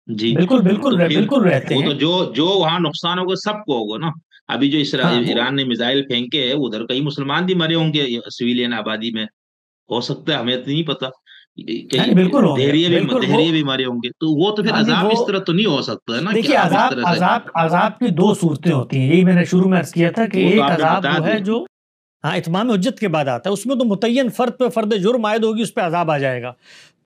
A: جی
B: بالکل رہتے ہیں،
A: وہ تو جو وہاں نقصان ہوگا سب کو ہوگا نا۔ ابھی جو ایران نے میزائل پھینکے ہیں ادھر کئی مسلمان بھی مرے ہوں گے سویلین آبادی میں، ہو سکتا ہے، ہمیں تو نہیں پتا، دہریے بھی مرے ہوں گے، تو وہ تو پھر عذاب اس طرح تو نہیں ہو سکتا ہے نا۔
B: دیکھیے عذاب کی 2 صورتیں ہوتی ہیں، یہی میں نے شروع میں عرض کیا تھا کہ ایک عذاب وہ ہے جو اتمام حجت کے بعد آتا ہے، اس میں تو متعین فرد پہ فرد جرم عائد ہوگی، اس پہ عذاب آ جائے گا۔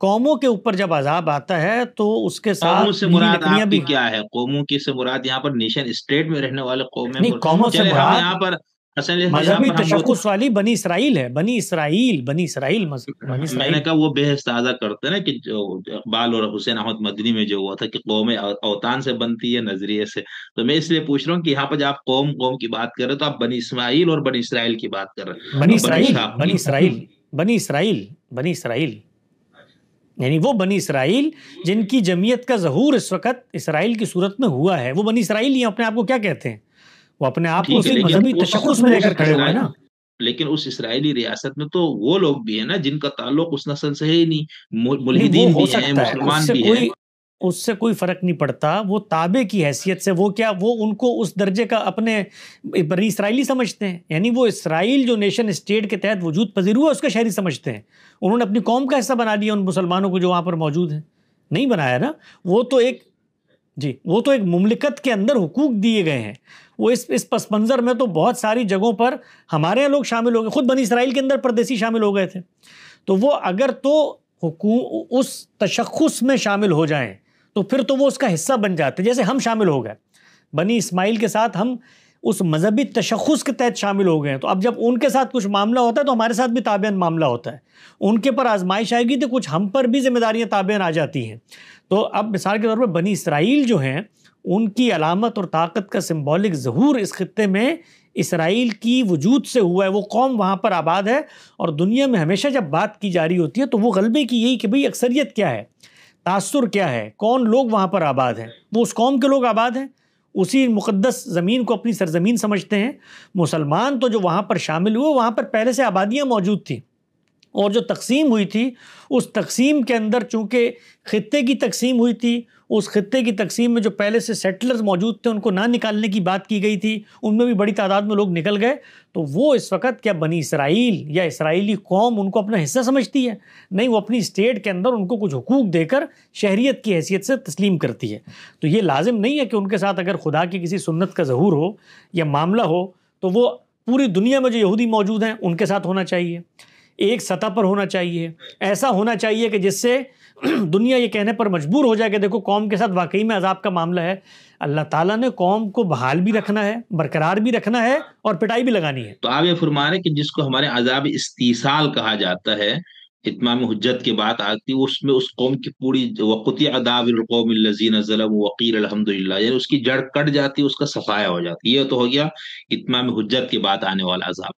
B: قوموں کے اوپر جب عذاب آتا ہے تو اس کے ساتھ
A: قوموں سے مراد آپ کی کیا ہے؟ قوموں کی سے مراد یہاں پر نیشن اسٹیٹ میں رہنے والے قومیں،
B: نہیں، قوموں سے مراد
A: یہاں پر
B: مذہبی تشخص والی بنی اسرائیل ہے، بنی اسرائیل
A: میں نے کہا وہ بحث تازہ کرتے ہیں نا کہ اقبال اور حسین احمد مدنی میں جو ہوا تھا کہ قومیں اوطان سے بنتی ہے نظریے سے، تو میں اس لیے پوچھ رہا ہوں کہ یہاں پر جب آپ قوم کی بات کر رہے تو آپ بنی اسماعیل اور بنی اسرائیل کی بات کر رہے ہیں،
B: بنی اسرائیل یعنی وہ بنی اسرائیل جن کی جمعیت کا ظہور اس وقت اسرائیل کی صورت میں ہوا ہے، وہ بنی اسرائیل ہی اپنے آپ کو کیا کہتے ہیں، وہ اپنے آپ کو اسی مذہبی تشخص میں لے کر کھڑے ہوئے ہیں نا۔
A: لیکن اس اسرائیلی ریاست میں تو وہ لوگ بھی ہیں نا جن کا تعلق اس نسل سے ہے ہی نہیں، ملحدین بھی ہیں، مسلمان بھی ہیں،
B: اس سے کوئی فرق نہیں پڑتا، وہ تابع کی حیثیت سے وہ ان کو اس درجے کا اپنے بنی اسرائیلی سمجھتے ہیں، یعنی وہ اسرائیل جو نیشن اسٹیٹ کے تحت وجود پذیر ہوا اس کا شہری سمجھتے ہیں، انہوں نے اپنی قوم کا حصہ بنا دیا ان مسلمانوں کو جو وہاں پر موجود ہیں، نہیں بنایا نا، وہ تو ایک مملکت کے اندر حقوق دیے گئے ہیں، وہ اس پس منظر میں تو بہت ساری جگہوں پر ہمارے یہاں لوگ شامل ہو گئے، خود بنی اسرائیل کے اندر پردیسی شامل ہو گئے تھے، تو وہ اگر تو اس تشخص میں شامل ہو جائیں تو پھر تو وہ اس کا حصہ بن جاتے، جیسے ہم شامل ہو گئے بنی اسماعیل کے ساتھ، ہم اس مذہبی تشخص کے تحت شامل ہو گئے ہیں، تو اب جب ان کے ساتھ کچھ معاملہ ہوتا ہے تو ہمارے ساتھ بھی تابعاً معاملہ ہوتا ہے، ان کے پر آزمائش آئے گی تو کچھ ہم پر بھی ذمہ داریاں تابعاً آ جاتی ہیں۔ تو اب مثال کے طور پر بنی اسرائیل جو ہیں ان کی علامت اور طاقت کا سمبولک ظہور اس خطے میں اسرائیل کی وجود سے ہوا ہے. وہ قوم وہاں پر آباد ہے، اور دنیا میں ہمیشہ جب بات کی جا رہی ہوتی ہے تو وہ غلبے کی یہی کہ بھئی اکثریت کیا ہے، تاثر کیا ہے، کون لوگ وہاں پر آباد ہیں. وہ اس قوم کے لوگ آباد ہیں، اسی مقدس زمین کو اپنی سرزمین سمجھتے ہیں. مسلمان تو جو وہاں پر شامل ہوئے، وہاں پر پہلے سے آبادیاں موجود تھیں، اور جو تقسیم ہوئی تھی اس تقسیم کے اندر چونکہ خطے کی تقسیم ہوئی تھی، اس خطے کی تقسیم میں جو پہلے سے سیٹلرز موجود تھے ان کو نہ نکالنے کی بات کی گئی تھی، ان میں بھی بڑی تعداد میں لوگ نکل گئے. تو وہ اس وقت کیا بنی اسرائیل یا اسرائیلی قوم ان کو اپنا حصہ سمجھتی ہے؟ نہیں، وہ اپنی اسٹیٹ کے اندر ان کو کچھ حقوق دے کر شہریت کی حیثیت سے تسلیم کرتی ہے. تو یہ لازم نہیں ہے کہ ان کے ساتھ اگر خدا کی کسی سنت کا ظہور ہو یا معاملہ ہو تو وہ پوری دنیا میں جو یہودی موجود ہیں ان کے ساتھ ہونا چاہیے، ایک سطح پر ہونا چاہیے. ایسا ہونا چاہیے کہ جس سے دنیا یہ کہنے پر مجبور ہو جائے کہ دیکھو قوم کے ساتھ واقعی میں عذاب کا معاملہ ہے. اللہ تعالیٰ نے قوم کو بحال بھی رکھنا ہے، برقرار بھی رکھنا ہے، اور پٹائی بھی لگانی ہے.
A: تو آپ یہ فرما رہے ہیں کہ جس کو ہمارے عذاب استیصال کہا جاتا ہے، اتمام حجت کی بات آتی ہے، اس میں اس قوم کی پوری وقطع دابر القوم الذین ظلموا وقیل الحمدللہ، یعنی اس کی جڑ کٹ جاتی ہے، اس کا صفایا ہو جاتی ہے. یہ تو ہو گیا اتمام حجت کی بات آنے والا عذاب.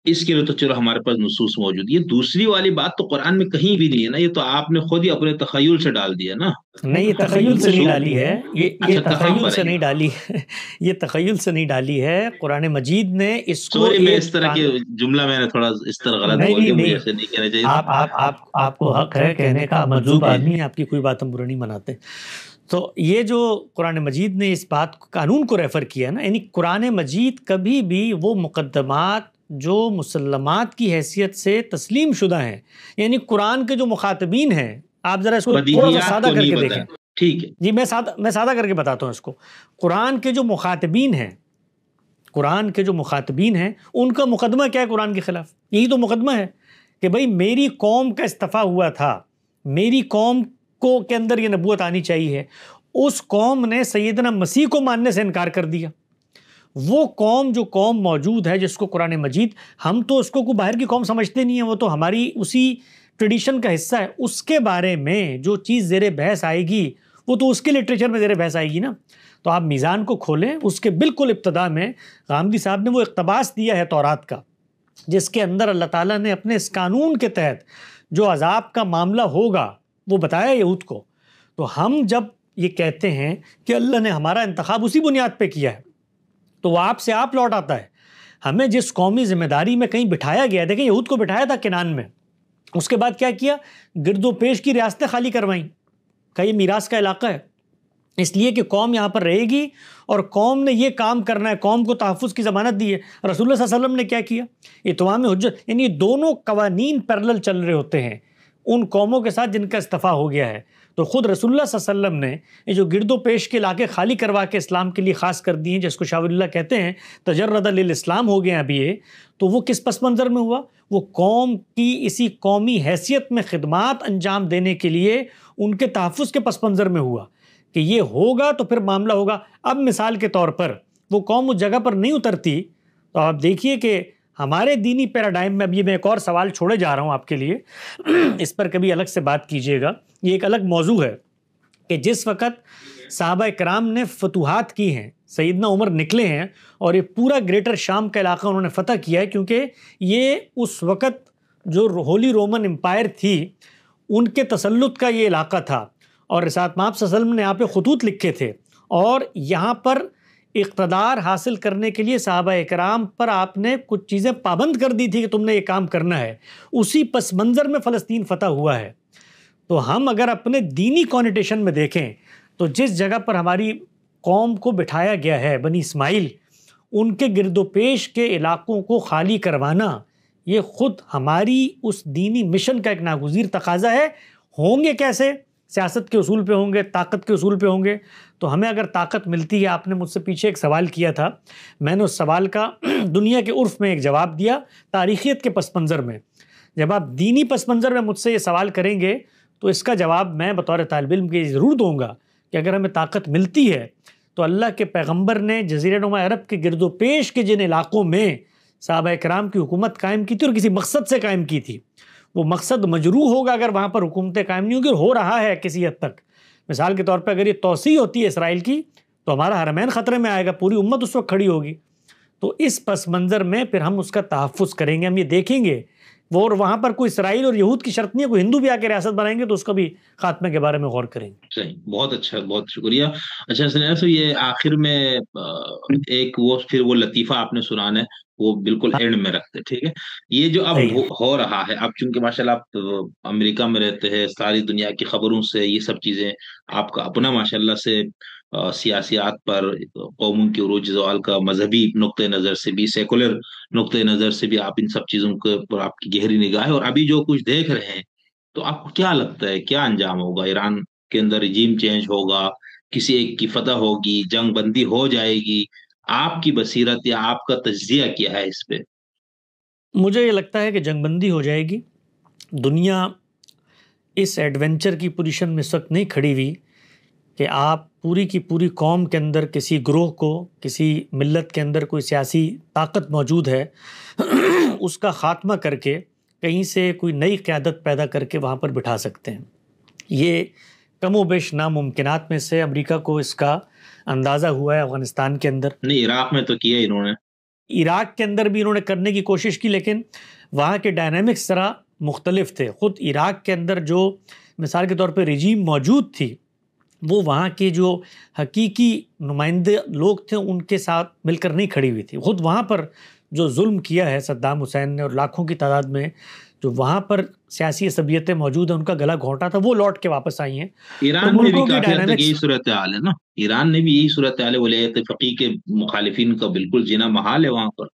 A: اس کے لیے تو چلو ہمارے پاس نصوص موجود. یہ دوسری والی بات تو قرآن میں کہیں بھی نہیں ہے نا، یہ تو آپ نے خود ہی اپنے تخیل سے ڈال دیا نا.
B: نہیں، یہ تخیل سے نہیں ڈالی ہے، یہ تخیل سے نہیں ڈالی ہے، یہ تخیل سے نہیں ڈالی ہے. قرآن مجید نے اس کو
A: سوری، میں اس طرح کے جملہ میں نے تھوڑا اس طرح غلط بول دیا، مجھے ایسے نہیں کہنا چاہیے.
B: آپ کو حق ہے کہنے کا، مجذوب آدمی ہے، آپ کی کوئی بات ہم برا نہیں مناتے. تو یہ جو قرآن مجید نے اس بات قانون کو ریفر کیا نا، یعنی قرآن مجید کبھی بھی وہ مقدمات جو مسلمات کی حیثیت سے تسلیم شدہ ہیں، یعنی قرآن کے جو مخاطبین ہیں، آپ ذرا اس کو تھوڑا سا سادہ کر کے دیکھیں.
A: ٹھیک ہے
B: جی، میں سادہ کر کے بتاتا ہوں اس کو. قرآن کے جو مخاطبین ہیں، قرآن کے جو مخاطبین ہیں، ان کا مقدمہ کیا ہے قرآن کے خلاف؟ یہی تو مقدمہ ہے کہ بھئی میری قوم کا استفا ہوا تھا، میری قوم کو کے اندر یہ نبوت آنی چاہیے. اس قوم نے سیدنا مسیح کو ماننے سے انکار کر دیا. وہ قوم جو قوم موجود ہے جس کو قرآن مجید، ہم تو اس کو کوئی باہر کی قوم سمجھتے نہیں ہیں، وہ تو ہماری اسی ٹریڈیشن کا حصہ ہے. اس کے بارے میں جو چیز زیر بحث آئے گی وہ تو اس کے لٹریچر میں زیر بحث آئے گی نا. تو آپ میزان کو کھولیں، اس کے بالکل ابتدا میں غامدی صاحب نے وہ اقتباس دیا ہے تورات کا، جس کے اندر اللہ تعالیٰ نے اپنے اس قانون کے تحت جو عذاب کا معاملہ ہوگا وہ بتایا یہود کو. تو ہم جب یہ کہتے ہیں کہ اللہ نے ہمارا انتخاب اسی بنیاد پہ کیا ہے، تو وہ آپ سے آپ لوٹ آتا ہے. ہمیں جس قومی ذمہ داری میں کہیں بٹھایا گیا، دیکھیں یہود کو بٹھایا تھا کنعان میں، اس کے بعد کیا کیا؟ گرد و پیش کی ریاستیں خالی کروائیں، کہ یہ میراث کا علاقہ ہے، اس لیے کہ قوم یہاں پر رہے گی اور قوم نے یہ کام کرنا ہے، قوم کو تحفظ کی ضمانت دی ہے. رسول اللہ صلی اللہ علیہ وسلم نے کیا کیا؟ اتمام حجت، یعنی دونوں قوانین پیرلل چل رہے ہوتے ہیں ان قوموں کے ساتھ جن کا استفا ہو گیا ہے. تو خود رسول اللہ صلی اللہ علیہ وسلم نے یہ جو گرد و پیش کے علاقے خالی کروا کے اسلام کے لیے خاص کر دیے، جس کو شاہ ولی اللہ کہتے ہیں تجرد للاسلام ہو گیا ابھی یہ، تو وہ کس پس منظر میں ہوا؟ وہ قوم کی اسی قومی حیثیت میں خدمات انجام دینے کے لیے ان کے تحفظ کے پس منظر میں ہوا کہ یہ ہوگا تو پھر معاملہ ہوگا. اب مثال کے طور پر وہ قوم اس جگہ پر نہیں اترتی، تو آپ دیکھیے کہ ہمارے دینی پیراڈائم میں، اب یہ میں ایک اور سوال چھوڑے جا رہا ہوں آپ کے لیے، اس پر کبھی الگ سے بات کیجیے گا، یہ ایک الگ موضوع ہے کہ جس وقت صحابہ کرام نے فتوحات کی ہیں، سیدنا عمر نکلے ہیں اور یہ پورا گریٹر شام کا علاقہ انہوں نے فتح کیا ہے، کیونکہ یہ اس وقت جو ہولی رومن امپائر تھی ان کے تسلط کا یہ علاقہ تھا، اور رسالت مآب صلی اللہ علیہ وسلم نے یہاں پہ خطوط لکھے تھے، اور یہاں پر اقتدار حاصل کرنے کے لیے صحابہ اکرام پر آپ نے کچھ چیزیں پابند کر دی تھی کہ تم نے یہ کام کرنا ہے. اسی پس منظر میں فلسطین فتح ہوا ہے. تو ہم اگر اپنے دینی کانوٹیشن میں دیکھیں تو جس جگہ پر ہماری قوم کو بٹھایا گیا ہے، بنی اسماعیل، ان کے گرد و پیش کے علاقوں کو خالی کروانا، یہ خود ہماری اس دینی مشن کا ایک ناگزیر تقاضا ہے. ہوں گے کیسے؟ سیاست کے اصول پہ ہوں گے، طاقت کے اصول پہ ہوں گے. تو ہمیں اگر طاقت ملتی ہے، آپ نے مجھ سے پیچھے ایک سوال کیا تھا، میں نے اس سوال کا دنیا کے عرف میں ایک جواب دیا تاریخیت کے پس منظر میں. جب آپ دینی پس منظر میں مجھ سے یہ سوال کریں گے تو اس کا جواب میں بطور طالب علم کے ضرور دوں گا کہ اگر ہمیں طاقت ملتی ہے تو اللہ کے پیغمبر نے جزیرہ نما عرب کے گرد و پیش کے جن علاقوں میں صحابہ کرام کی حکومت قائم کی تھی اور کسی مقصد سے قائم کی تھی، وہ مقصد مجروح ہوگا اگر وہاں پر حکومتیں قائم نہیں ہوگی، اور ہو رہا ہے کسی حد تک، مثال کے طور پہ اگر یہ توسیع ہوتی ہے اسرائیل کی تو ہمارا حرمین خطرے میں آئے گا، پوری امت اس وقت کھڑی ہوگی. تو اس پس منظر میں پھر ہم اس کا تحفظ کریں گے، ہم یہ دیکھیں گے وہ، اور وہاں پر کوئی اسرائیل اور یہود کی شرط نہیں ہے، کوئی ہندو بھی آ کے ریاست بنائیں گے تو اس کا بھی خاتمے کے بارے میں غور کریں گے.
A: صحیح، بہت اچھا، بہت شکریہ. اچھا سر، یہ آخر میں ایک وہ پھر وہ لطیفہ آپ نے سنانا ہے، وہ بالکل
B: ہاں،
A: اینڈ میں رکھتے، ٹھیک ہے؟ یہ جو اب
B: صحیح ہے.
A: ہو رہا ہے، اب چونکہ ماشاء اللہ آپ امریکہ میں رہتے ہیں، ساری دنیا کی خبروں سے یہ سب چیزیں، آپ کا اپنا ماشاء اللہ سے سیاسیات پر، قوموں کے عروج زوال کا مذہبی نقطۂ نظر سے بھی، سیکولر نقطۂ نظر سے بھی، آپ ان سب چیزوں کے اوپر آپ کی گہری نگاہ ہے. اور ابھی جو کچھ دیکھ رہے ہیں، تو آپ کو کیا لگتا ہے کیا انجام ہوگا؟ ایران کے اندر رجیم چینج ہوگا، کسی ایک کی فتح ہوگی، جنگ بندی ہو جائے گی؟ آپ کی بصیرت یا آپ کا تجزیہ کیا ہے اس پہ؟
B: مجھے یہ لگتا ہے کہ جنگ بندی ہو جائے گی. دنیا اس ایڈونچر کی پوزیشن میں اس وقت نہیں کھڑی ہوئی کہ آپ پوری کی پوری قوم کے اندر کسی گروہ کو، کسی ملت کے اندر کوئی سیاسی طاقت موجود ہے اس کا خاتمہ کر کے کہیں سے کوئی نئی قیادت پیدا کر کے وہاں پر بٹھا سکتے ہیں. یہ کم و بیش ناممکنات میں سے امریکہ کو اس کا اندازہ ہوا ہے. افغانستان کے اندر،
A: نہیں، عراق میں تو کیا انہوں نے.
B: عراق کے اندر بھی انہوں نے کرنے کی کوشش کی، لیکن وہاں کے ڈائنامکس ذرا مختلف تھے. خود عراق کے اندر جو مثال کے طور پہ رجیم موجود تھی، وہ وہاں کے جو حقیقی نمائندے لوگ تھے ان کے ساتھ مل کر نہیں کھڑی ہوئی تھی. خود وہاں پر جو ظلم کیا ہے صدام حسین نے، اور لاکھوں کی تعداد میں جو وہاں پر سیاسی عصبیتیں موجود ہیں ان کا گلا گھونٹا تھا، وہ لوٹ کے واپس آئی ہیں. تو
A: ایران میں بھی
B: ملکوں کی
A: کافی حد تک
B: ڈائنامکس،
A: یہی صورتحال ہے نا، ایران نے بھی یہی صورتحال ہے، ولیعت فقیہ کے مخالفین کا بالکل جینا محال ہے وہاں پر.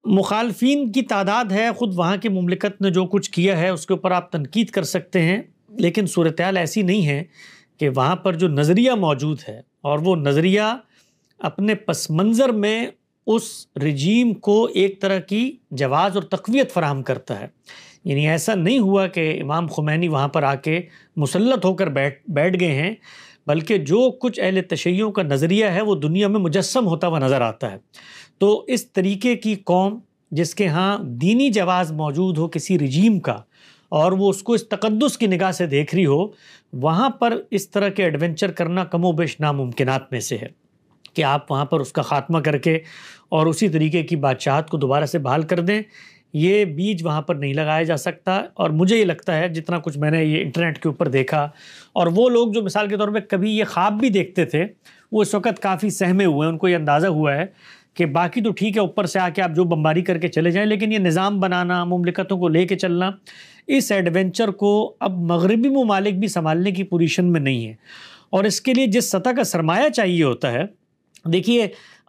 B: مخالفین کی تعداد ہے. خود وہاں کی مملکت نے جو کچھ کیا ہے اس کے اوپر آپ تنقید کر سکتے ہیں، لیکن صورتحال ایسی نہیں ہے کہ وہاں پر جو نظریہ موجود ہے، اور وہ نظریہ اپنے پس منظر میں اس رجیم کو ایک طرح کی جواز اور تقویت فراہم کرتا ہے. یعنی ایسا نہیں ہوا کہ امام خمینی وہاں پر آ کے مسلط ہو کر بیٹھ گئے ہیں، بلکہ جو کچھ اہل تشیع کا نظریہ ہے وہ دنیا میں مجسم ہوتا ہوا نظر آتا ہے. تو اس طریقے کی قوم جس کے ہاں دینی جواز موجود ہو کسی رجیم کا، اور وہ اس کو اس تقدس کی نگاہ سے دیکھ رہی ہو، وہاں پر اس طرح کے ایڈونچر کرنا کم و بیش ناممکنات میں سے ہے کہ آپ وہاں پر اس کا خاتمہ کر کے اور اسی طریقے کی بادشاہت کو دوبارہ سے بحال کر دیں. یہ بیج وہاں پر نہیں لگایا جا سکتا. اور مجھے یہ لگتا ہے جتنا کچھ میں نے یہ انٹرنیٹ کے اوپر دیکھا، اور وہ لوگ جو مثال کے طور پہ کبھی یہ خواب بھی دیکھتے تھے، وہ اس وقت کافی سہمے ہوئے ہیں. ان کو یہ اندازہ ہوا ہے کہ باقی تو ٹھیک ہے، اوپر سے آ کے آپ جو بمباری کر کے چلے جائیں، لیکن یہ نظام بنانا، مملکتوں کو لے کے چلنا، اس ایڈونچر کو اب مغربی ممالک بھی سنبھالنے کی پوزیشن میں نہیں ہے. اور اس کے لیے جس سطح کا سرمایہ چاہیے ہوتا ہے، دیکھیے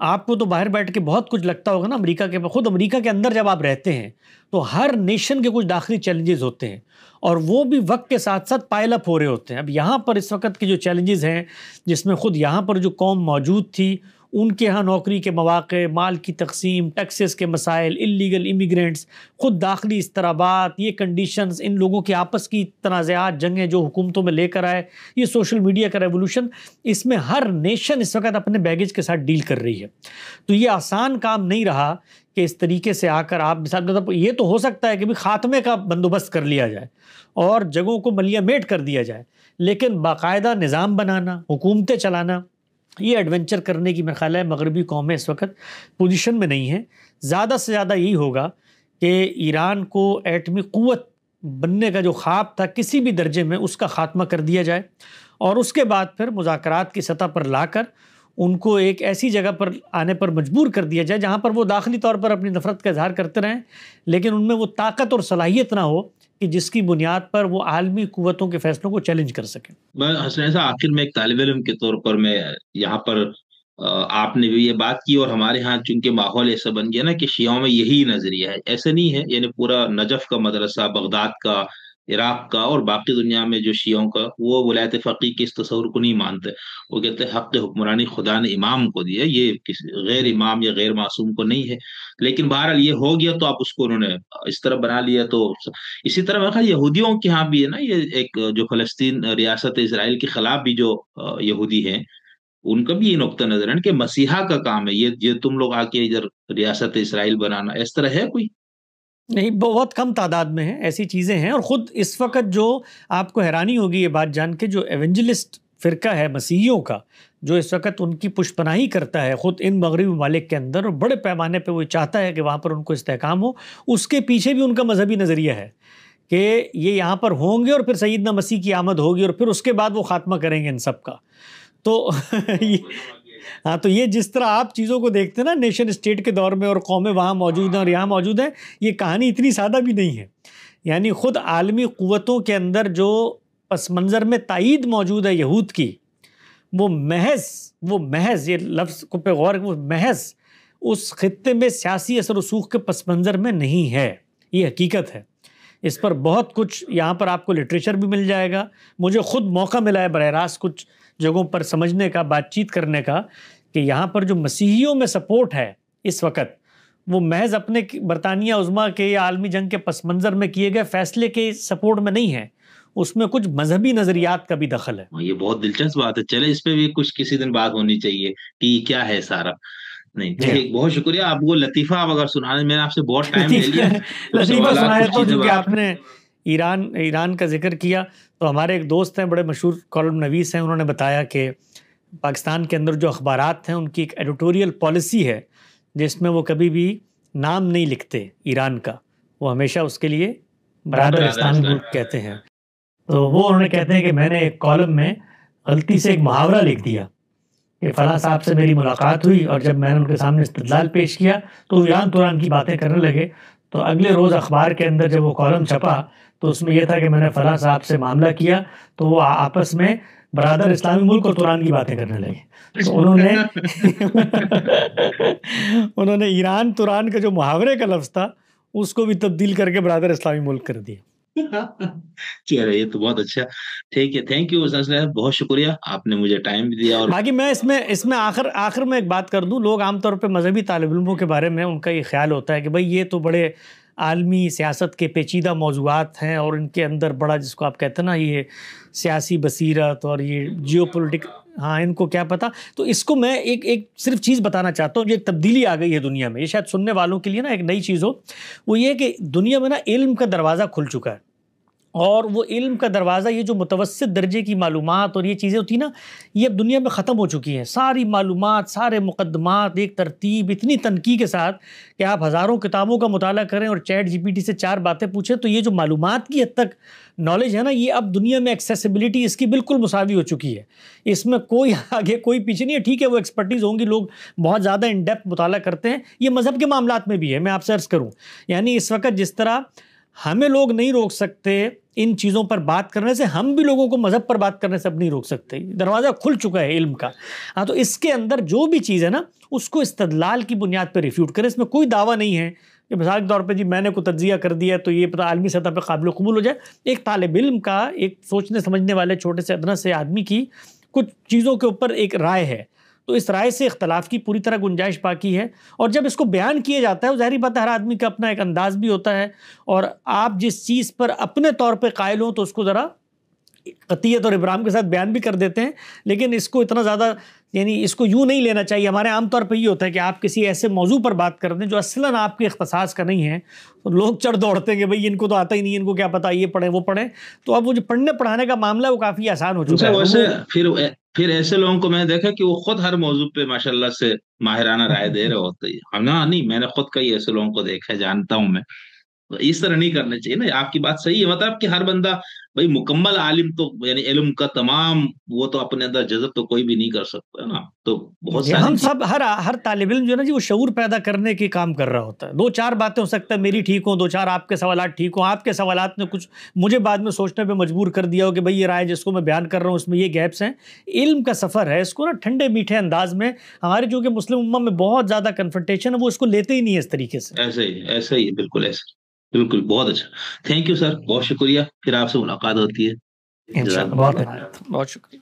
B: آپ کو تو باہر بیٹھ کے بہت کچھ لگتا ہوگا نا امریکہ کے، خود امریکہ کے اندر جب آپ رہتے ہیں تو ہر نیشن کے کچھ داخلی چیلنجز ہوتے ہیں، اور وہ بھی وقت کے ساتھ ساتھ پائل اپ ہو رہے ہوتے ہیں. اب یہاں پر اس وقت کے جو چیلنجز ہیں، جس میں خود یہاں پر جو قوم موجود تھی ان کے ہاں نوکری کے مواقع، مال کی تقسیم، ٹیکسز کے مسائل، انلیگل امیگرینٹس، خود داخلی اضطرابات، یہ کنڈیشنز، ان لوگوں کے آپس کی تنازعات، جنگیں جو حکومتوں میں لے کر آئے، یہ سوشل میڈیا کا ریولوشن، اس میں ہر نیشن اس وقت اپنے بیگیج کے ساتھ ڈیل کر رہی ہے. تو یہ آسان کام نہیں رہا کہ اس طریقے سے آ کر آپ مثال مطلب یہ تو ہو سکتا ہے کہ بھی خاتمے کا بندوبست کر لیا جائے اور جگہوں کو ملیہ میٹ کر دیا جائے، لیکن باقاعدہ نظام بنانا، حکومتیں چلانا، یہ ایڈونچر کرنے کی میرا خیال ہے مغربی قومیں اس وقت پوزیشن میں نہیں ہیں. زیادہ سے زیادہ یہی ہوگا کہ ایران کو ایٹمی قوت بننے کا جو خواب تھا کسی بھی درجے میں، اس کا خاتمہ کر دیا جائے، اور اس کے بعد پھر مذاکرات کی سطح پر لا کر ان کو ایک ایسی جگہ پر آنے پر مجبور کر دیا جائے جہاں پر وہ داخلی طور پر اپنی نفرت کا اظہار کرتے رہیں، لیکن ان میں وہ طاقت اور صلاحیت نہ ہو کہ جس کی بنیاد پر وہ عالمی قوتوں کے فیصلوں کو چیلنج کر سکیں.
A: حسنین صاحب، آخر میں ایک طالب علم کے طور پر میں یہاں پر آپ نے بھی یہ بات کی، اور ہمارے ہاں چونکہ ماحول ایسا بن گیا نا کہ شیعوں میں یہی نظریہ ہے، ایسے نہیں ہے، یعنی پورا نجف کا مدرسہ، بغداد کا، عراق کا، اور باقی دنیا میں جو شیعوں کا، وہ ولایت فقیہ کے اس تصور کو نہیں مانتے. وہ کہتے ہیں حق حکمرانی خدا نے امام کو دی ہے، یہ کسی غیر امام یا غیر معصوم کو نہیں ہے. لیکن بہرحال یہ ہو گیا تو آپ اس کو انہوں نے اس طرح بنا لیا. تو اسی طرح میں خیال یہودیوں کے ہاں بھی ہے نا، یہ ایک جو فلسطین ریاست اسرائیل کے خلاف بھی جو یہودی ہیں، ان کا بھی یہ نقطہ نظر ہے کہ مسیحا کا کام ہے یہ تم لوگ آ کے ادھر ریاست اسرائیل بنانا. اس طرح ہے کوئی؟
B: نہیں، بہت کم تعداد میں ہیں ایسی چیزیں ہیں. اور خود اس وقت جو آپ کو حیرانی ہوگی یہ بات جان کے، جو ایونجلسٹ فرقہ ہے مسیحیوں کا جو اس وقت ان کی پشت پناہی کرتا ہے خود ان مغربی ممالک کے اندر، اور بڑے پیمانے پہ وہ چاہتا ہے کہ وہاں پر ان کو استحکام ہو، اس کے پیچھے بھی ان کا مذہبی نظریہ ہے کہ یہ یہاں پر ہوں گے اور پھر سیدنا مسیح کی آمد ہوگی اور پھر اس کے بعد وہ خاتمہ کریں گے ان سب کا. تو ہاں، تو یہ جس طرح آپ چیزوں کو دیکھتے ہیں نا نیشن اسٹیٹ کے دور میں، اور قومیں وہاں موجود ہیں اور یہاں موجود ہیں، یہ کہانی اتنی سادہ بھی نہیں ہے. یعنی خود عالمی قوتوں کے اندر جو پس منظر میں تائید موجود ہے یہود کی، وہ محض یہ لفظ کو پہ غور، وہ محض اس خطے میں سیاسی اثر و رسوخ کے پس منظر میں نہیں ہے. یہ حقیقت ہے. اس پر بہت کچھ یہاں پر آپ کو لٹریچر بھی مل جائے گا. مجھے خود موقع ملا ہے براہ راست کچھ جگہوں پر سمجھنے کا، بات چیت کرنے کا، کہ یہاں پر جو مسیحیوں میں سپورٹ ہے اس وقت، وہ محض اپنے برطانیہ عظمیٰ کے یا عالمی جنگ کے پس منظر میں کیے گئے فیصلے کے سپورٹ میں نہیں ہے، اس میں کچھ مذہبی نظریات کا بھی دخل ہے.
A: یہ بہت دلچسپ بات ہے. چلے اس پہ بھی کچھ کسی دن بات ہونی چاہیے کہ کیا ہے سارا. نہیں ٹھیک، بہت شکریہ. آپ وہ لطیفہ آپ اگر سنانے، میں نے آپ سے بہت ٹائم لے لیا.
B: لطیفہ سنایا تو چونکہ آپ نے ایران کا ذکر کیا، تو ہمارے ایک دوست ہیں بڑے مشہور کالم نویس ہیں، انہوں نے بتایا کہ پاکستان کے اندر جو اخبارات ہیں ان کی ایک ایڈیٹوریل پالیسی ہے جس میں وہ کبھی بھی نام نہیں لکھتے ایران کا، وہ ہمیشہ اس کے لیے برادر اسلامی ملک کہتے ہیں. تو وہ انہوں نے کہتے ہیں کہ میں نے ایک کالم میں غلطی سے ایک محاورہ لکھ دیا کہ فلاں صاحب سے میری ملاقات ہوئی، اور جب میں نے ان کے سامنے استدلال پیش کیا تو ایران توران کی باتیں کرنے لگے. تو اگلے روز اخبار کے اندر جب وہ کالم چھپا تو اس میں یہ تھا کہ میں نے فلاں صاحب سے معاملہ کیا، تو وہ آپس میں برادر اسلامی ملک اور توران کی باتیں کرنے لگے. تو انہوں نے ایران توران کا جو محاورے کا لفظ تھا اس کو بھی تبدیل کر کے برادر اسلامی ملک کر دیا.
A: چلے یہ تو بہت اچھا. ٹھیک ہے، تھینک یو بہت شکریہ، آپ نے مجھے ٹائم بھی دیا. اور
B: باقی میں اس میں آخر میں ایک بات کر دوں. لوگ عام طور پہ مذہبی طالب علموں کے بارے میں ان کا یہ خیال ہوتا ہے کہ بھئی یہ تو بڑے عالمی سیاست کے پیچیدہ موضوعات ہیں اور ان کے اندر بڑا، جس کو آپ کہتے ہیں نا، یہ سیاسی بصیرت اور یہ جیو پولیٹک، ہاں ان کو کیا پتہ. تو اس کو میں ایک صرف چیز بتانا چاہتا ہوں، جو ایک تبدیلی آ گئی ہے دنیا میں، یہ شاید سننے والوں کے لیے نا ایک نئی چیز ہو. وہ یہ کہ دنیا میں نا علم کا دروازہ کھل چکا ہے، اور وہ علم کا دروازہ، یہ جو متوسط درجے کی معلومات اور یہ چیزیں ہوتی نا، یہ اب دنیا میں ختم ہو چکی ہیں. ساری معلومات، سارے مقدمات، ایک ترتیب اتنی تنقیح کے ساتھ کہ آپ ہزاروں کتابوں کا مطالعہ کریں اور چیٹ جی پی ٹی سے 4 باتیں پوچھیں تو یہ جو معلومات کی حد تک نالج ہے نا، یہ اب دنیا میں ایکسیسیبلٹی اس کی بالکل مساوی ہو چکی ہے. اس میں کوئی آگے کوئی پیچھے نہیں ہے. ٹھیک ہے وہ ایکسپرٹیز ہوں گی، لوگ بہت زیادہ ان ڈیپتھ مطالعہ کرتے ہیں. یہ مذہب کے معاملات میں بھی ہے. میں آپ سے عرض کروں، یعنی اس وقت جس طرح ہمیں لوگ نہیں روک سکتے ان چیزوں پر بات کرنے سے، ہم بھی لوگوں کو مذہب پر بات کرنے سے اب نہیں روک سکتے. دروازہ کھل چکا ہے علم کا. ہاں، تو اس کے اندر جو بھی چیز ہے نا، اس کو استدلال کی بنیاد پہ ریفیوٹ کریں. اس میں کوئی دعویٰ نہیں ہے کہ مثال کے طور پہ جی میں نے کوئی تجزیہ کر دیا تو یہ پتہ عالمی سطح پہ قابل قبول ہو جائے. ایک طالب علم کا، ایک سوچنے سمجھنے والے چھوٹے سے ادنا سے آدمی کی کچھ چیزوں کے اوپر ایک رائے ہے، تو اس رائے سے اختلاف کی پوری طرح گنجائش باقی ہے. اور جب اس کو بیان کیا جاتا ہے، ظاہری بات ہے ہر آدمی کا اپنا ایک انداز بھی ہوتا ہے، اور آپ جس چیز پر اپنے طور پہ قائل ہوں تو اس کو ذرا قطعیت اور ابرام کے ساتھ بیان بھی کر دیتے ہیں. لیکن اس کو اتنا زیادہ، یعنی اس کو یوں نہیں لینا چاہیے. ہمارے عام طور پہ یہ ہوتا ہے کہ آپ کسی ایسے موضوع پر بات کر دیں جو اصلاً آپ کے اختصاص کا نہیں ہے، تو لوگ چڑھ دوڑتے ہیں کہ بھئی ان کو تو آتا ہی نہیں، ان کو کیا پتہ، یہ پڑھیں وہ پڑھیں. تو اب وہ جو پڑھنے پڑھانے کا معاملہ ہے وہ کافی آسان ہو چکا ہے.
A: پھر ایسے لوگوں کو میں نے دیکھا کہ وہ خود ہر موضوع پہ ماشاءاللہ سے ماہرانہ رائے دے رہے ہوتے ہیں. نہیں، میں نے خود کئی ایسے لوگوں کو دیکھا ہے، جانتا ہوں میں. اس طرح نہیں کرنا چاہیے نا. آپ کی بات صحیح ہے، مطلب کہ ہر بندہ بھائی مکمل عالم تو، یعنی علم کا تمام وہ تو اپنے اندر جذب تو کوئی بھی نہیں کر سکتا ہے نا. تو بہت ساری
B: ہم سب، ہر طالب علم جو ہے نا جی، وہ شعور پیدا کرنے کی کام کر رہا ہوتا ہے. 2-4 باتیں ہو سکتا ہے میری ٹھیک ہوں، 2-4 آپ کے سوالات ٹھیک ہوں. آپ کے سوالات نے کچھ مجھے بعد میں سوچنے پہ مجبور کر دیا ہو کہ بھئی یہ رائے جس کو میں بیان کر رہا ہوں اس میں یہ گیپس ہیں. علم کا سفر ہے، اس کو نا ٹھنڈے میٹھے انداز میں، ہمارے جو کہ مسلم امہ میں بہت زیادہ کنفرنٹیشن ہے، وہ اس کو لیتے ہی نہیں ہے اس طریقے سے.
A: ایسا ہی بالکل ایسا. بالکل، بہت اچھا. تھینک یو سر، بہت شکریہ. پھر آپ سے ملاقات ہوتی ہے.
B: انشاءاللہ. بہت شکریہ.